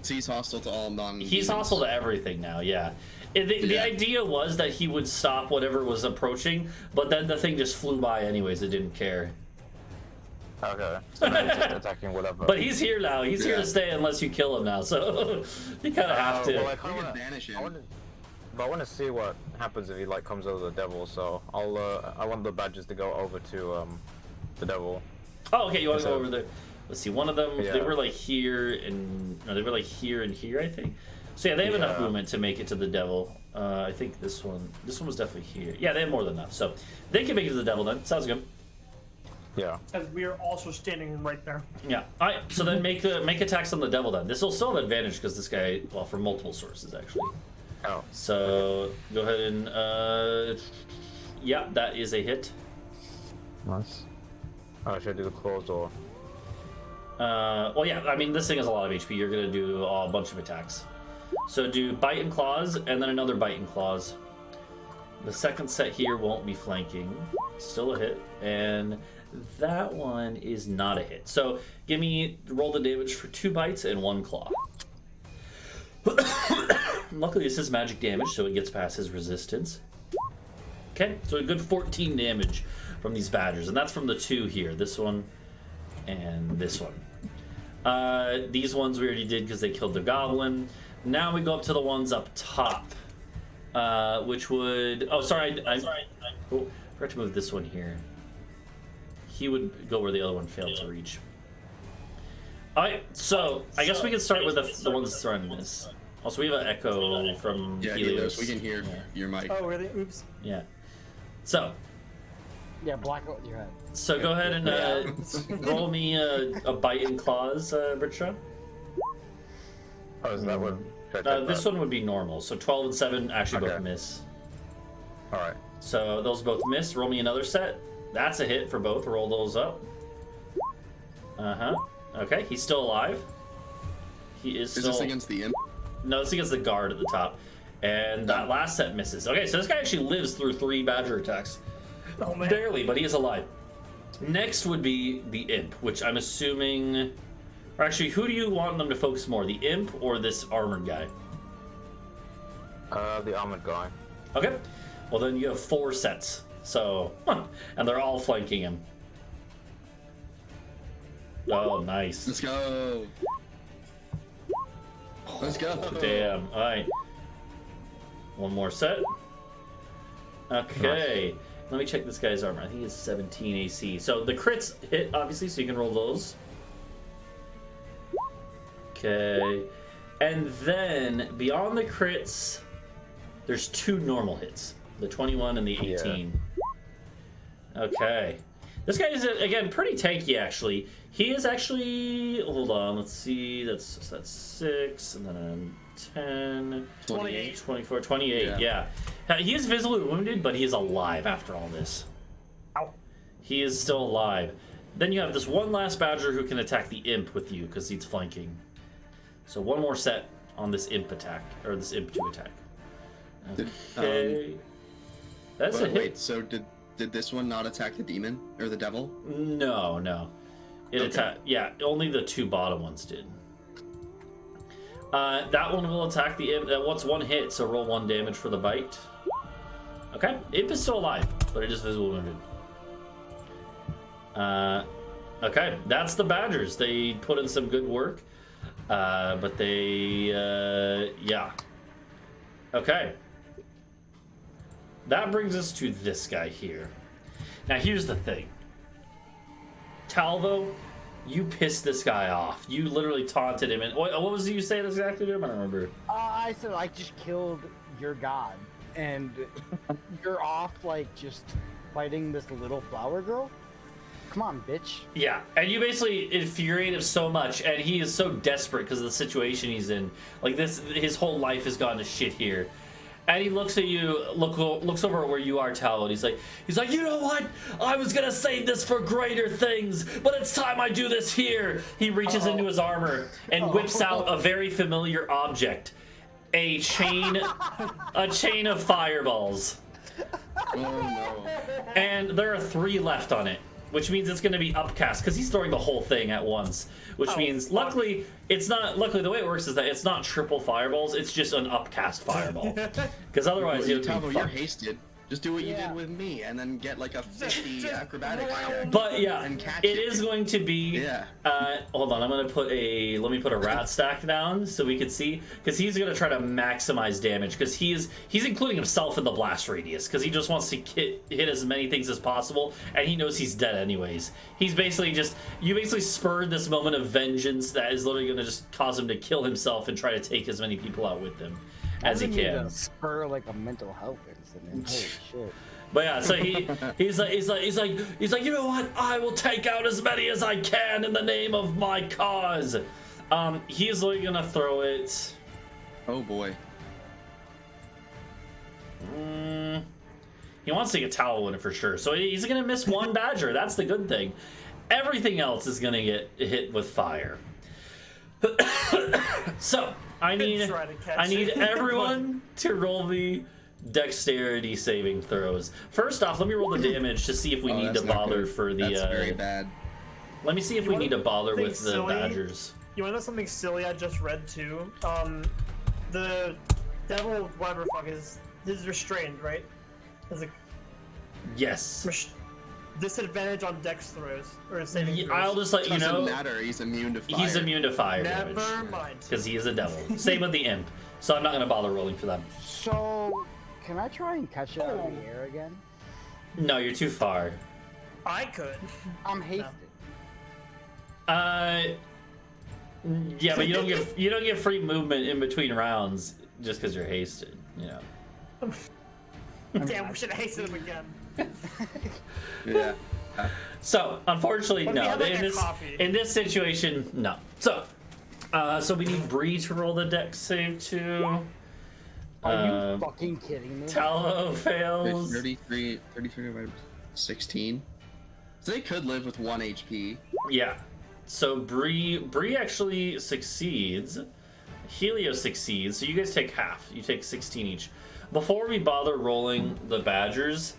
He's hostile to all non-humans. He's hostile to everything now, yeah. The idea was that he would stop whatever was approaching, but then the thing just flew by anyways, it didn't care. Okay, so now he's just attacking whatever. But he's here now, he's here to stay unless you kill him now, so you kind of have to. Well, You can banish him. But I want to see what happens if he like comes over the devil, so I want the badgers to go over to the devil. Oh, okay, you want to go over there. Let's see, one of them, Yeah. they were like here and, no, they were like here and here, I think. So yeah, they have enough movement to make it to the devil. I think this one was definitely here. Yeah, they have more than enough, so they can make it to the devil then. Sounds good. Yeah. As we are also standing right there. Yeah. All right. So then make attacks on the devil then. This will still have advantage because this guy, well, from multiple sources actually. Oh. So go ahead and yeah, that is a hit. Nice. Oh, should I do the claws or? Well, yeah. I mean, this thing has a lot of HP. You're gonna do a bunch of attacks. So do bite and claws, and then another bite and claws. The second set here won't be flanking. Still a hit, and that one is not a hit. So roll the damage for 2 bites and 1 claw. Luckily this is magic damage, so it gets past his resistance. Okay, so a good 14 damage from these badgers, and that's from the 2 here. This one and this one. These ones we already did because they killed the goblin. Now we go up to the ones up top, which would... Oh, sorry, I forgot to move this one here. He would go where the other one failed to reach. Alright, so I guess we can start with the ones surrounding this. Also, we have an echo from Helios. We can hear your mic. Oh, really? Oops. Yeah. So. Yeah, black out your head. So go ahead and roll me a bite and claws, Britsha. Oh, is that one? This one would be normal. So 12 and 7 actually both miss. All right. So those both miss. Roll me another set. That's a hit for both. Roll those up. Okay, he's still alive. He is still... Is this against the imp? No, it's against the guard at the top. And that last set misses. Okay, so this guy actually lives through 3 badger attacks. Oh, man. Barely, but he is alive. Next would be the imp, which I'm assuming... Or actually, who do you want them to focus more? The imp or this armored guy? The armored guy. Okay. Well, then you have 4 sets. So, and they're all flanking him. Oh, nice. Let's go. Let's go. Damn. All right. One more set. Okay. Let me check this guy's armor. I think it's 17 AC. So the crits hit, obviously, so you can roll those. Okay. And then, beyond the crits, there's 2 normal hits. The 21 and the 18. Yeah. Okay. This guy is, again, pretty tanky, actually. He is actually... Hold on, let's see. That's 6, and then 10... 28. 24, 28, yeah. He is visibly wounded, but he is alive after all this. Ow. He is still alive. Then you have this one last badger who can attack the imp with you, because he's flanking. So one more set on this imp attack, or this imp to attack. Okay. That's a hit. Wait, so did this one not attack the demon or the devil? No. It attacked. Yeah, only the 2 bottom ones did. That one will attack the imp. What's 1 hit? So roll 1 damage for the bite. Okay, imp is still alive. but it is visible wounded. Okay, that's the Badgers. They put in some good work, but they, yeah. Okay. That brings us to this guy here. Now, here's the thing. Talvo, you pissed this guy off. You literally taunted him. And what was it you said exactly to him? I don't remember. I said I just killed your god, and you're off like just fighting this little flower girl. Come on, bitch. Yeah, and you basically infuriate him so much, and he is so desperate because of the situation he's in. Like this, his whole life has gone to shit here. And he looks at you, looks over at where you are, Talvo, and he's like, you know what? I was gonna save this for greater things, but it's time I do this here. He reaches into his armor and whips out a very familiar object, a chain of fireballs. Oh no. And there are 3 left on it, which means it's going to be upcast because he's throwing the whole thing at once. Which means, luckily, it's not. Luckily, the way it works is that it's not triple fireballs; it's just an upcast fireball. Because otherwise, it would Talvo, be you're fucked. hasted. Just do what you did with me, and then get like a 50 acrobatics check. But yeah, and catch it is going to be. Yeah. Hold on, let me put a rat stack down so we can see, because he's gonna try to maximize damage because he's including himself in the blast radius because he just wants to hit as many things as possible, and he knows he's dead anyways. He's basically you basically spurred this moment of vengeance that is literally gonna just cause him to kill himself and try to take as many people out with him as he can. Spur like a mental health incident. Holy shit. But yeah, so he's like, you know what? I will take out as many as I can in the name of my cause. He's literally gonna throw it. Oh boy. He wants to get Talvo in it for sure. So he's gonna miss 1 Badger. That's the good thing. Everything else is gonna get hit with fire. So I need everyone to roll me dexterity saving throws. First off, let me roll the damage to see if we need to bother for the. That's very bad. Let me see if we need to bother with the silly? Badgers. You wanna know something silly I just read too? The devil, whatever the fuck is restrained, right? Is a Yes. disadvantage on dex throws or saving throws. I'll just let you know. Doesn't matter. He's immune to fire. He's immune to fire damage. Never mind. Because he is a devil. Same with the imp. So I'm not gonna bother rolling for them. So, can I try and catch it out of the air again? No, you're too far. I could. I'm hasted. Yeah, but you don't get free movement in between rounds just because you're hasted. You know. Damn, we should have hasted him again. Yeah. So unfortunately, What if we no. had, like, In this situation, no. So, so we need Bree to roll the dex save too. Are you fucking kidding me? Talvo fails. 33 divided by 16. So they could live with 1 HP. Yeah. So Bree actually succeeds. Helios succeeds. So you guys take half. You take 16 each. Before we bother rolling the Badgers,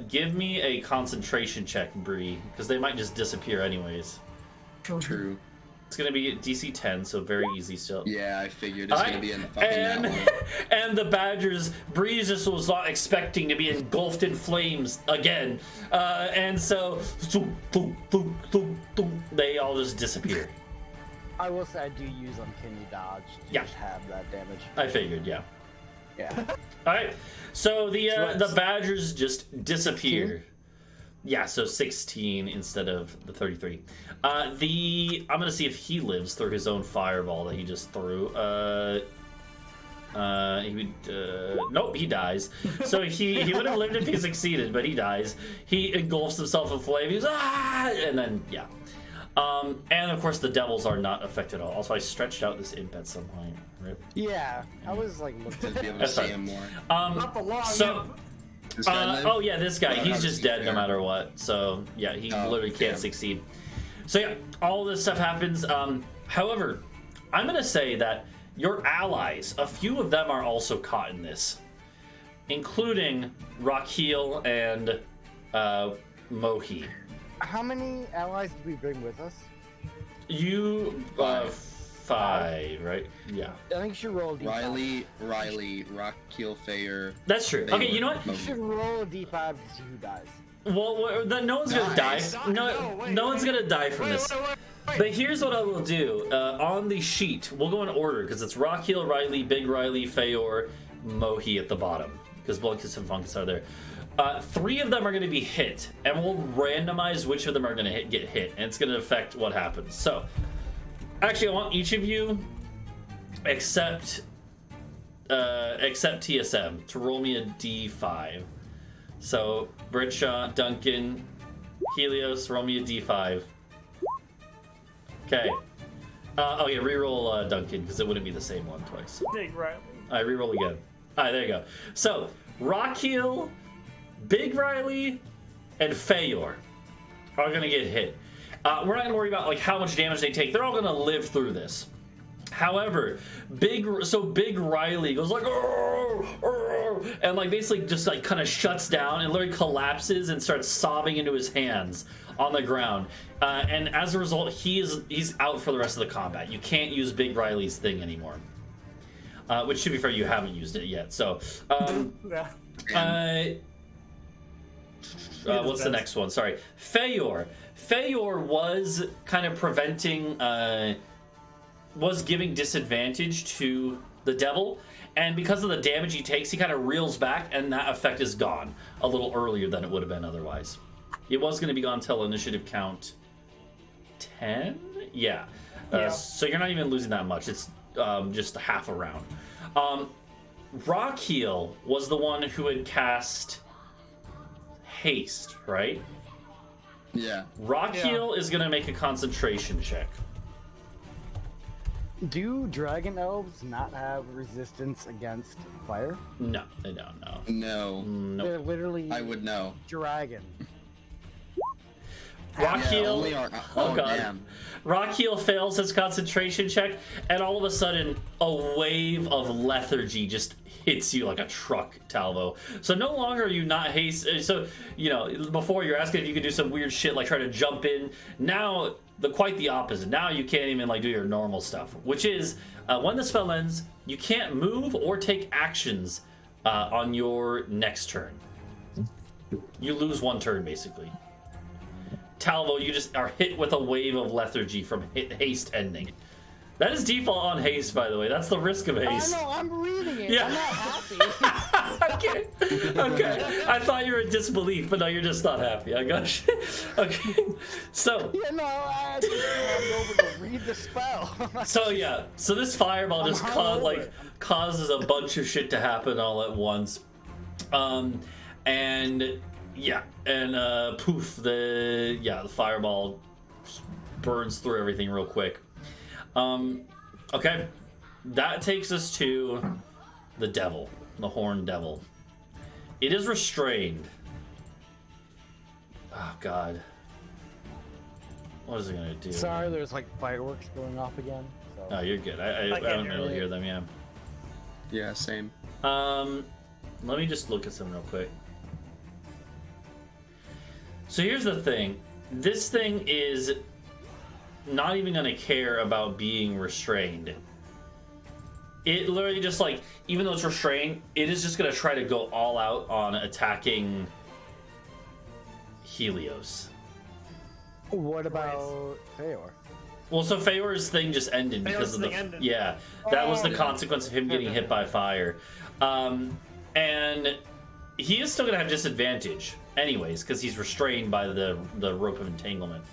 give me a concentration check, Bree, because they might just disappear anyways. True. It's gonna be DC 10, so very easy still. Yeah, I figured it's gonna be in fucking and, that one. and the Badgers, Bree just was not expecting to be engulfed in flames again, and so they all just disappear. I will say I do use Uncanny Dodge to just have that damage. I figured, yeah. Yeah. All right, so the Badgers just disappear. 16? Yeah, so 16 instead of the 33. I'm gonna see if he lives through his own fireball that he just threw. Nope, he dies. So he would have lived if he succeeded, but he dies. He engulfs himself in flame. He's and then yeah. And of course the devils are not affected at all. Also, I stretched out this imp at some point. Rip. Yeah, I was like looking To be able to That's see fine. him more. Not the long So. imp. This guy live? Oh yeah, this guy. How He's does just he dead no fare? matter what. So yeah, he literally can't damn. succeed. So yeah, all this stuff happens. However, I'm gonna say that your allies, a few of them are also caught in this, including Rakhil and Mohi. How many allies did we bring with us? You D5, right? Yeah. I think you should roll a D5. Riley, Rock, Keel, Fayer. That's true. They Okay, you know were what? You should roll a D5 to see who dies. Well, then no one's gonna die. Nice. No one's gonna die from this. But here's what I will do. On the sheet, we'll go in order because it's Rockhill, Riley, Big Riley, Fayor, Mohi at the bottom because Blunkus and Funkus are there. 3 of them are going to be hit, and we'll randomize which of them are going to get hit, and it's going to affect what happens. So, actually, I want each of you, except TSM, to roll me a D5. So, Britsha, Duncan, Helios, roll me a D5. Okay. Oh yeah, reroll Duncan because it wouldn't be the same one twice. Big Riley. All right, reroll again. All right, there you go. So, Rockhill, Big Riley, and Fayor are gonna get hit. We're not gonna worry about like how much damage they take. They're all gonna live through this. However, Big Riley goes like, "Arr, arr," and like basically just like kind of shuts down and literally collapses and starts sobbing into his hands on the ground. And as a result, he's out for the rest of the combat. You can't use Big Riley's thing anymore. Which, to be fair, you haven't used it yet. So, Yeah. what's the next one? Sorry, Fayor. Fayor was kind of preventing, was giving disadvantage to the devil, and because of the damage he takes, he kind of reels back, and that effect is gone a little earlier than it would have been otherwise. It was going to be gone till initiative count 10? Yeah. So you're not even losing that much. It's just half a round. Rockheal was the one who had cast haste, right? Yeah. Rockheal is going to make a concentration check. Do dragon elves not have resistance against fire? No, they don't know. No. Nope. They're literally I would know. dragon. Rockheal. Yeah, only our, Oh god. Damn. Rockheal fails his concentration check, and all of a sudden, a wave of lethargy just hits you like a truck, Talvo. So no longer are you not haste. So, you know, before you're asking if you could do some weird shit like try to jump in. Now, quite the opposite. Now you can't even like do your normal stuff, which is when the spell ends, you can't move or take actions on your next turn. You lose 1 turn, basically. Talvo, you just are hit with a wave of lethargy from haste ending. That is default on haste, by the way. That's the risk of haste. I know, I'm reading it. Yeah. I'm not happy. Okay. I thought you were in disbelief, but no, you're just not happy. I got you. Okay. So. Yeah, no, I just over to read the spell. So this fireball just causes a bunch of shit to happen all at once. Poof, the fireball burns through everything real quick. Okay, that takes us to the devil, the horned devil. It is restrained. Oh god, what is it gonna do? Sorry, there's like fireworks going off again. So. Oh, you're good. I don't really hear them. Yeah. Yeah, same. Let me just look at some real quick. So here's the thing. This thing is not even going to care about being restrained. It literally just like, even though it's restrained, it is just going to try to go all out on attacking Helios. What about Fayor? Well, so Fayor's thing just ended because of the... ended. Yeah, that was the Oh. consequence of him getting hit by fire. And he is still going to have disadvantage anyways, because he's restrained by the rope of entanglement.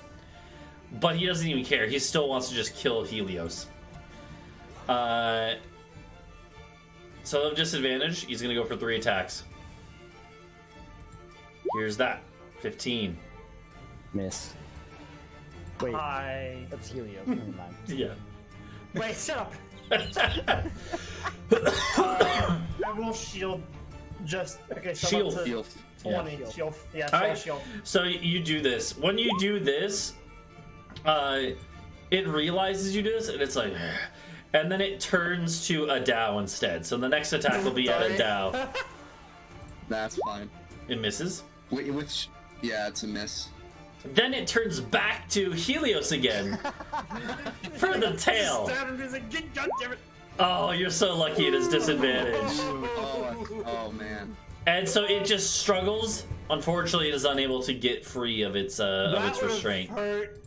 But he doesn't even care. He still wants to just kill Helios. So of disadvantage, he's going to go for 3 attacks. Here's that. 15. Miss. Wait, I... that's Helios. Never mind. Yeah. Wait, shut up. I will shield just... Okay, so Shield. I'm up to Shield. 20. Yeah. Shield. Yeah, All so right. shield. So you do this. When you do this, it realizes you do this, and it's like... And then it turns to Adau instead. So the next attack will be at Sorry. Then it turns back to Helios again for the tail. Stab him, he's like, "Get God damn it!" Oh, you're so lucky it is disadvantage. Oh man. And so it just struggles. Unfortunately, it is unable to get free of its That would've restraint. hurt.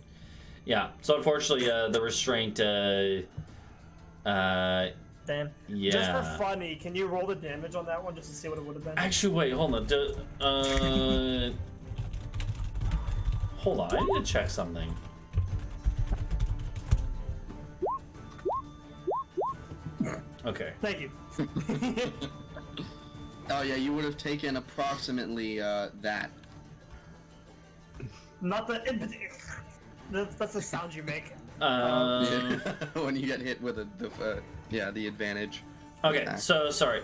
Yeah. So unfortunately, the restraint. Damn. Yeah. Just for funny, can you roll the damage on that one just to see what it would have been? Actually, wait. Hold on. Hold on. I need to check something. Okay. Thank you. Oh yeah, you would have taken approximately that. Not the that's the sound you make. When you get hit with the advantage. Okay. attack. So sorry.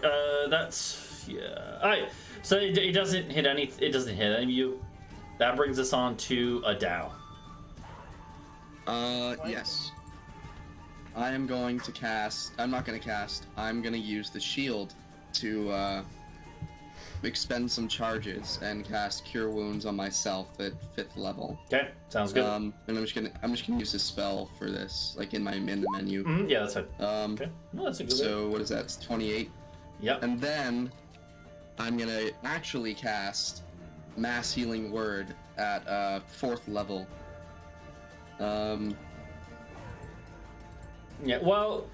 That's yeah. All right. So it doesn't hit any. It doesn't hit any of you. That brings us on to Adau. Yes. I am going to cast. I'm not going to cast. I'm going to use the shield to expend some charges and cast Cure Wounds on myself at 5th level. Okay. Sounds good. And I'm just gonna use a spell for this, like in the menu. Yeah, that's fine. Okay. Well, that's a good. So what is that? It's 28. Yep. And then I'm gonna actually cast Mass Healing Word at 4th level. Yeah. Well,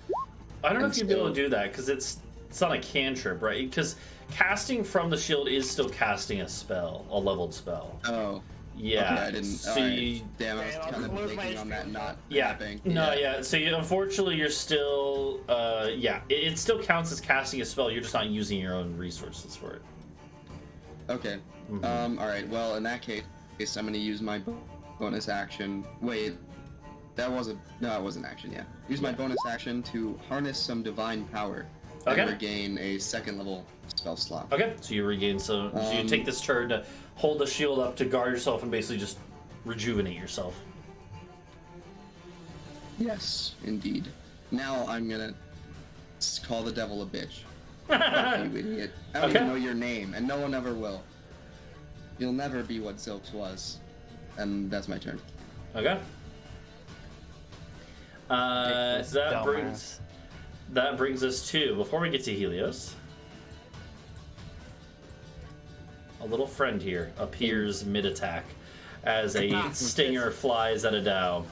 I don't know And if you'd be able to still- do that because it's not a cantrip, right? Because casting from the shield is still casting a spell, a leveled spell. Oh. Yeah. Okay, I didn't. So Alright. you, Damn, I was Damn, kind of I'll lose my banking on that HP. not yeah. happening. No, yeah. So unfortunately, you're still. It still counts as casting a spell. You're just not using your own resources for it. Okay. Alright, well, in that case, I'm gonna use my bonus action. Wait. That wasn't. No, it wasn't action, yeah. Use my bonus action to harness some divine power. Okay. And regain a 2nd level spell slot. Okay. So you regain. So you take this turn to hold the shield up to guard yourself and basically just rejuvenate yourself. Yes, indeed. Now I'm gonna call the devil a bitch. Fuck you idiot. I don't Okay. even know your name, and no one ever will. You'll never be what Zilks was. And that's my turn. Okay. So that brings us to, before we get to Helios, a little friend here appears mid-attack as a stinger flies at Adau.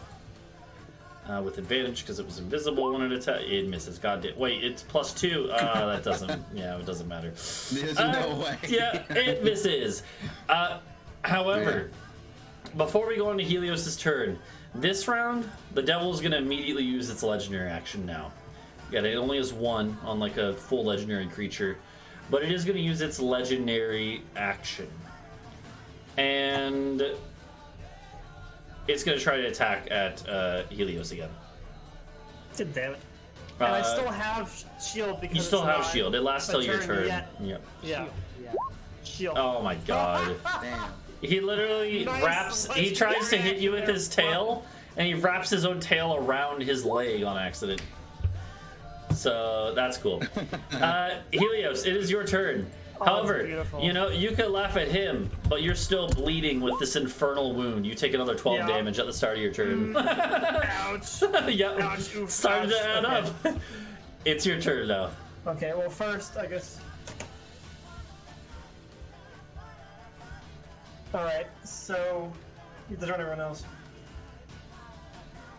With advantage because it was invisible when it attacked. It misses. God damn. Wait, it's +2. That doesn't. Yeah, it doesn't matter. There's no way. Yeah, it misses. However, before we go into Helios' turn, this round, the devil's gonna immediately use its legendary action now. Yeah, it only has 1 on like a full legendary creature, but it is gonna use its legendary action. And it's gonna try to attack at Helios again. God damn it. And I still have shield because You still it's have not shield. It lasts a till your turn. yet. Yep. Yeah. Yeah. Shield. Oh my god. Damn. He literally Nice wraps. He tries to hit you with his legendary tail, and he wraps his own tail around his leg on accident. So that's cool. Helios, it is your turn. Oh, However, that's beautiful. you know, you could laugh at him, but you're still bleeding with this infernal wound. You take another 12 Yeah. damage at the start of your turn. Ouch. Yep. Ouch, oof, Started to ouch. add Okay. up. It's your turn now. Okay, well first, I guess. Alright, so there's everyone else.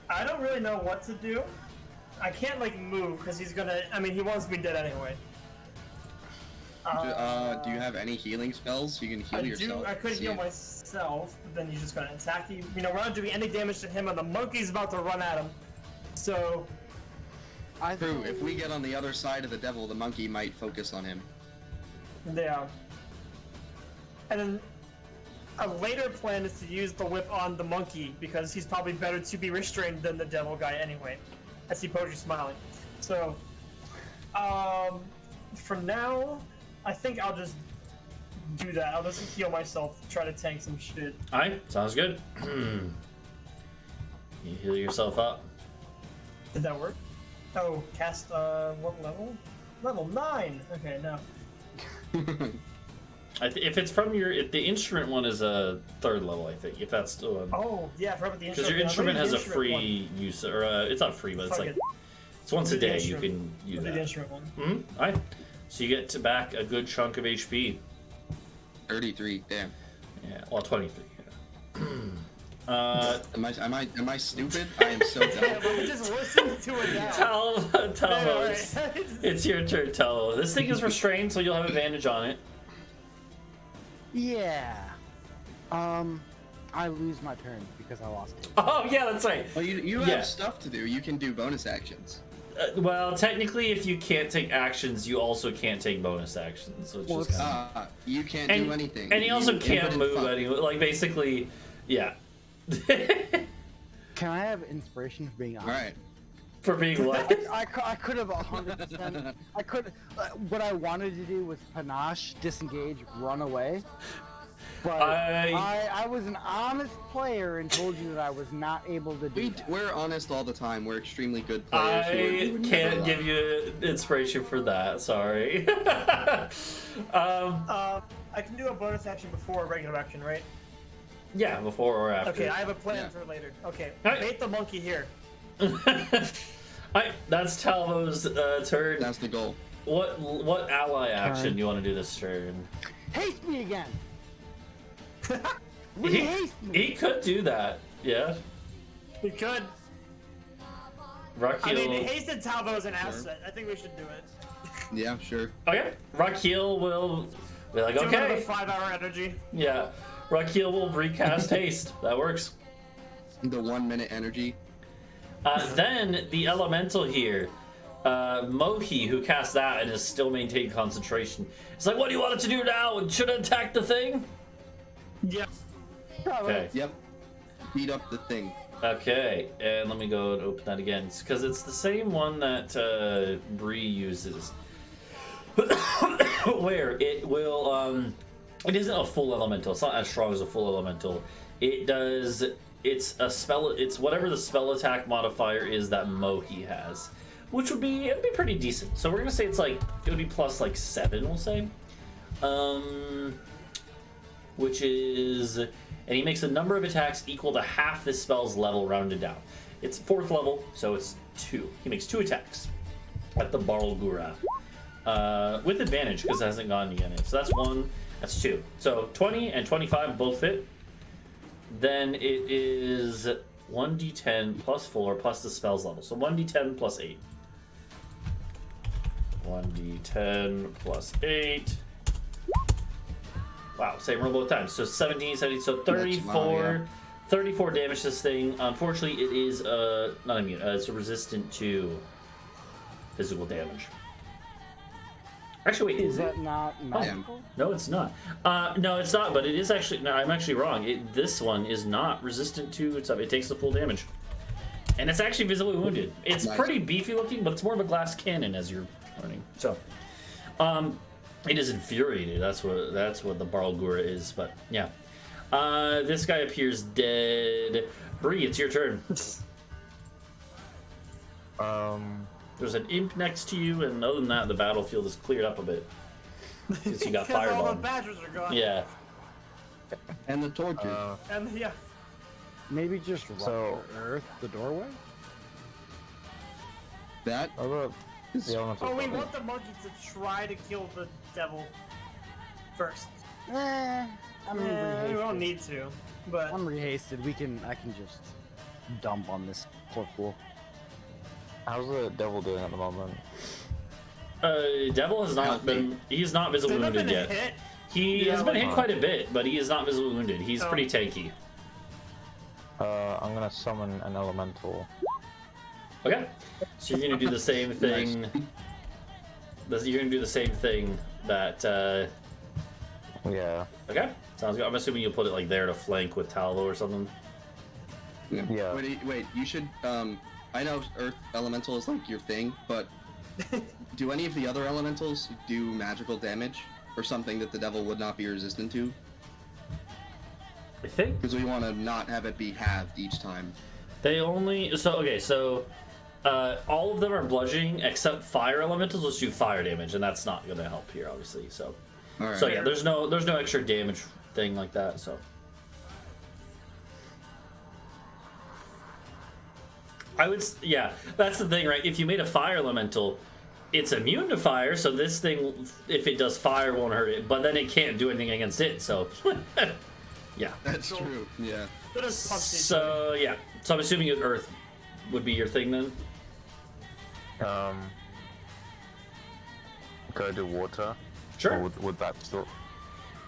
I don't really know what to do. I can't like move because he's gonna. I mean, he wants me dead anyway. Do you have any healing spells? You can heal I yourself. do. I could See heal if- myself, but then he's just gonna attack you. You know, we're not doing any damage to him, and the monkey's about to run at him. So, True. If we get on the other side of the devil, the monkey might focus on him. yeah. And then a later plan is to use the whip on the monkey because he's probably better to be restrained than the devil guy anyway. I see Poetry smiling. So, for now, I think I'll just do that. I'll just heal myself, try to tank some shit. Alright, sounds good. You heal yourself up. Did that work? Oh, cast, what level? Level 9! Okay, no. If it's from if the instrument one is a 3rd level, I think. If that's the one. Oh, yeah, I forgot about the Because instrument. your instrument has a instrument free use, or it's not free, but it's Fuck like it. it's once a Do the day you instrument. can use I'll do that. the instrument one. Mm-hmm. All right. So you get to back a good chunk of HP. 33. Damn. Yeah. Well, 23. Yeah. Am I stupid? I am so Yeah, dumb. but we just listened to it now. Talvo, Alright. it's your turn, Talvo. This thing is restrained, so you'll have advantage on it. Yeah. I lose my turn because I lost it. Oh yeah, that's right. Well, you Yeah. have stuff to do. You can do bonus actions. Well, technically, if you can't take actions, you also can't take bonus actions, which Well, is it's- kind of... You can't do anything. And he also You can't infinite move fuck. anyway. Like basically, yeah. Can I have inspiration for being All honest? right. For being what? I could have 100%. I could. What I wanted to do was panache, disengage, run away. But I was an honest player and told you that I was not able to do that. We're honest all the time. We're extremely good players. who I would never can't lie. give you inspiration for that. Sorry. I can do a bonus action before a regular action, right? Yeah, before or after. Okay, I have a plan Yeah. for later. Okay, Alright. bait the monkey here. Alright, that's Talvo's turn. That's the goal. What ally action Turn. do you want to do this turn? Haste me again. He, Rehaste me. he could do that. Yeah. We could. Rock I mean, Heel. hasted Talvo is an asset. I think we should do it. Yeah, sure. Okay. Rock Heel will be like, Do another okay. 5-hour energy. Yeah. Rock Heel will recast haste. That works. The 1 minute energy. Then the elemental here, Mohi, who cast that and is still maintaining concentration. It's like, what do you want it to do now? Should it attack the thing? Yeah. Okay. Yep. Beat up the thing. Okay, and let me go and open that again, because it's the same one that Bree uses, where it will, it isn't a full elemental. It's not as strong as a full elemental. It does. It's a spell. It's whatever the spell attack modifier is that Mohi has, which it'd be pretty decent. So we're gonna say it's like it would be plus like 7, we'll say, which is. And he makes a number of attacks equal to half this spell's level rounded down. It's 4th level, so it's 2. He makes 2 attacks at the Barlgura. With advantage, because it hasn't gone yet. So that's 1, that's 2. So 20 and 25 both hit. Then it is 1d10 plus 4 plus the spell's level. So 1d10 plus 8. 1d10 plus 8. Wow, same roll both times. So 17, 17, so 34, 34 damage to this thing. Unfortunately, it is not immune. It's resistant to physical damage. Actually, wait, Is that not magical? No, it's not. No, it's not. But it is actually. No, I'm actually wrong. This one is not resistant to its. It takes the full damage, and it's actually visibly wounded. It's Nice. pretty beefy looking, but it's more of a glass cannon, as you're learning. So, it is infuriated. That's what the Barlgura is. But yeah, this guy appears dead. Bree, it's your turn. There's an imp next to you, and other than that, the battlefield is cleared up a bit. Because you got Because all the firebomb. badgers are gone. Yeah. And the torture. And yeah. Maybe just So- earth the doorway? That How about the elemental? Oh, we bubble? want the monkey to try to kill the devil first. I'm We rehasted. won't need to, but I'm rehasted. I can just dump on this poor fool. How's the devil doing at the moment? Devil has not Healthy. been. He's not visibly they've not wounded been yet. hit. He Yeah, has been like- hit quite a bit, but he is not visibly wounded. He's Oh. pretty tanky. I'm gonna summon an elemental. Okay. So you're gonna do the same thing. You're gonna do the same thing that. Yeah. Okay. Sounds good. I'm assuming you'll put it like there to flank with Talvo or something. Yeah. Wait, you should, I know Earth Elemental is like your thing, but do any of the other elementals do magical damage? Or something that the devil would not be resistant to? I think Because we want to not have it be halved each time. they only. So okay. So. All of them are bludgeoning except fire elementals, which do fire damage, and that's not going to help here, obviously. So, All So right. yeah, there's no extra damage thing like that. So I would, yeah, that's the thing, right? If you made a fire elemental, it's immune to fire, so this thing, if it does fire, won't hurt it. But then it can't do anything against it. So yeah. That's true. Yeah. Let us punch each other. So yeah, so I'm assuming Earth would be your thing then. Go to water. Sure. Or would that still?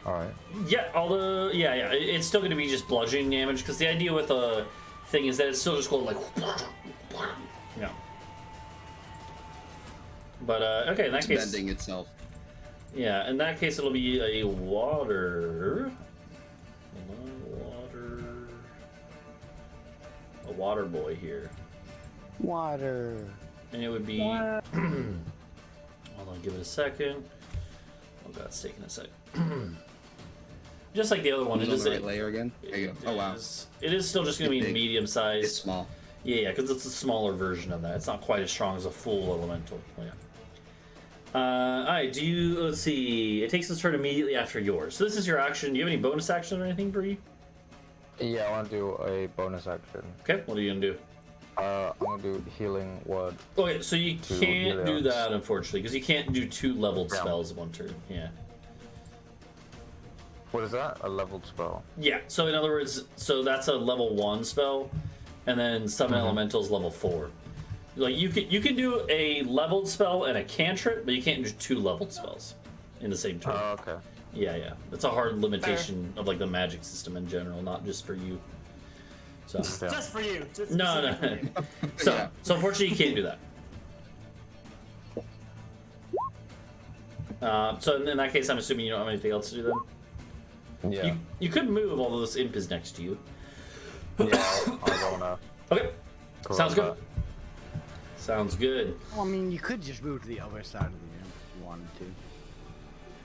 All right. Yeah, although yeah, it's still going to be just bludgeoning damage because the idea with a thing is that it's still just going like, yeah. But okay, in that It's case, bending itself. yeah, in that case it'll be a water boy here, Water. and it would be. Hold on, give it a second. Oh god, it's taking a sec. Just like the other one, Is it it on is the right layer again? There you go. Oh wow. It is still just going to be Big. medium sized. It's small. Yeah, because it's a smaller version of that. It's not quite as strong as a full elemental. Yeah. Alright, let's see. It takes its turn immediately after yours. So this is your action. Do you have any bonus action or anything, Bree? Yeah, I want to do a bonus action. Okay, what are you going to do? I'm gonna do healing word. Okay, so you To can't do Helios. that, unfortunately, because you can't do 2 leveled Yeah. spells in one turn. Yeah. What is that? A leveled spell. Yeah, so in other words, so that's a level 1 spell, and then summon elementals level 4. Like you can do a leveled spell and a cantrip, but you can't do 2 leveled spells in the same turn. Oh, okay. Yeah. It's a hard limitation of like the magic system in general, not just for you. So Yeah. Just for you. Just no. specifically for you. So unfortunately you can't do that. So in that case, I'm assuming you don't have anything else to do then. Yeah. You could move, although this imp is next to you. Yeah. I don't know. Okay, sounds good. Corona. Sounds good. Well, I mean, you could just move to the other side of the room if you wanted to.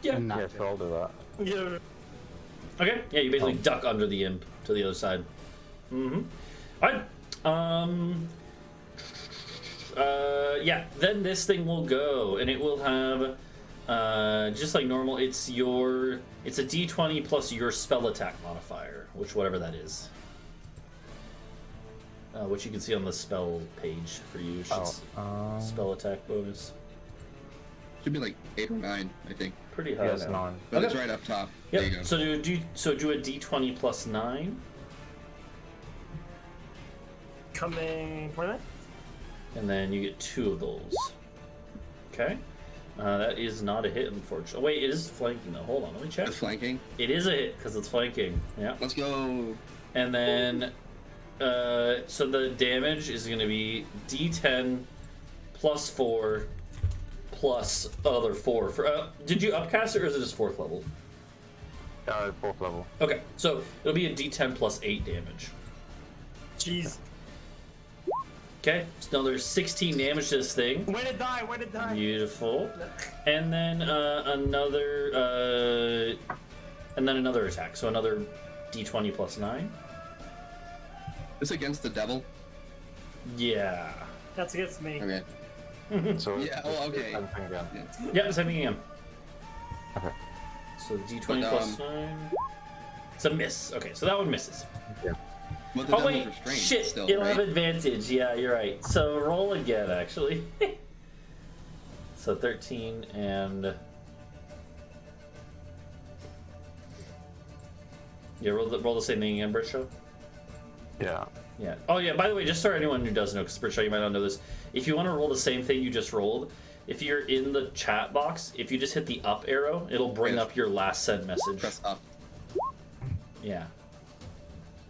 Yeah. And not Yeah, do so I'll do that. Yeah. Okay. Yeah, you basically duck under the imp to the other side. Mm-hmm. Alright. Yeah, then this thing will go, and it will have just like normal, it's a D20 plus your spell attack modifier, whatever that is. Which you can see on the spell page for you. It's spell attack bonus. Should be like 8 or 9, I think. Pretty high. Yes, now. 9. But it's Okay. right up top. There you Yep. go. So do a D20 plus 9. Coming. Where are they? And then you get 2 of those. Okay. That is not a hit, unfortunately. Oh, wait, it is flanking, though. Hold on, let me check. It's flanking. It is a hit, because it's flanking. Yeah. Let's go. And then, so the damage is going to be D10 plus 4 plus other 4. Did you upcast it, or is it just 4th level? 4th level. Okay, so it'll be a D10 plus 8 damage. Jeez. Okay, so now there's 16 damage to this thing. Way to die. Way to die. Beautiful. And then another attack. So another D20 plus 9. This against the devil. Yeah. That's against me. Okay. So Yeah, oh, okay. same thing again. Yeah. Yep, same thing again. Okay. So D20 But, plus 9. It's a miss. Okay, so that one misses. Well, the Oh devil's wait, restrained shit! still, It'll right? have advantage. Yeah, you're right. So roll again, actually. So 13 and yeah, roll the same thing again, Britsha. Yeah. Yeah. Oh yeah. By the way, just so anyone who doesn't know, because Britsha, you might not know this, if you want to roll the same thing you just rolled, if you're in the chat box, if you just hit the up arrow, it'll bring Yes. up your last send message. Press up. Yeah.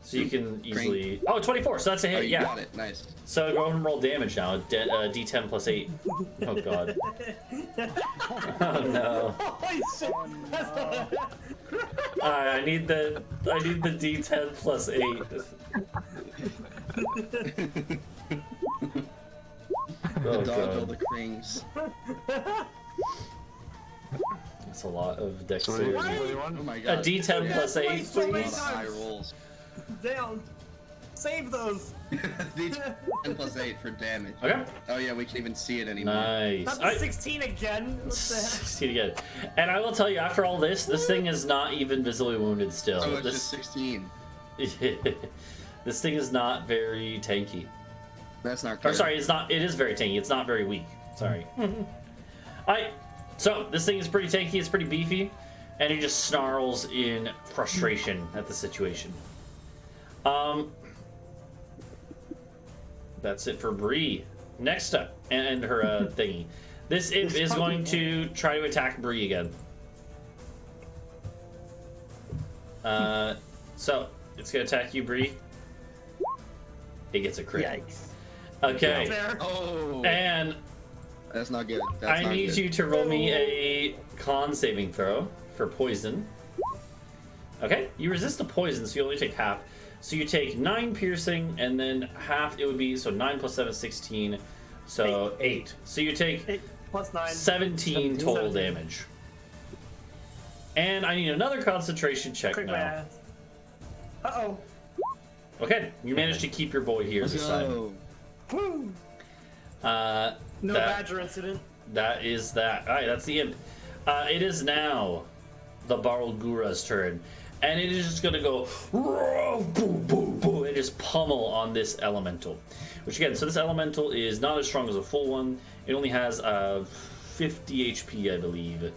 So you can easily. Oh, 24. So that's a hit. Oh, you yeah. got it. Nice. So go ahead and roll damage now. D10 plus 8. Oh god. Oh no. Holy shit. Alright, I need the D10 plus 8. Oh Dodge all god. the crings. That's a lot of So dexterity. what do you want? Oh my A god. D10 plus 8, so A lot many please. of high times. rolls. Down. Save those. These 10 plus 8 for damage. Okay. Oh yeah, we can even see it anymore. Nice. Not the 16 again. What the heck? 16 again. And I will tell you, after all this thing is not even visibly wounded still. Oh, it's This- just 16. This thing is not very tanky. That's not Or good. sorry, it's not. It is very tanky. It's not very weak. Sorry. Alright, so this thing is pretty tanky. It's pretty beefy, and he just snarls in frustration at the situation. That's it for Bree. Next up, and her thingy. This imp is going to try to attack Bree again. So it's gonna attack you, Bree. It gets a crit. Yikes. Okay. There. Oh, And that's not good. That's I not need good. you to roll me a con saving throw for poison. Okay, you resist the poison, so you only take half. So you take 9 piercing, and then half, it would be, so 9 plus 7 is 16, so 8. So you take 8 plus 9. 17 total 17. damage. And I need another concentration check Quick now. math. Uh-oh. Okay, you managed to keep your boy here Let's this time. go. Woo. Uh, No that- badger incident. That is that. Alright, that's the imp. It is now the Barlgura's turn. And it is just gonna go boom, boom, boom, and just pummel on this elemental. Which again, so this elemental is not as strong as a full one. It only has 50 HP, I believe.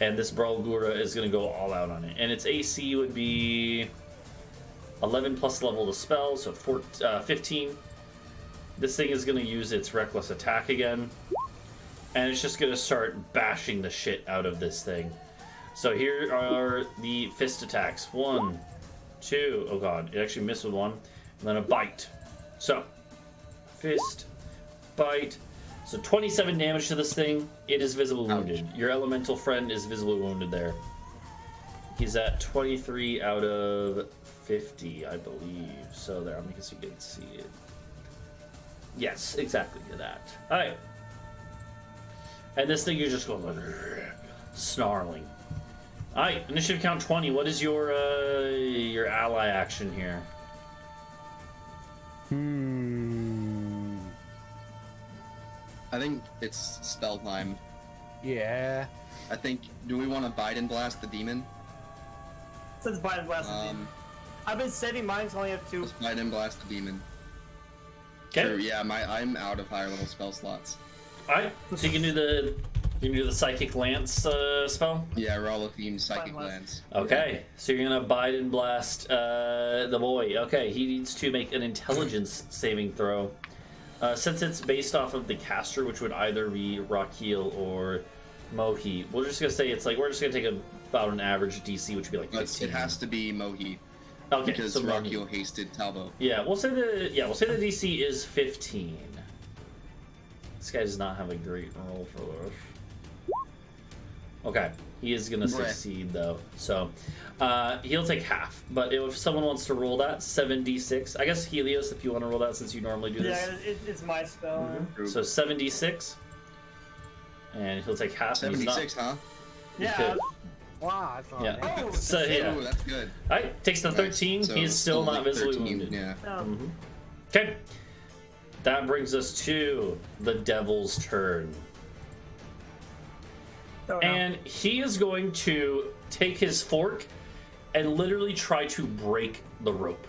And this Barlgura is gonna go all out on it. And its AC would be 11 plus level of the spell, so 15. This thing is gonna use its reckless attack again. And it's just gonna start bashing the shit out of this thing. So here are the fist attacks. 1, 2, oh god, it actually missed with 1. And then a bite. So, fist, bite. So 27 damage to this thing. It is visibly wounded. Your elemental friend is visibly wounded there. He's at 23 out of 50, I believe. So there, I'm making so you can see it. Yes, exactly that. Alright. And this thing, you're just going like, snarling. Alright, initiative count 20. What is your ally action here? I think it's spell time. Yeah. I think. Do we want to bite and blast the demon? Since Biden blasted I've been saving mine, so I only have 2. Let's bite and blast the demon. Okay. Sure, yeah, I'm out of higher level spell slots. Alright, so you can do the psychic lance spell. Yeah, Rollo-themed psychic Fine, lance. Okay, so you're gonna bite and blast the boy. Okay, he needs to make an intelligence saving throw. Since it's based off of the caster, which would either be Rakil or Mohi, we're just gonna say it's like we're just gonna take about an average DC, which would be like 15. It has to be Mohi Okay, because so Rakil hasted Talvo. yeah, we'll say the DC is 15. This guy does not have a great roll for this. Okay, he is gonna Right. succeed though, so he'll take half. But if someone wants to roll that, 7d6. I guess Helios, if you want to roll that, since you normally do this. Yeah, it's my spell. So 7d6, and he'll take half. and he's not- 76, huh? Yeah. could. Wow, that's not Yeah. bad. Oh, So yeah, Ooh, that's good. alright, takes the 13. So He's still not like visibly 13, wounded. Yeah. no. Okay, that brings us to the Devil's turn. Oh, no. And he is going to take his fork and literally try to break the rope.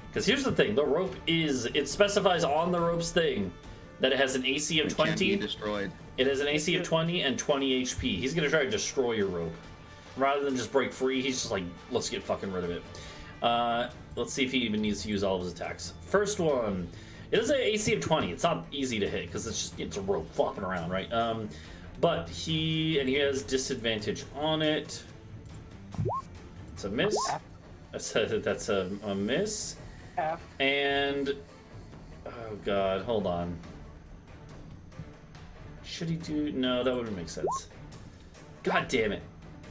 Because here's the thing, the rope it specifies on the rope's thing that it has an AC of It can't be 20. destroyed. It has an AC of 20 and 20 HP. He's going to try to destroy your rope. Rather than just break free, he's just like, let's get fucking rid of it. Let's see if he even needs to use all of his attacks. First one, it is an AC of 20. It's not easy to hit because it's a rope flopping around, right? But he has disadvantage on it. It's a miss. That's a miss. F. And oh god, hold on. Should he do? No, that wouldn't make sense. God damn it!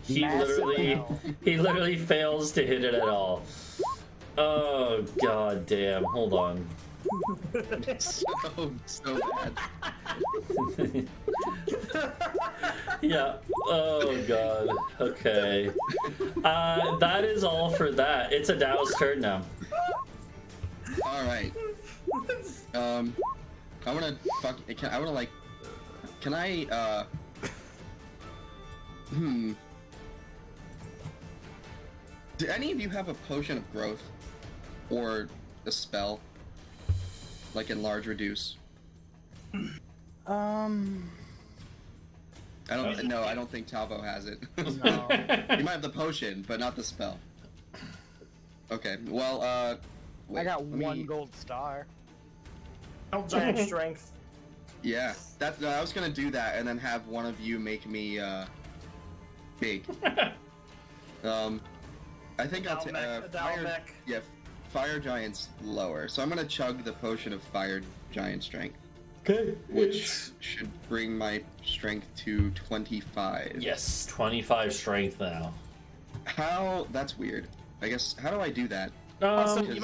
He Massive literally L. fails to hit it at all. Oh god damn! Hold on. so bad. Yeah. Oh god. Okay. That is all for that. It's Adau's turn now. All right. I wanna fuck. I wanna like. Can I? Do any of you have a potion of growth, or a spell, like enlarge, reduce? I don't. No, I don't think Talvo has it. No. You might have the potion, but not the spell. Okay. Well, wait, I got let me- one gold star. Giant strength. Yeah, that's. I was gonna do that, and then have one of you make me big. I think I'll take fire. mech. Yeah, fire giant's lower, so I'm gonna chug the potion of fire giant strength, Okay. which should bring my strength to 25. Yes, 25 strength now. How? That's weird. I guess. How do I do that? Also, Um, you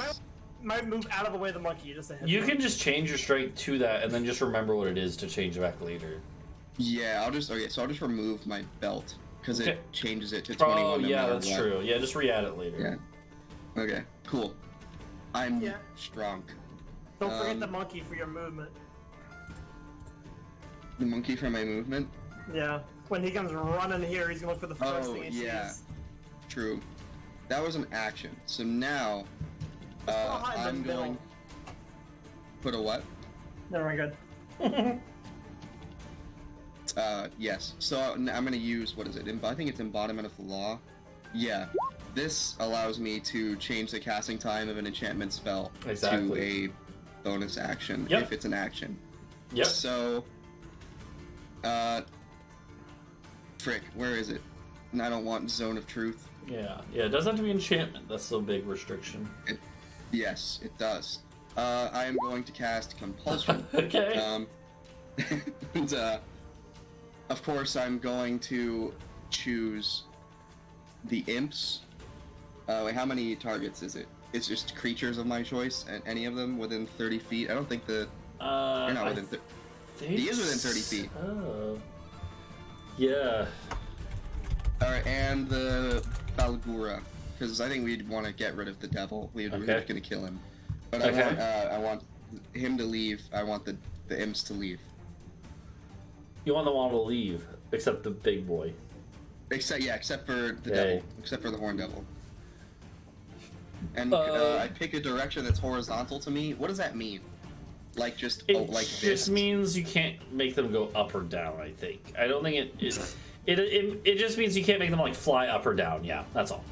might move out of the way of the monkey just a hit. you can just change your strength to that, and then just remember what it is to change it back later. Yeah, I'll just. Okay, so I'll just remove my belt because Okay. it changes it to 21. Oh no yeah, matter that's what. true. Yeah, just re-add it later. Yeah. Okay. Cool. I'm Yeah. strong. Don't forget the monkey for your movement. The monkey for my movement. Yeah. When he comes running here, he's gonna look for the first Oh, thing he yeah. sees. True. That was an action. So now, Just go behind I'm them, going. Bill. Put a what? Never mind, good. Yes. So I'm gonna use, what is it? I think it's Embodiment of the Law. Yeah. This allows me to change the casting time of an enchantment spell Exactly. to a bonus action Yep. if it's an action. Yep. So, frick, where is it? And I don't want Zone of Truth. Yeah. Yeah. It doesn't have to be enchantment. That's the big restriction. Yes, it does. I am going to cast Compulsion. Okay. And, of course, I'm going to choose the imps. Wait, how many targets is it? It's just creatures of my choice, and any of them within 30 feet. I don't think the. You're not within. He is within 30 feet. Oh. Yeah. All right, and the Balgura, because I think we'd want to get rid of the devil. We're Okay. just gonna kill him. But Okay. I want him to leave. I want the imps to leave. You want them all to leave, except the big boy. Except for the Yay. devil. Except for the horn devil. And I pick a direction that's horizontal to me. What does that mean? Like just It like just this? means you can't make them go up or down. I think. I don't think it just means you can't make them like fly up or down. Yeah, that's all.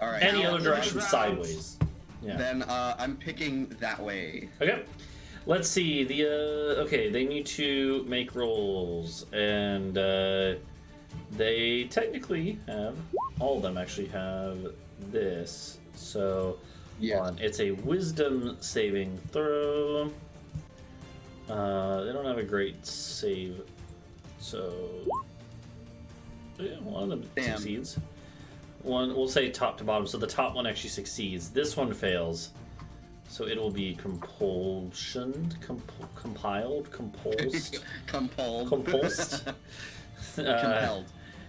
All right. Any now- other direction ground. sideways. Yeah. Then I'm picking that way. Okay. Let's see. Okay, they need to make rolls, and they technically have all of them actually have this. So, Yeah. hold on. It's a Wisdom saving throw. They don't have a great save, so yeah, one of them Damn. succeeds. One, we'll say top to bottom. So the top one actually succeeds. This one fails. So it will be compulsed, compiled, compulsed, Compelled. compulsed. Compelled.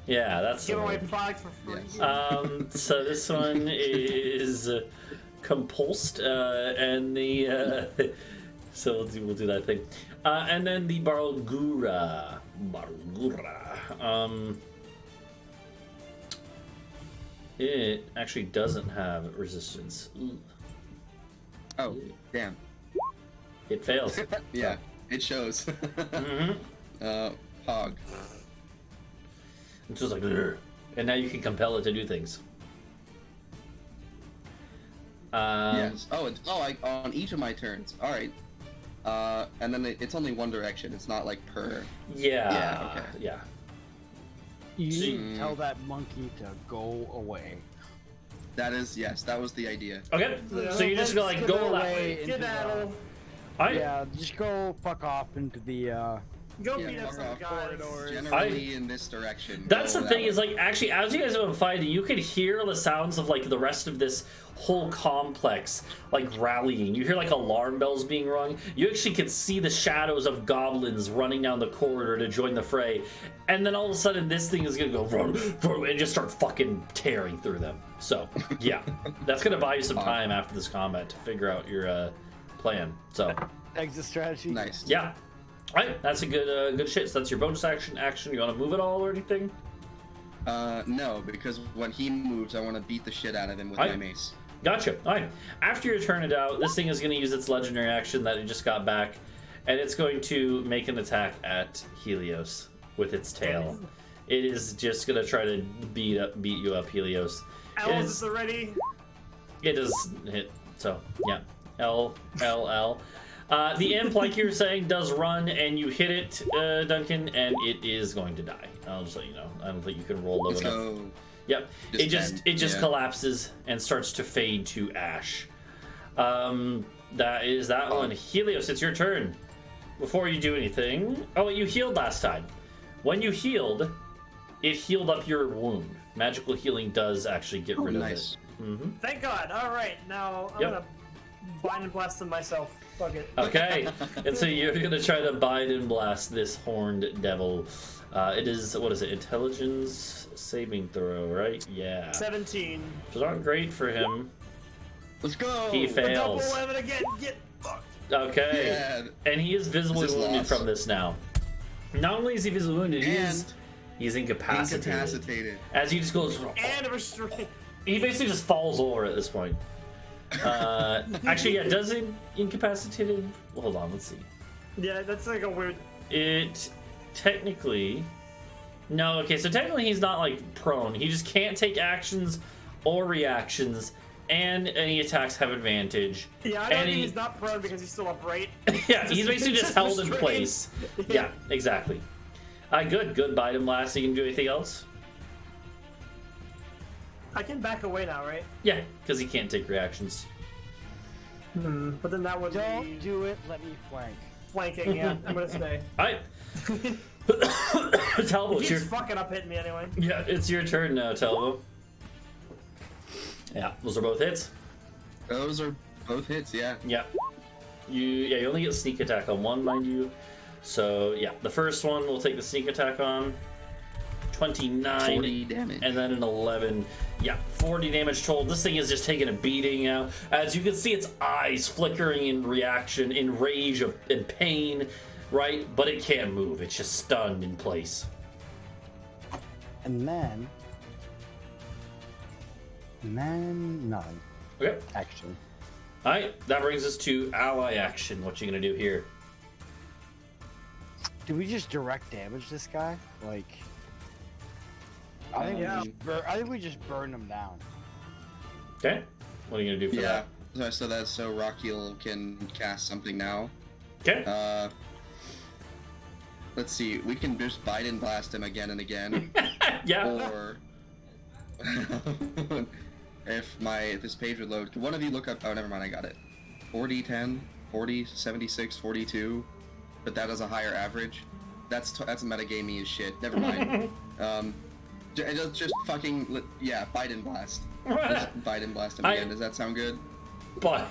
Yeah, that's the Give away word. product for free. So this one is compulsed, and the so we'll do that thing, and then the Bargura. It actually doesn't have resistance. Ooh. Oh, damn. It fails. Yeah, it shows. hmm Pog. It's just like, "Grr." And now you can compel it to do things. Yes. On each of my turns. All right. And then it's only one direction. It's not like per. Yeah. Yeah, okay. Yeah. You See- need to tell that monkey to go away. That is, yes, that was the idea. Okay. So you just go like Let's go get that away way. into Get the- out. Alright. Yeah, just go fuck off into the Go Yeah, beat up fuck some off. guys. Generally in this direction. That's Go the that thing way. is, like, actually, as you guys have been fighting, you could hear the sounds of, like, the rest of this whole complex, like, rallying. You hear, like, alarm bells being rung. You actually could see the shadows of goblins running down the corridor to join the fray. And then all of a sudden, this thing is gonna go run, run, and just start fucking tearing through them. So, yeah. That's gonna buy you some time after this combat to figure out your plan. So, Exit strategy. Nice. yeah. All right, that's a good shit. So that's your bonus action. You want to move at all or anything? No, because when he moves, I want to beat the shit out of him with I- my mace. Gotcha. All right. After your turn it out, this thing is going to use its legendary action that it just got back, and it's going to make an attack at Helios with its tail. It is just going to try to beat you up, Helios. It Alice is, is already. it does hit. So yeah, L. The imp, like you were saying, does run, and you hit it, Duncan, and it is going to die. I'll just let you know. I don't think you can roll low Let's enough. go. Yep. Just 10, It just yeah. collapses and starts to fade to ash. That is that one. Helios, it's your turn. Before you do anything, oh, you healed last time. When you healed, it healed up your wound. Magical healing does actually get rid of Nice. it. Thank God. All right, now I'm Yep. gonna bind and blast them myself. Fuck it. Okay, and so you're gonna try to bind and blast this horned devil. It is, what is it? Intelligence saving throw, right? Yeah. 17. Which is not great for him. Let's go. He The double fails. 11 again. Get fucked. Okay. Yeah. And he is visibly This is wounded lost. from this now. Not only is he visibly wounded, he's incapacitated. Incapacitated. As he just goes, And a restraint. he basically just falls over at this point. Actually, yeah, does it incapacitated? Well, hold on, let's see. Yeah, that's like a weird. It technically, no. Okay, so technically he's not like prone. He just can't take actions or reactions, and any attacks have advantage. Yeah, I And don't think he- he's not prone because he's still upright. Yeah, he's basically just held in restrained. place. Yeah, exactly. Good bite him last. You can do anything else? I can back away now, right? Yeah, because he can't take reactions. But then that would Don't be do it. Let me flank. flanking. Yeah, I'm gonna stay. Alright. Talvo, He it's your, keeps fucking up hitting me anyway. yeah, it's your turn now, Talvo. Yeah, those are both hits. Those are both hits, yeah. Yeah. You only get sneak attack on one, mind you. So yeah, the first one we'll take the sneak attack on. 29 40 damage. and then an 11. Yeah, 40 damage total. This thing is just taking a beating now. As you can see, its eyes flickering in reaction, in rage and pain, right? But it can't move. It's just stunned in place. And then nothing. Okay. Actually, All right, that brings us to ally action. What you gonna do here? do we just direct damage this guy? Like, I think Yeah. I think we just burn him down. Okay. What are you gonna do for Yeah. So that's so Rockeel can cast something now. that? Okay. Let's see. We can just bite and blast him again and again, Yeah. or if this page would load, can one of you look up? Oh, never mind. I got it. 40, 10, 40, 76, 42. But that is a higher average. That's metagamey as shit. Never mind. Just fucking bite and blast. Just bite and blast him again. Does that sound good? But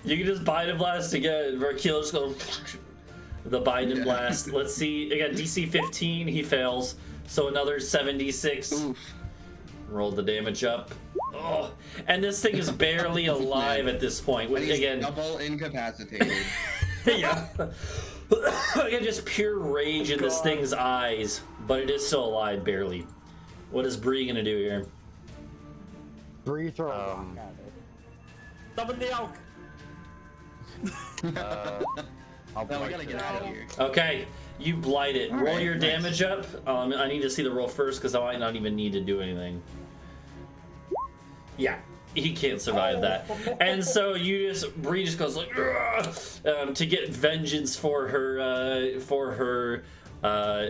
you can just bite and blast again. Verkeel just goes the bite and Yeah. blast. Let's see. Again, DC 15, he fails. So another 76. Oof. Roll the damage up. Oh, and this thing is barely alive at this point. And Which he's again, double incapacitated. yeah. Again, just pure rage in this thing's eyes, but it is still alive barely. What is Bree gonna do here? Bree throw a rock at it. Summon the elk. I'll No, we bite gotta it. get out of here. Okay, you blight it. Roll right, your nice. damage up. I need to see the roll first because I might not even need to do anything. Yeah, he can't survive that. And so Bree just goes like, to get vengeance for her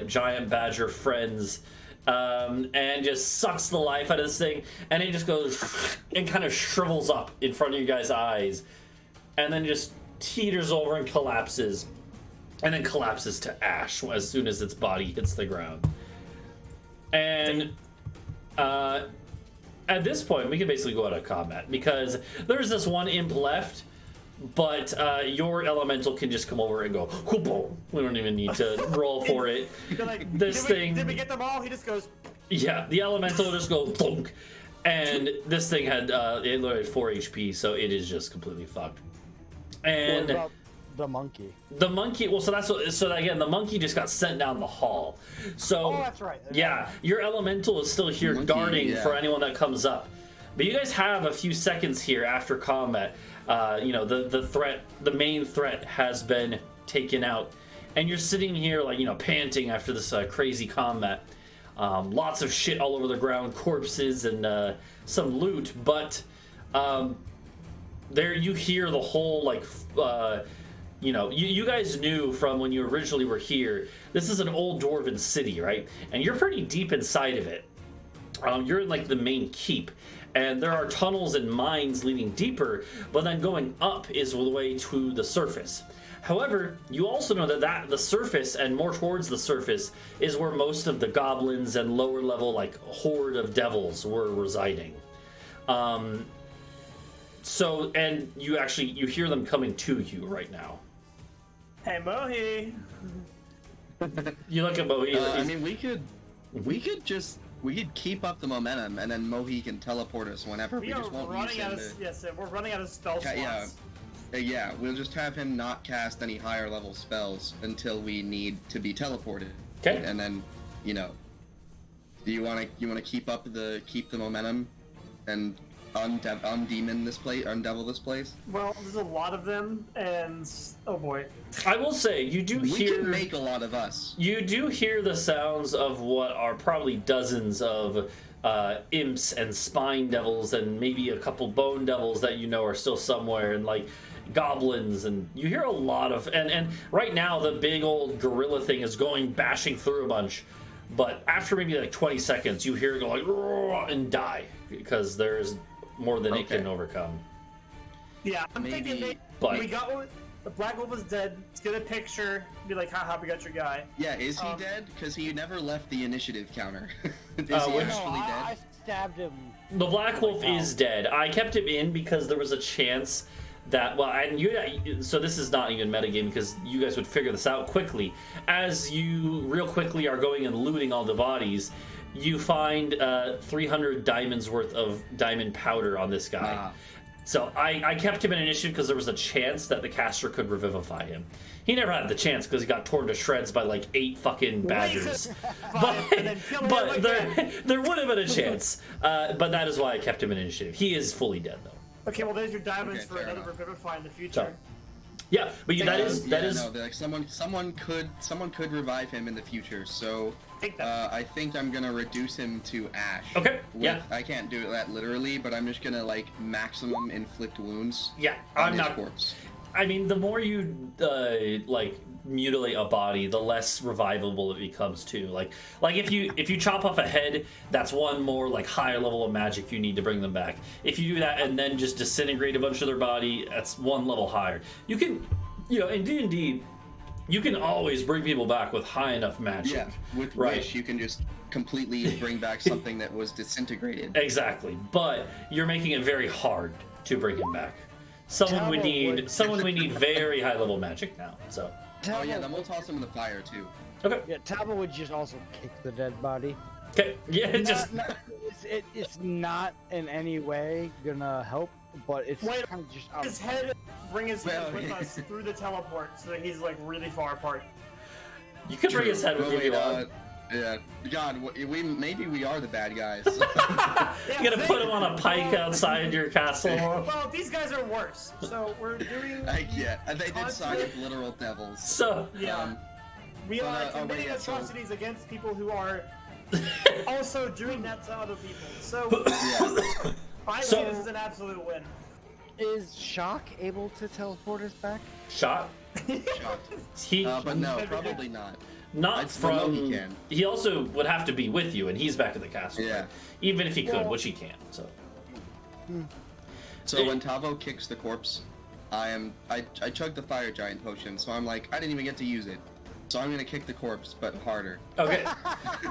giant badger friends, and just sucks the life out of this thing, and it just goes and kind of shrivels up in front of you guys' eyes, and then just teeters over and collapses. and then collapses to ash as soon as its body hits the ground. And at this point, we can basically go out of combat because there's this one imp left, but your elemental can just come over and go, boom. We don't even need to roll for it. Like, This thing. Did we get them all? He just goes. Yeah, the elemental just goes thunk, and this thing had it literally had 4 HP, so it is just completely fucked. And What about the monkey? the monkey, well, so that's what, so again, the monkey just got sent down the hall. So Oh, that's right. yeah, your elemental is still here Monkey, guarding yeah. for anyone that comes up. But you guys have a few seconds here after combat. You know, the main threat has been taken out, and you're sitting here like, you know, panting after this crazy combat. Lots of shit all over the ground, corpses and some loot, but there you hear the whole like you know, you guys knew from when you originally were here, this is an old dwarven city, right? And you're pretty deep inside of it. You're in like the main keep, and there are tunnels and mines leading deeper, but then going up is the way to the surface. However, you also know that the surface and more towards the surface is where most of the goblins and lower level like horde of devils were residing. So, and you hear them coming to you right now. Hey, Mohi. You look at Mohi. I mean, we could keep up the momentum, and then Mohi can teleport us whenever. We We are just won't use running out him. of yes, we're running out of spell slots. Yeah. Yeah, we'll just have him not cast any higher level spells until we need to be teleported. Okay. And then, you know, do you want to keep the momentum and undemon this place, undevil this place? Well, there's a lot of them, and oh boy. I will say you do We hear. can make a lot of us. You do hear the sounds of what are probably dozens of imps and spine devils and maybe a couple bone devils that you know are still somewhere, and like goblins, and you hear a lot of and right now the big old gorilla thing is going bashing through a bunch, but after maybe like 20 seconds you hear it go like "Roar," and die because there's more than it can Okay. overcome. Yeah, I'm Maybe- thinking But- we got one. The Black Wolf is dead. Let's get a picture. Be like, haha, we got your guy. Yeah, is he Um, dead? Because he never left the initiative counter. Is which- he No, actually I dead? stabbed him. The Black Wolf wow. is dead. I kept him in because there was a chance that, well, and you, so this is not even metagame because you guys would figure this out quickly. As you real quickly are going and looting all the bodies, you find 300 diamonds worth of diamond powder on this guy. Ah. So I kept him in initiative because there was a chance that the caster could revivify him. He never had the chance because he got torn to shreds by like 8 fucking badgers. But, And then kill him but again. there would have been a chance. But that is why I kept him in initiative. He is fully dead though. Okay, well, there's your diamonds Okay, for fair another enough. Revivify in the future. So, yeah, but that is No, like someone could revive him in the future. So Take that. I think I'm gonna reduce him to ash. Okay, yeah. I can't do that literally, but I'm just gonna like maximum inflict wounds. Yeah, on I'm his not. corpse. I mean, the more you like mutilate a body, the less revivable it becomes too. Like if you chop off a head, that's one more like higher level of magic you need to bring them back. If you do that and then just disintegrate a bunch of their body, that's one level higher. You can, you know, in D&D, you can always bring people back with high enough magic. Yeah, with Right. which you can just completely bring back something that was disintegrated. Exactly, but you're making it very hard to bring him back. Someone we need very high level magic now. So Oh yeah, then we'll toss him in the fire too. okay, Yeah, Talvo would just also kick the dead body. okay, yeah, just It's not in any way gonna help, but it's Wait, kind of just out His of head, bring his head Well, with us through the teleport so that he's like really far apart. you can bring his head with you if you want. Yeah, God, maybe we are the bad guys. You gotta put him on a pike outside your castle. Well, these guys are worse. So we're doing. They did side with literal devils. So Yeah. We but, are oh, wait, committing yeah, so- atrocities against people who are also doing that to other people. So Yeah. I So- think this is an absolute win. Is Shock able to teleport us back? shot. Shocked. He But no, probably not. not I'd know from. he can. He also would have to be with you, and he's back at the castle. Yeah. right? Even if he could, Well- which he can't. So So when Talvo kicks the corpse, I chugged the fire giant potion, so I'm like, I didn't even get to use it. So I'm gonna kick the corpse, but harder. Okay.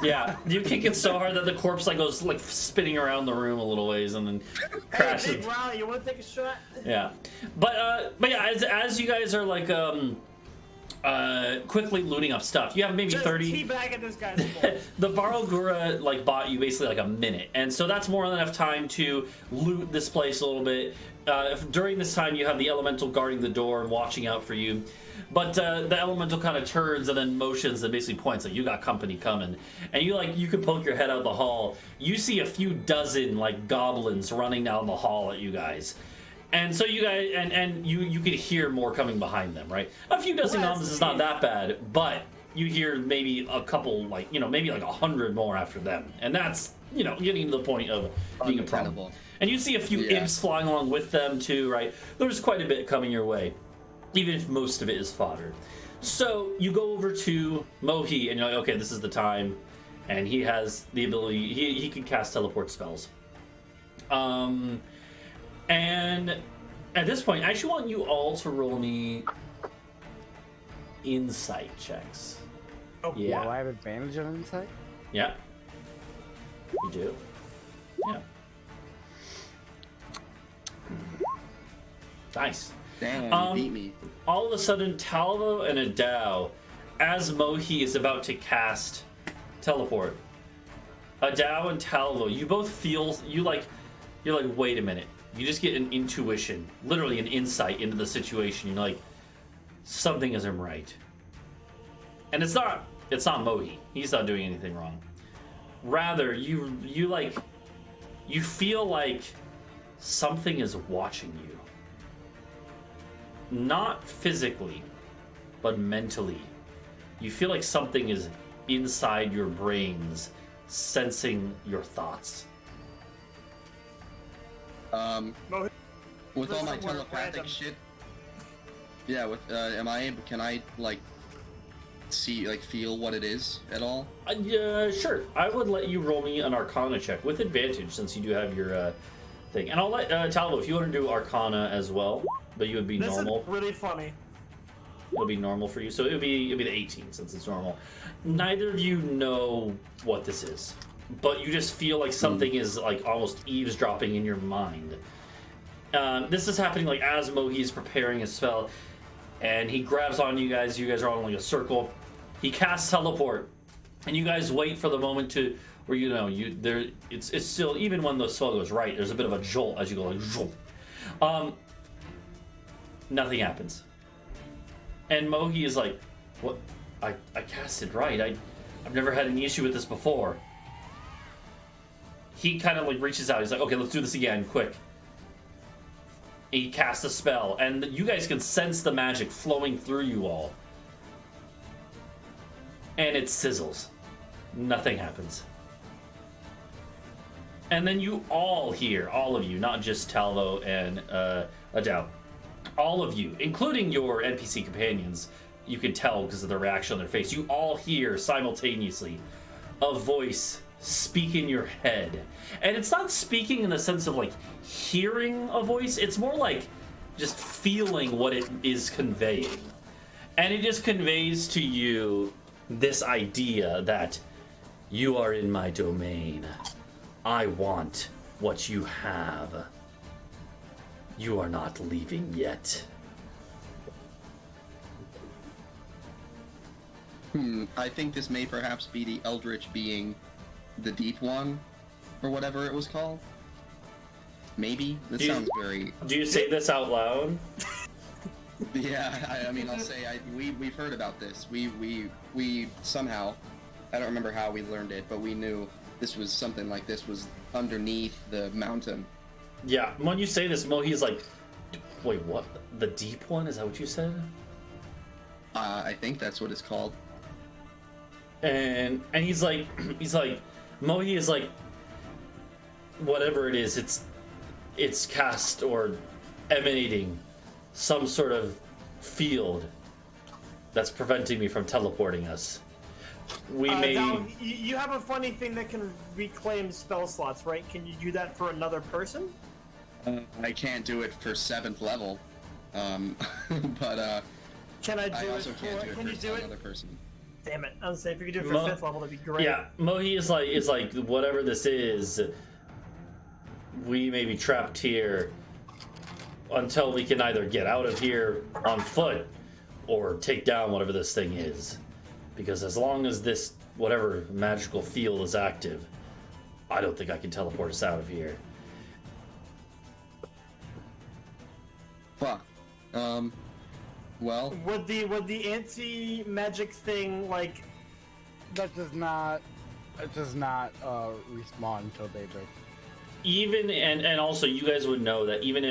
Yeah, you kick it so hard that the corpse like goes like spinning around the room a little ways and then crashes. Hey, big Riley, you want to take a shot? Yeah, but yeah, as you guys are like quickly looting up stuff, you have maybe Just 30. teabag at this guy's bowl. The Barogura like bought you basically like a minute, and so that's more than enough time to loot this place a little bit. During this time, you have the elemental guarding the door and watching out for you. But the elemental kind of turns and then motions and basically points like you got company coming, and you can poke your head out the hall. You see a few dozen like goblins running down the hall at you guys, and so you guys and you could hear more coming behind them, right? A few dozen goblins is not that bad, but you hear maybe a couple maybe like 100 more after them, and that's getting to the point of being a problem. Untenable. And you see a few imps flying along with them too, right? There's quite a bit coming your way, even if most of it is fodder. So you go over to Mohi and you're like, okay, this is the time. And he has the ability, he can cast teleport spells. And at this point, I actually want you all to roll me insight checks. Oh, Do I have advantage on insight? Yeah. You do. Yeah. Nice. Damn, you beat me. All of a sudden, Talvo and Adau, as Mohi is about to cast teleport, Adau and Talvo, you both feel you're like, wait a minute. You just get an intuition, literally an insight into the situation. You're like, something isn't right. And it's not Mohi. He's not doing anything wrong. Rather, you feel like something is watching you. Not physically, but mentally. You feel like something is inside your brains, sensing your thoughts. With all my telepathic shit. Yeah, can I like see, like feel what it is at all? Yeah, sure. I would let you roll me an Arcana check with advantage since you do have your thing. And I'll let Talvo, if you want to do Arcana as well, but you would be normal. This is really funny. It'll be normal for you, so it'll be the 18 since it's normal. Neither of you know what this is, but you just feel like something is like almost eavesdropping in your mind. This is happening like as Mohi's preparing his spell, and he grabs on you guys. You guys are on like a circle. He casts teleport, and you guys wait for the moment to where it's still, even when the spell goes right, there's a bit of a jolt as you go like jolt. Nothing happens. And Mohi is like, what? I casted right. I've never had any issue with this before. He kind of like reaches out. He's like, okay, let's do this again, quick. He casts a spell, and you guys can sense the magic flowing through you all. And it sizzles. Nothing happens. And then you all hear, all of you, not just Talvo and Adau, all of you, including your NPC companions, you can tell because of the reaction on their face, you all hear simultaneously a voice speak in your head. And it's not speaking in the sense of like hearing a voice, it's more like just feeling what it is conveying. And it just conveys to you this idea that you are in my domain. I want what you have. You are not leaving yet. I think this may perhaps be the Eldritch being the Deep One, or whatever it was called. Maybe? This sounds very... Do you say this out loud? Yeah, I mean, I'll say, we've heard about this. We somehow, I don't remember how we learned it, but we knew this was something like this was underneath the mountain. Yeah, when you say this, Mohi's like, wait, what? The Deep One? Is that what you said? I think that's what it's called. And he's like, Mohi is like, whatever it is, it's cast or emanating some sort of field that's preventing me from teleporting us. We may... Now, you have a funny thing that can reclaim spell slots, right? Can you do that for another person? I can't do it for 7th level. But Can I do I it? also can't do it Can you for do it? another person. Damn it! I was saying if you could do it for Mo- 5th level, that'd be great. Yeah, Mohi is like whatever this is. We may be trapped here until we can either get out of here on foot or take down whatever this thing is. Because as long as this whatever magical field is active, I don't think I can teleport us out of here. Fuck. Well, Would the anti-magic thing like? That does not. It does not respawn until daybreak. Even and also you guys would know that even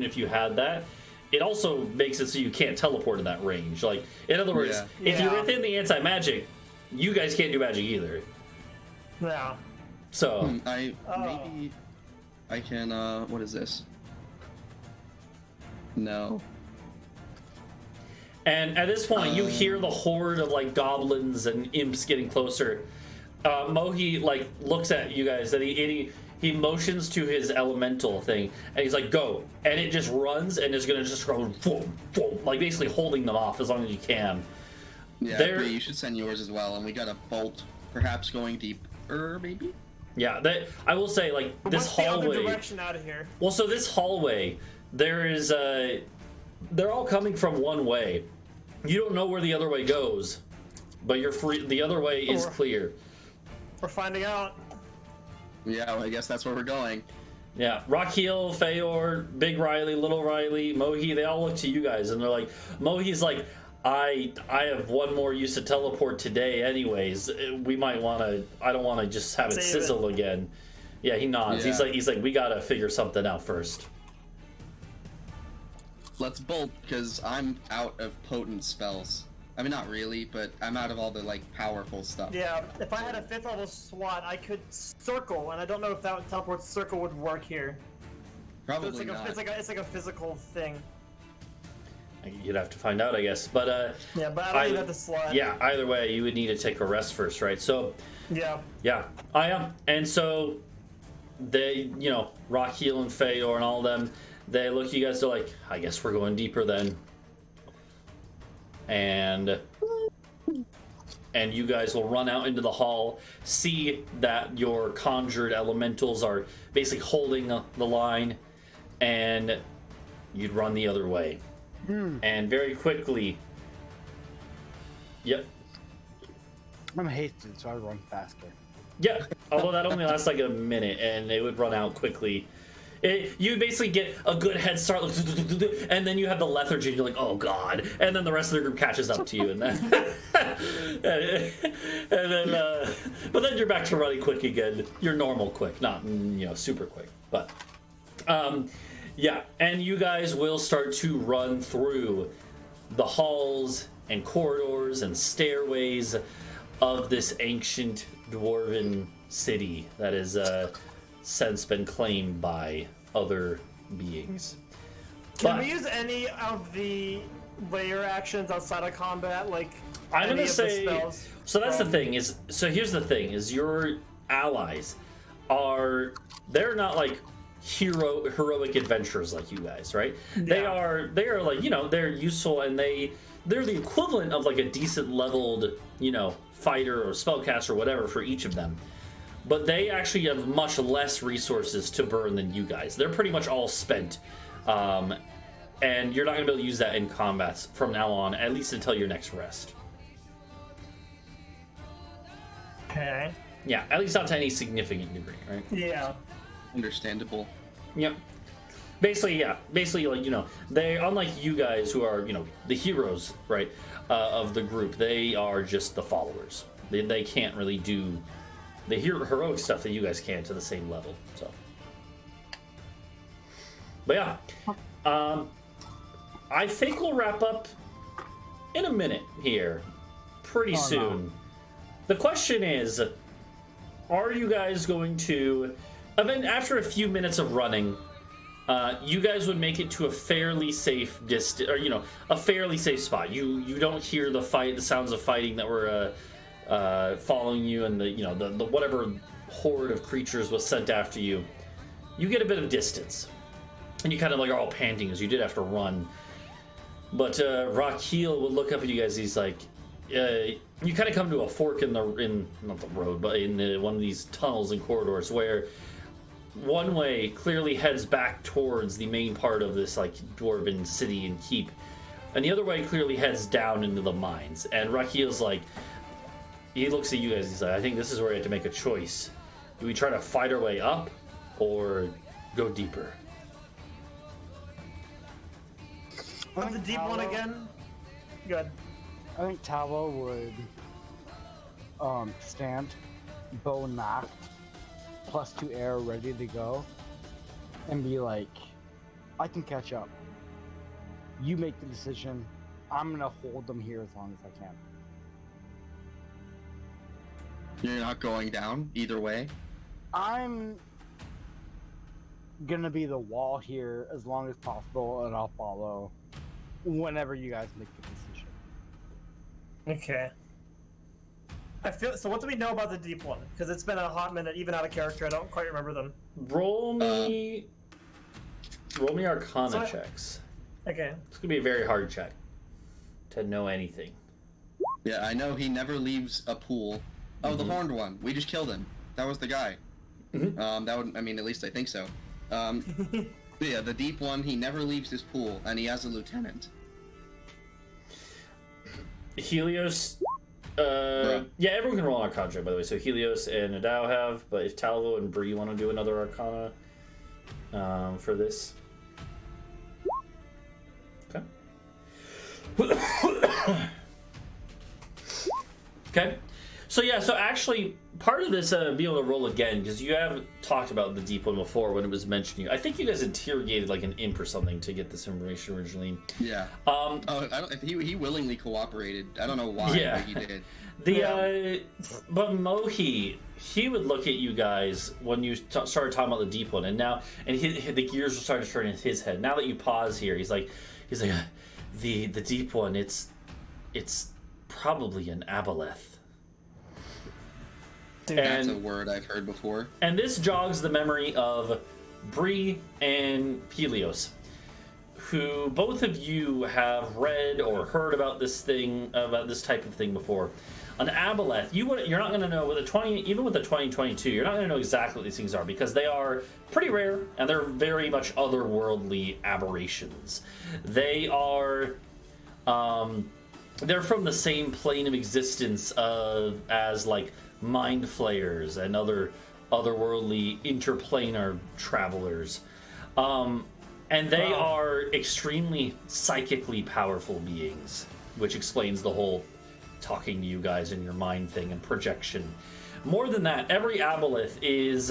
if you had that, it also makes it so you can't teleport in that range. Like in other words, Yeah. if you're within the anti-magic, you guys can't do magic either. Yeah. So maybe I can. What is this? No. and at this point you hear the horde of like goblins and imps getting closer. Mohi like looks at you guys and he motions to his elemental thing and he's like go, and it just runs and is gonna just go boom, boom, like basically holding them off as long as you can. Yeah, There- Bree, you should send yours as well, and we got a bolt, perhaps going deeper, maybe. Yeah, that I will say like this What's the other hallway. direction out of here? Well, so this hallway, there is they're all coming from one way. You don't know where the other way goes, but you're free. The other way is Or- clear. We're finding out. Yeah, well, I guess that's where we're going. Yeah, Rockhill, Feyor, Big Riley, Little Riley, Mohi, they all look to you guys and they're like, Mohi's like, I have one more use to teleport today anyways. We might want to, I don't want to just have it Save sizzle again. Yeah, he nods. Yeah. He's like, we gotta figure something out first. Let's bolt, because I'm out of potent spells. I mean, not really, but I'm out of all the, like, powerful stuff. Yeah. If I had a 5th level SWAT, I could circle, and I don't know if that teleport circle would work here. So Probably it's like not. it's like a physical thing. You'd have to find out, I guess. But Yeah, but I don't even have the slot. yeah, either way, you would need to take a rest first, right? So Yeah. yeah, I am. And so they, you know, Rockhill and Feyor and all them, they look at you guys, they're like, I guess we're going deeper then. And you guys will run out into the hall, see that your conjured elementals are basically holding the line, and you'd run the other way. And very quickly, yep. I'm hasted, so I run faster. Yeah, although that only lasts like a minute, and it would run out quickly. You basically get a good head start, and then you have the lethargy, and you're like, oh god, and then the rest of the group catches up to you, and then, but then you're back to running quick again. You're normal quick, not super quick, but yeah, and you guys will start to run through the halls and corridors and stairways of this ancient dwarven city that is since been claimed by other beings. Can But we use any of the layer actions outside of combat, like I'm any gonna of the say, spells so that's the from- thing is, so here's the thing is your allies they're not like heroic adventurers like you guys, right? They Yeah. are like, they're useful, and they're the equivalent of like a decent leveled, fighter or spellcaster or whatever for each of them. But they actually have much less resources to burn than you guys. They're pretty much all spent. And you're not going to be able to use that in combats from now on, at least until your next rest. Okay. Yeah, at least not to any significant degree, right? Yeah. Understandable. Yep. Basically, yeah. Basically, like, they, unlike you guys who are, the heroes, right, of the group, they are just the followers. They can't really do the heroic stuff that you guys can to the same level, so. But yeah. I think we'll wrap up in a minute here. Pretty soon. no. The question is, are you guys going to, after a few minutes of running, you guys would make it to a fairly safe distance, or a fairly safe spot. You don't hear the sounds of fighting that were following you, and the whatever horde of creatures was sent after you. You get a bit of distance, and you kind of like are all panting as you did have to run. But Rakheel will look up at you guys. He's like, you kind of come to a fork in not the road, but in one of these tunnels and corridors where one way clearly heads back towards the main part of this like dwarven city and keep, and the other way clearly heads down into the mines. And Rakheel's like, he looks at you guys. He's like, I think this is where we have to make a choice. Do we try to fight our way up or go deeper? What's the deep one again? Good. I think Talvo would stand, bow knocked, +2 arrow ready to go, and be like, I can catch up. You make the decision. I'm gonna hold them here as long as I can. You're not going down either way? I'm gonna be the wall here as long as possible, and I'll follow whenever you guys make the decision. Okay. I feel so. What do we know about the deep one? Because it's been a hot minute, even out of character. I don't quite remember them. Roll me Arcana checks. Okay. It's gonna be a very hard check to know anything. Yeah, I know he never leaves a pool. Oh, the horned one. We just killed him. That was the guy. That would, I mean, at least I think so. Yeah, the deep one, he never leaves his pool, and he has a lieutenant. Helios, yeah, everyone can roll an Arcana check, by the way. So Helios and Adau have, but if Talvo and Bree want to do another Arcana for this. Okay. Okay. So yeah, so actually, part of this being able to roll again, because you have talked about the deep one before when it was mentioned to you. I think you guys interrogated like an imp or something to get this information originally. Yeah. Oh, I don't. He willingly cooperated. I don't know why, Yeah. but he did. But Mohi, he would look at you guys when you started talking about the deep one, and now, and the gears were starting to turn in his head. Now that you pause here, he's like, the deep one. It's probably an aboleth. Dude, That's a word I've heard before. And this jogs the memory of Bree and Helios, who both of you have read or heard about this type of thing before. An aboleth, you're not going to know with even with the 2022, you're not going to know exactly what these things are because they are pretty rare and they're very much otherworldly aberrations. They are, they're from the same plane of existence as like mind flayers and other otherworldly interplanar travelers, and they are extremely psychically powerful beings, which explains the whole talking to you guys in your mind thing and projection. More than that, every aboleth is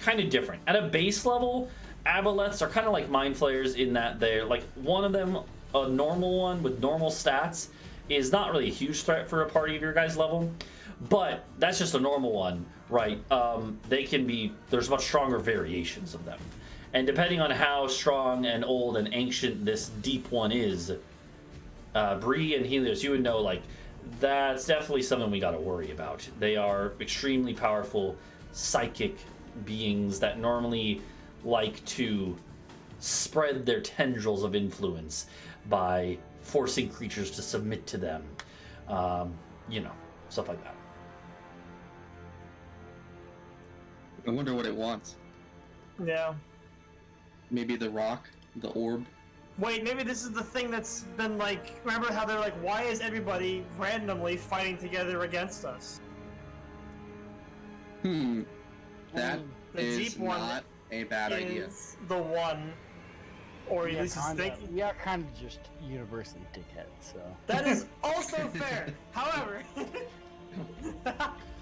kind of different. At a base level, aboleths are kind of like mind flayers in that they're like one of them, a normal one with normal stats, is not really a huge threat for a party of your guys' level. But that's just a normal one, right? They can be, there's much stronger variations of them. And depending on how strong and old and ancient this deep one is, Bree and Helios, you would know, like, that's definitely something we gotta worry about. They are extremely powerful psychic beings that normally like to spread their tendrils of influence by forcing creatures to submit to them. Stuff like that. I wonder what it wants. Yeah. Maybe the rock, the orb. Wait, maybe this is the thing that's been like. Remember how they're like, why is everybody randomly fighting together against us? That The is deep one not a bad idea. Is the one, or at least is thinking. We are kind of just universally dickheads, so. That is also fair. However,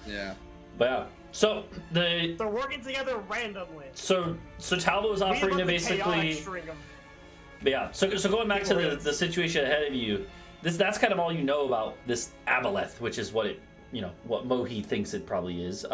Yeah. But yeah, so they're working together randomly. So Talvo is offering to basically. But yeah, so going back to the situation ahead of you, that's kind of all you know about this aboleth, which is what what Mohi thinks it probably is.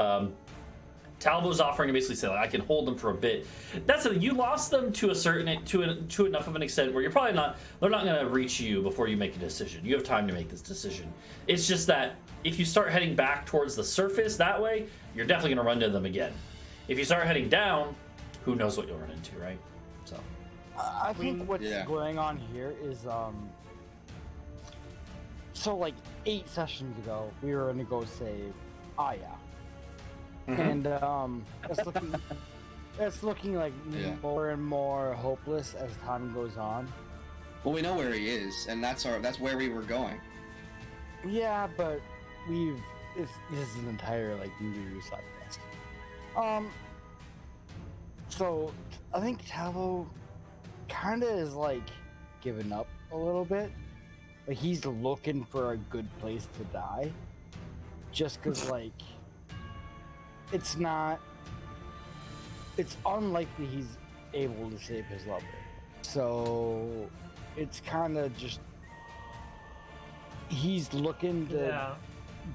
Talvo's offering to basically say, like, I can hold them for a bit. That's it. You lost them to to enough of an extent where they're not going to reach you before you make a decision. You have time to make this decision. It's just that if you start heading back towards the surface that way, you're definitely going to run into them again. If you start heading down, who knows what you'll run into, right? So I think what's going on here is so like 8 sessions ago, we were gonna go save Aya, and it's looking like more and more hopeless as time goes on. Well, we know where he is, and that's where we were going. Yeah, but this is an entire like new side quest. So I think Talvo kind of is like giving up a little bit. Like he's looking for a good place to die, just because like it's unlikely he's able to save his lover. So it's kind of just he's looking to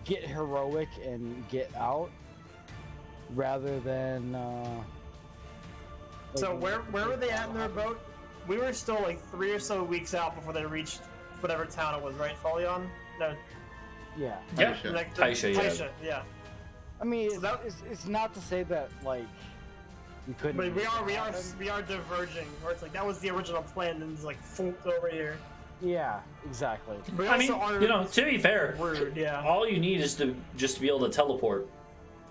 get heroic and get out rather than so where were they at in their boat? We were still like 3 or so weeks out before they reached whatever town it was, right? Folion? No. Yeah. Yeah. Like Taisha, yeah. I mean, So it's not to say that like we couldn't. But we are diverging. Where it's like that was the original plan, and it's like funked over here. Yeah, exactly. We I mean, also you know, to be fair, rude, yeah. all you need is to just be able to teleport,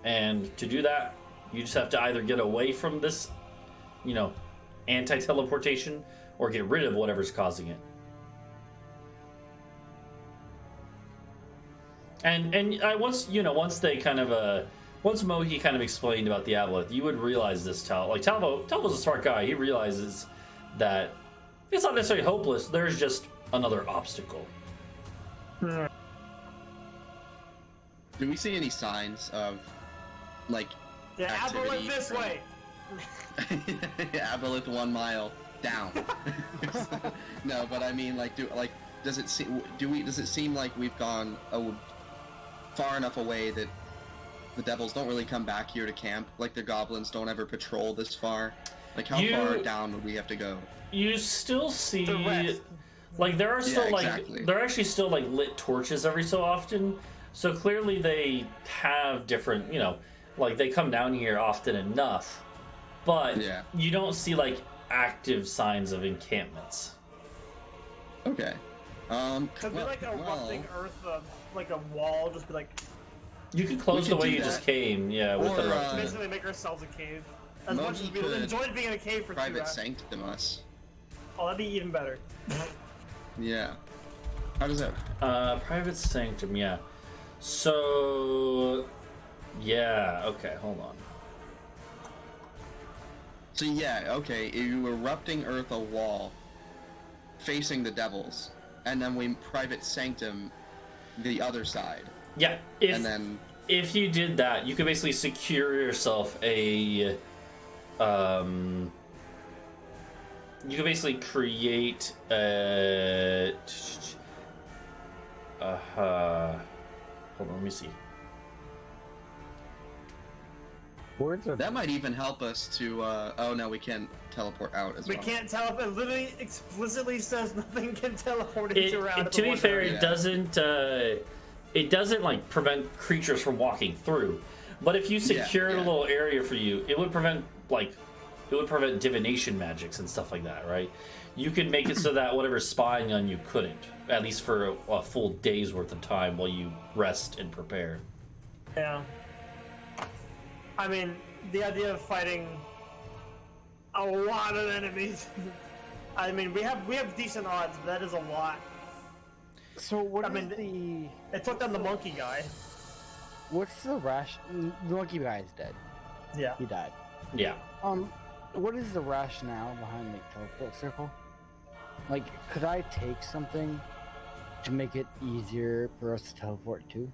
and to do that, you just have to either get away from this, you know, anti-teleportation, or get rid of whatever's causing it. And once they kind of once Mohi kind of explained about the aboleth, you would realize this. Talvo's a smart guy. He realizes that it's not necessarily hopeless. There's just another obstacle. Do we see any signs of, like, Yeah, activity Aboleth this from- way. Aboleth 1 mile down? No, but I mean, like, does it seem like we've gone far enough away that the devils don't really come back here to camp? Like the goblins don't ever patrol this far? Like, how far down would we have to go? You still see, The rest. like, there are still exactly. there are actually still like lit torches every so often. So clearly they have different, you know, like they come down here often enough, but you don't see like active signs of encampments. Okay. Could be like erupting earth, like a wall, just be like. You can close the could way do you that. just came, yeah, with Or, the erupting. Basically, make ourselves a cave. As Mogi much as we could enjoyed being in a cave for 2 private hours. sanctum us. Oh, that'd be even better. Yeah. How does that? Private sanctum, yeah. So, yeah, okay, hold on. So yeah, okay, you erupting earth a wall facing the devils, and then we private sanctum the other side. Yeah, if you did that, you could basically secure yourself a you could basically create a hold on, let me see. Words are That might even help us to, oh no, we can't teleport out as We well. can't teleport. It literally explicitly says nothing can teleport into around. To be fair, Yeah. it doesn't like prevent creatures from walking through. But if you secured a little area for you, it would prevent divination magics and stuff like that, right? You could make it so that whatever's spying on you couldn't, at least for a full day's worth of time while you rest and prepare. Yeah. I mean, the idea of fighting a lot of enemies. I mean, we have decent odds, but that is a lot. So what I is mean, it took down the monkey guy. what's the the monkey guy is dead. Yeah. He died. Yeah. What is the rationale behind the teleport circle? Like, could I take something to make it easier for us to teleport to?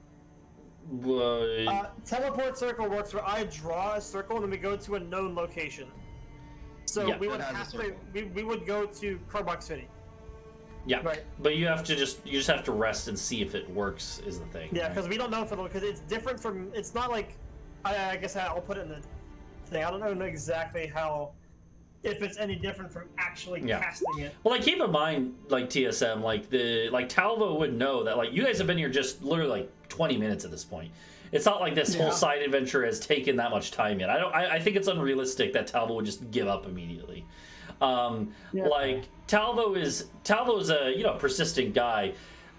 Teleport circle works where I draw a circle and then we go to a known location. So Yeah, we would that has a have to circle. we would go to Carbach City. Yeah, Right. but you just have to rest and see if it works is the thing. Yeah, right? because we don't know if it'll, because it's different from, it's not like, I guess I'll put it in the thing. I don't know exactly how, if it's any different from actually casting it. Well, like, keep in mind, like, TSM, like Talvo would know that, like, you guys have been here just literally like 20 minutes at this point. It's not like this whole side adventure has taken that much time yet. I think it's unrealistic that Talvo would just give up immediately. Like, Talvo's a persistent guy.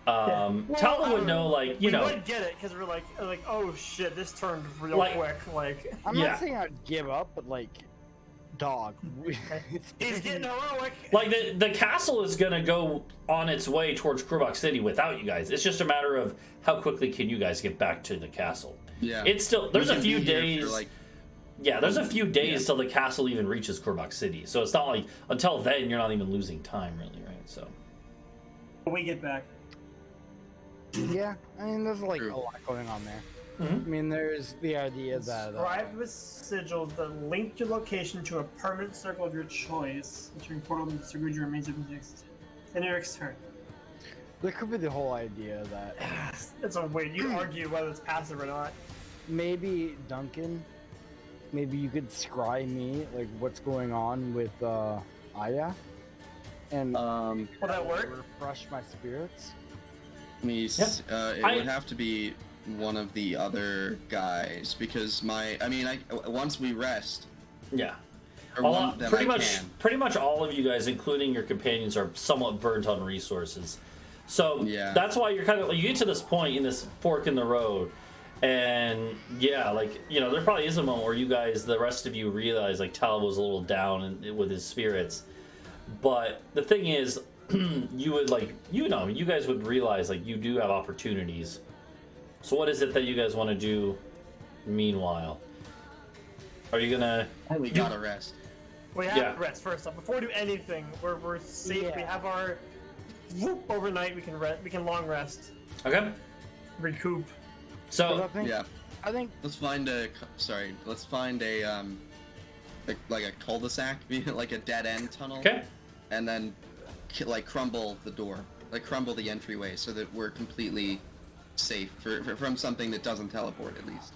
Talvo would know, like, you we know, would get it because we're like, oh shit, this turned real Like- quick. Like, I'm Yeah. not saying I'd give up, but like, dog. he's getting heroic. like the castle is gonna go on its way towards Krubak City without you guys. It's just a matter of how quickly can you guys get back to the castle. Yeah. It's still there's We a can few be here days. for, like, Yeah, there's a few days Yeah. till the castle even reaches Krubak City. So it's not like until then you're not even losing time, really, right? So When we get back. Yeah, I mean, there's like True. a lot going on there. Mhm. I mean, there's the idea that Inscribe with sigils that link your location to a permanent circle of your choice, entering portal and distribute your remains of in Eric's turn. there could be the whole idea that It's a weird. You argue whether it's passive or not. maybe Duncan, maybe you could scry me like what's going on with Aya, and Will that work? refresh my spirits. It would have to be one of the other guys because once we rest, yeah. or one, then Pretty I much, can. pretty much all of you guys, including your companions, are somewhat burnt on resources. So Yeah. that's why you're kind of you get to this point in this fork in the road, and yeah, like you know, there probably is a moment where you guys, the rest of you, realize like Tal was a little down with his spirits. But the thing is, you would like you guys would realize like you do have opportunities. So what is it that you guys want to do? Meanwhile, are you gonna? We gotta rest. We have Yeah. to rest first off. Before we do anything, we're safe. We Yeah. have our whoop overnight. We can rest. We can long rest, Okay. recoup. But So I think, Yeah. I think Let's find a like a cul-de-sac, like a dead end tunnel. okay. And then like crumble the door, like crumble the entryway, so that we're completely safe from something that doesn't teleport at least.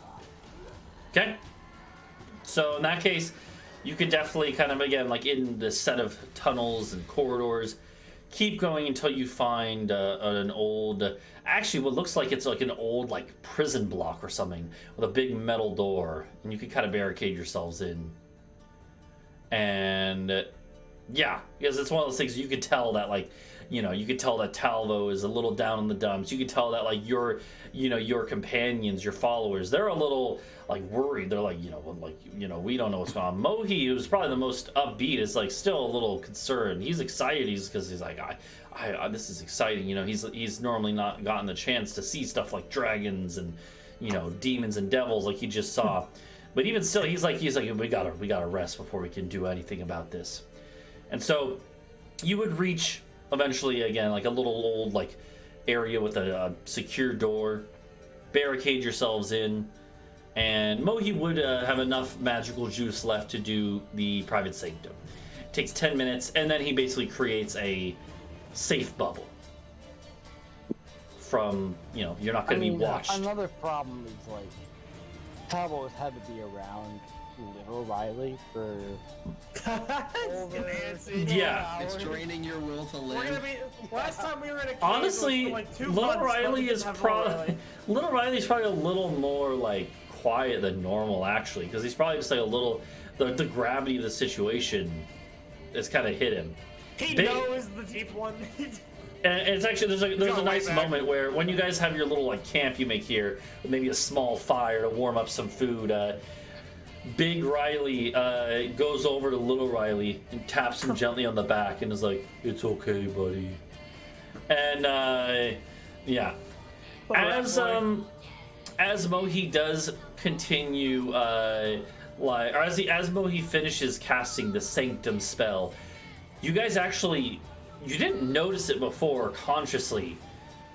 Okay. So in that case, you could definitely kind of again like in the set of tunnels and corridors, keep going until you find an old, actually what looks like it's like an old like prison block or something with a big metal door, and you can kind of barricade yourselves in. And yeah, because it's one of those things you could tell that like, you know, you could tell that Talvo is a little down in the dumps. You could tell that like your companions, your followers, they're a little like worried. They're like, we don't know what's going on. Mohi, who's probably the most upbeat, is like still a little concerned. He's excited. Because he's like, I this is exciting. You know, he's normally not gotten the chance to see stuff like dragons and, you know, demons and devils like he just saw. But even still, he's like, we gotta rest before we can do anything about this. And so, you would reach eventually again like a little old like area with a secure door, barricade yourselves in, and Mohi would have enough magical juice left to do the private sanctum. It takes 10 minutes, and then he basically creates a safe bubble from, you know, you're not going to be watched. Another problem is like Talvo has had to be around Little Riley for Yeah. It's draining your will to We're gonna live. be. Last time we were in a cave, Honestly, it was for like 2 Little months, but we Riley didn't is have Little probably Riley. Little Riley's probably a little more like quiet than normal actually, because he's probably just like a little the gravity of the situation has kind of hit him. He Big- knows the deep one. And it's actually there's a Go nice right back. moment where when you guys have your little like camp you make here, with maybe a small fire to warm up some food. Big Riley goes over to Little Riley and taps him gently on the back and is like, "It's okay, buddy." And yeah, as Mohi does continue, as Mohi finishes casting the Sanctum spell, you guys actually. You didn't notice it before consciously,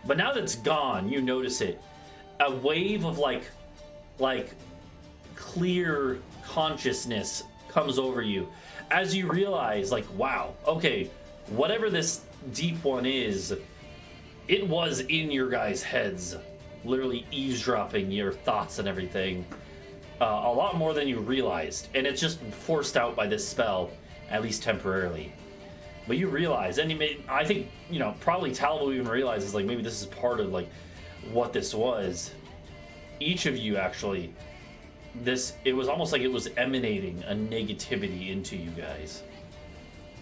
but now that it's gone, you notice it. A wave of like clear consciousness comes over you as you realize, like, wow, okay, whatever this deep one is, it was in your guys' heads, literally eavesdropping your thoughts and everything, a lot more than you realized, and it's just been forced out by this spell, at least temporarily. But you realize, and I think, you know, probably Talvo even realizes, like, maybe this is part of, like, what this was. Each of you, actually, it was almost like it was emanating a negativity into you guys.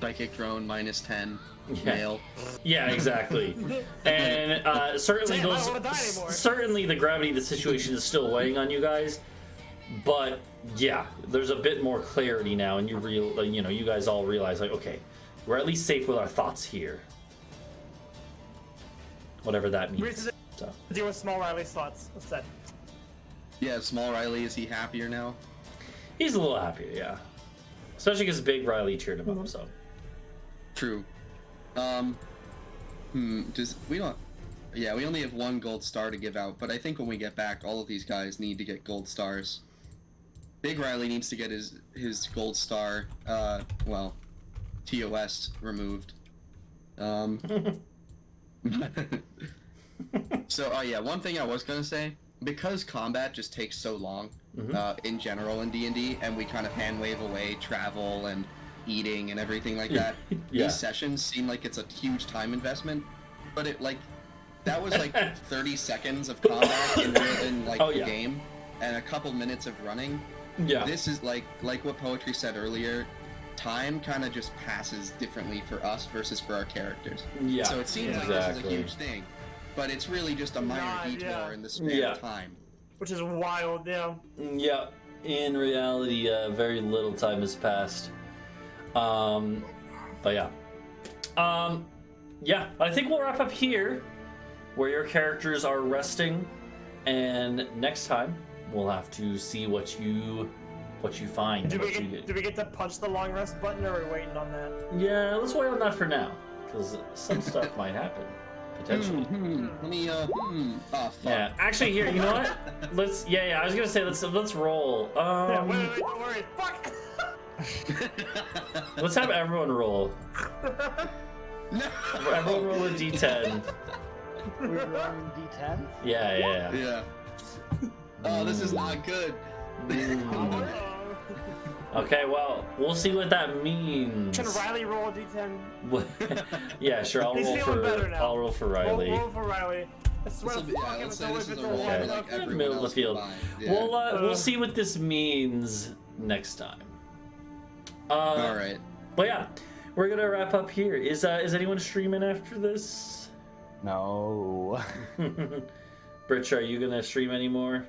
Psychic drone -10. Yeah. Male. Yeah, exactly. And certainly Damn, I don't wanna die anymore. certainly the gravity of the situation is still weighing on you guys, but yeah, there's a bit more clarity now, and you guys all realize like, okay, we're at least safe with our thoughts here, whatever that means. So. Deal with small Riley's thoughts instead. Yeah, small Riley, is he happier now? He's a little happier, yeah, especially because Big Riley cheered him up. So. True. We only have 1 gold star to give out, but I think when we get back, all of these guys need to get gold stars. Big Riley needs to get his gold star, TOS removed. So, one thing I was gonna say, because combat just takes so long, in general in D&D, and we kind of hand wave away travel and eating and everything like that, these sessions seem like it's a huge time investment, but that was like 30 seconds of combat in the game, and a couple minutes of running. Yeah. This is like what Poetry said earlier, time kind of just passes differently for us versus for our characters. Yeah. So it seems like this is a huge thing, but it's really just a minor detour in the span of time. Which is wild, yeah. Yeah. In reality, very little time has passed. But yeah. I think we'll wrap up here, where your characters are resting, and next time we'll have to see what you find. Do we get to punch the long rest button, or are we waiting on that? Yeah, let's wait on that for now, because some stuff might happen potentially. Let me Oh, fuck. Yeah, actually, here, you know what? Let's. I was gonna say let's roll. Yeah, wait, don't worry. Fuck. Let's have everyone roll. No. Everyone roll a d10. We're rolling D10? Yeah. Oh, this is not good. Okay, well, we'll see what that means. Can Riley roll a d10? Yeah, sure. I'll roll for Riley. Roll for Riley. I swear to fuck, let's say it's this is a always roll for like everyone middle of the else field. combined. Yeah. We'll see what this means next time. All right. But yeah, we're gonna wrap up here. Is anyone streaming after this? No. Britsha, are you gonna stream anymore?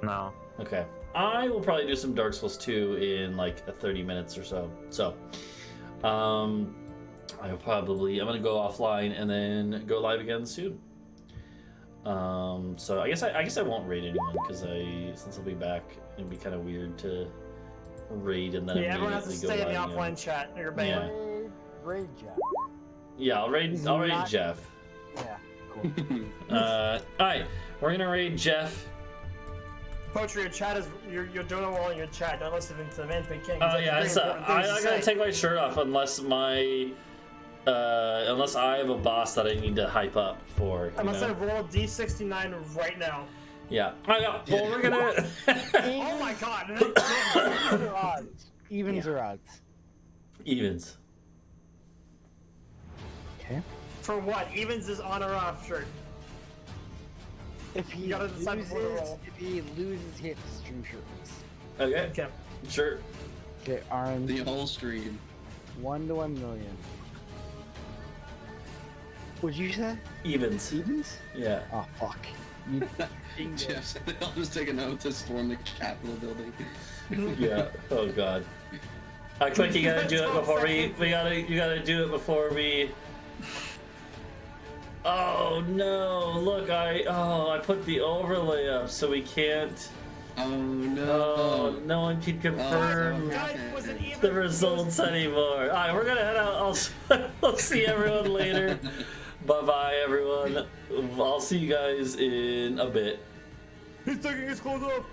No. Okay. I will probably do some Dark Souls 2 in like 30 minutes or so. So, I'm gonna go offline and then go live again soon. So I guess I won't raid anyone because since I'll be back, it'd be kind of weird to raid and then everyone has to stay in the offline chat. You're banned. Raid Jeff. Yeah, I'll raid Jeff. Yeah, cool. All right, we're gonna raid Jeff. Poetry, your chat is you're doing a wall in your chat. Don't listen to the Man King. I'm gonna take my shirt off unless unless I have a boss that I need to hype up for. I must have rolled D69 right now. Yeah. Well, we're gonna. Oh my god! Evens or odds? Evens or odds? Evens. Okay. For what? Evens is on or off shirt. If he gotta decide before the roll. If he loses, he hits stream shirts. Okay. Okay. Sure. Okay, orange. The whole stream. 1 to 1 million. What'd you say? Evens. Evens? Yeah. Oh fuck. Jeff said they'll just take a note to storm the Capitol building. Yeah. Oh god. Quick, you gotta do it before you gotta do it before we. Oh no! Look, I put the overlay up so we can't. Oh no! Oh, no one can confirm the results anymore. All right, we're gonna head out. I'll see everyone later. Bye bye, everyone. I'll see you guys in a bit. He's taking his clothes off.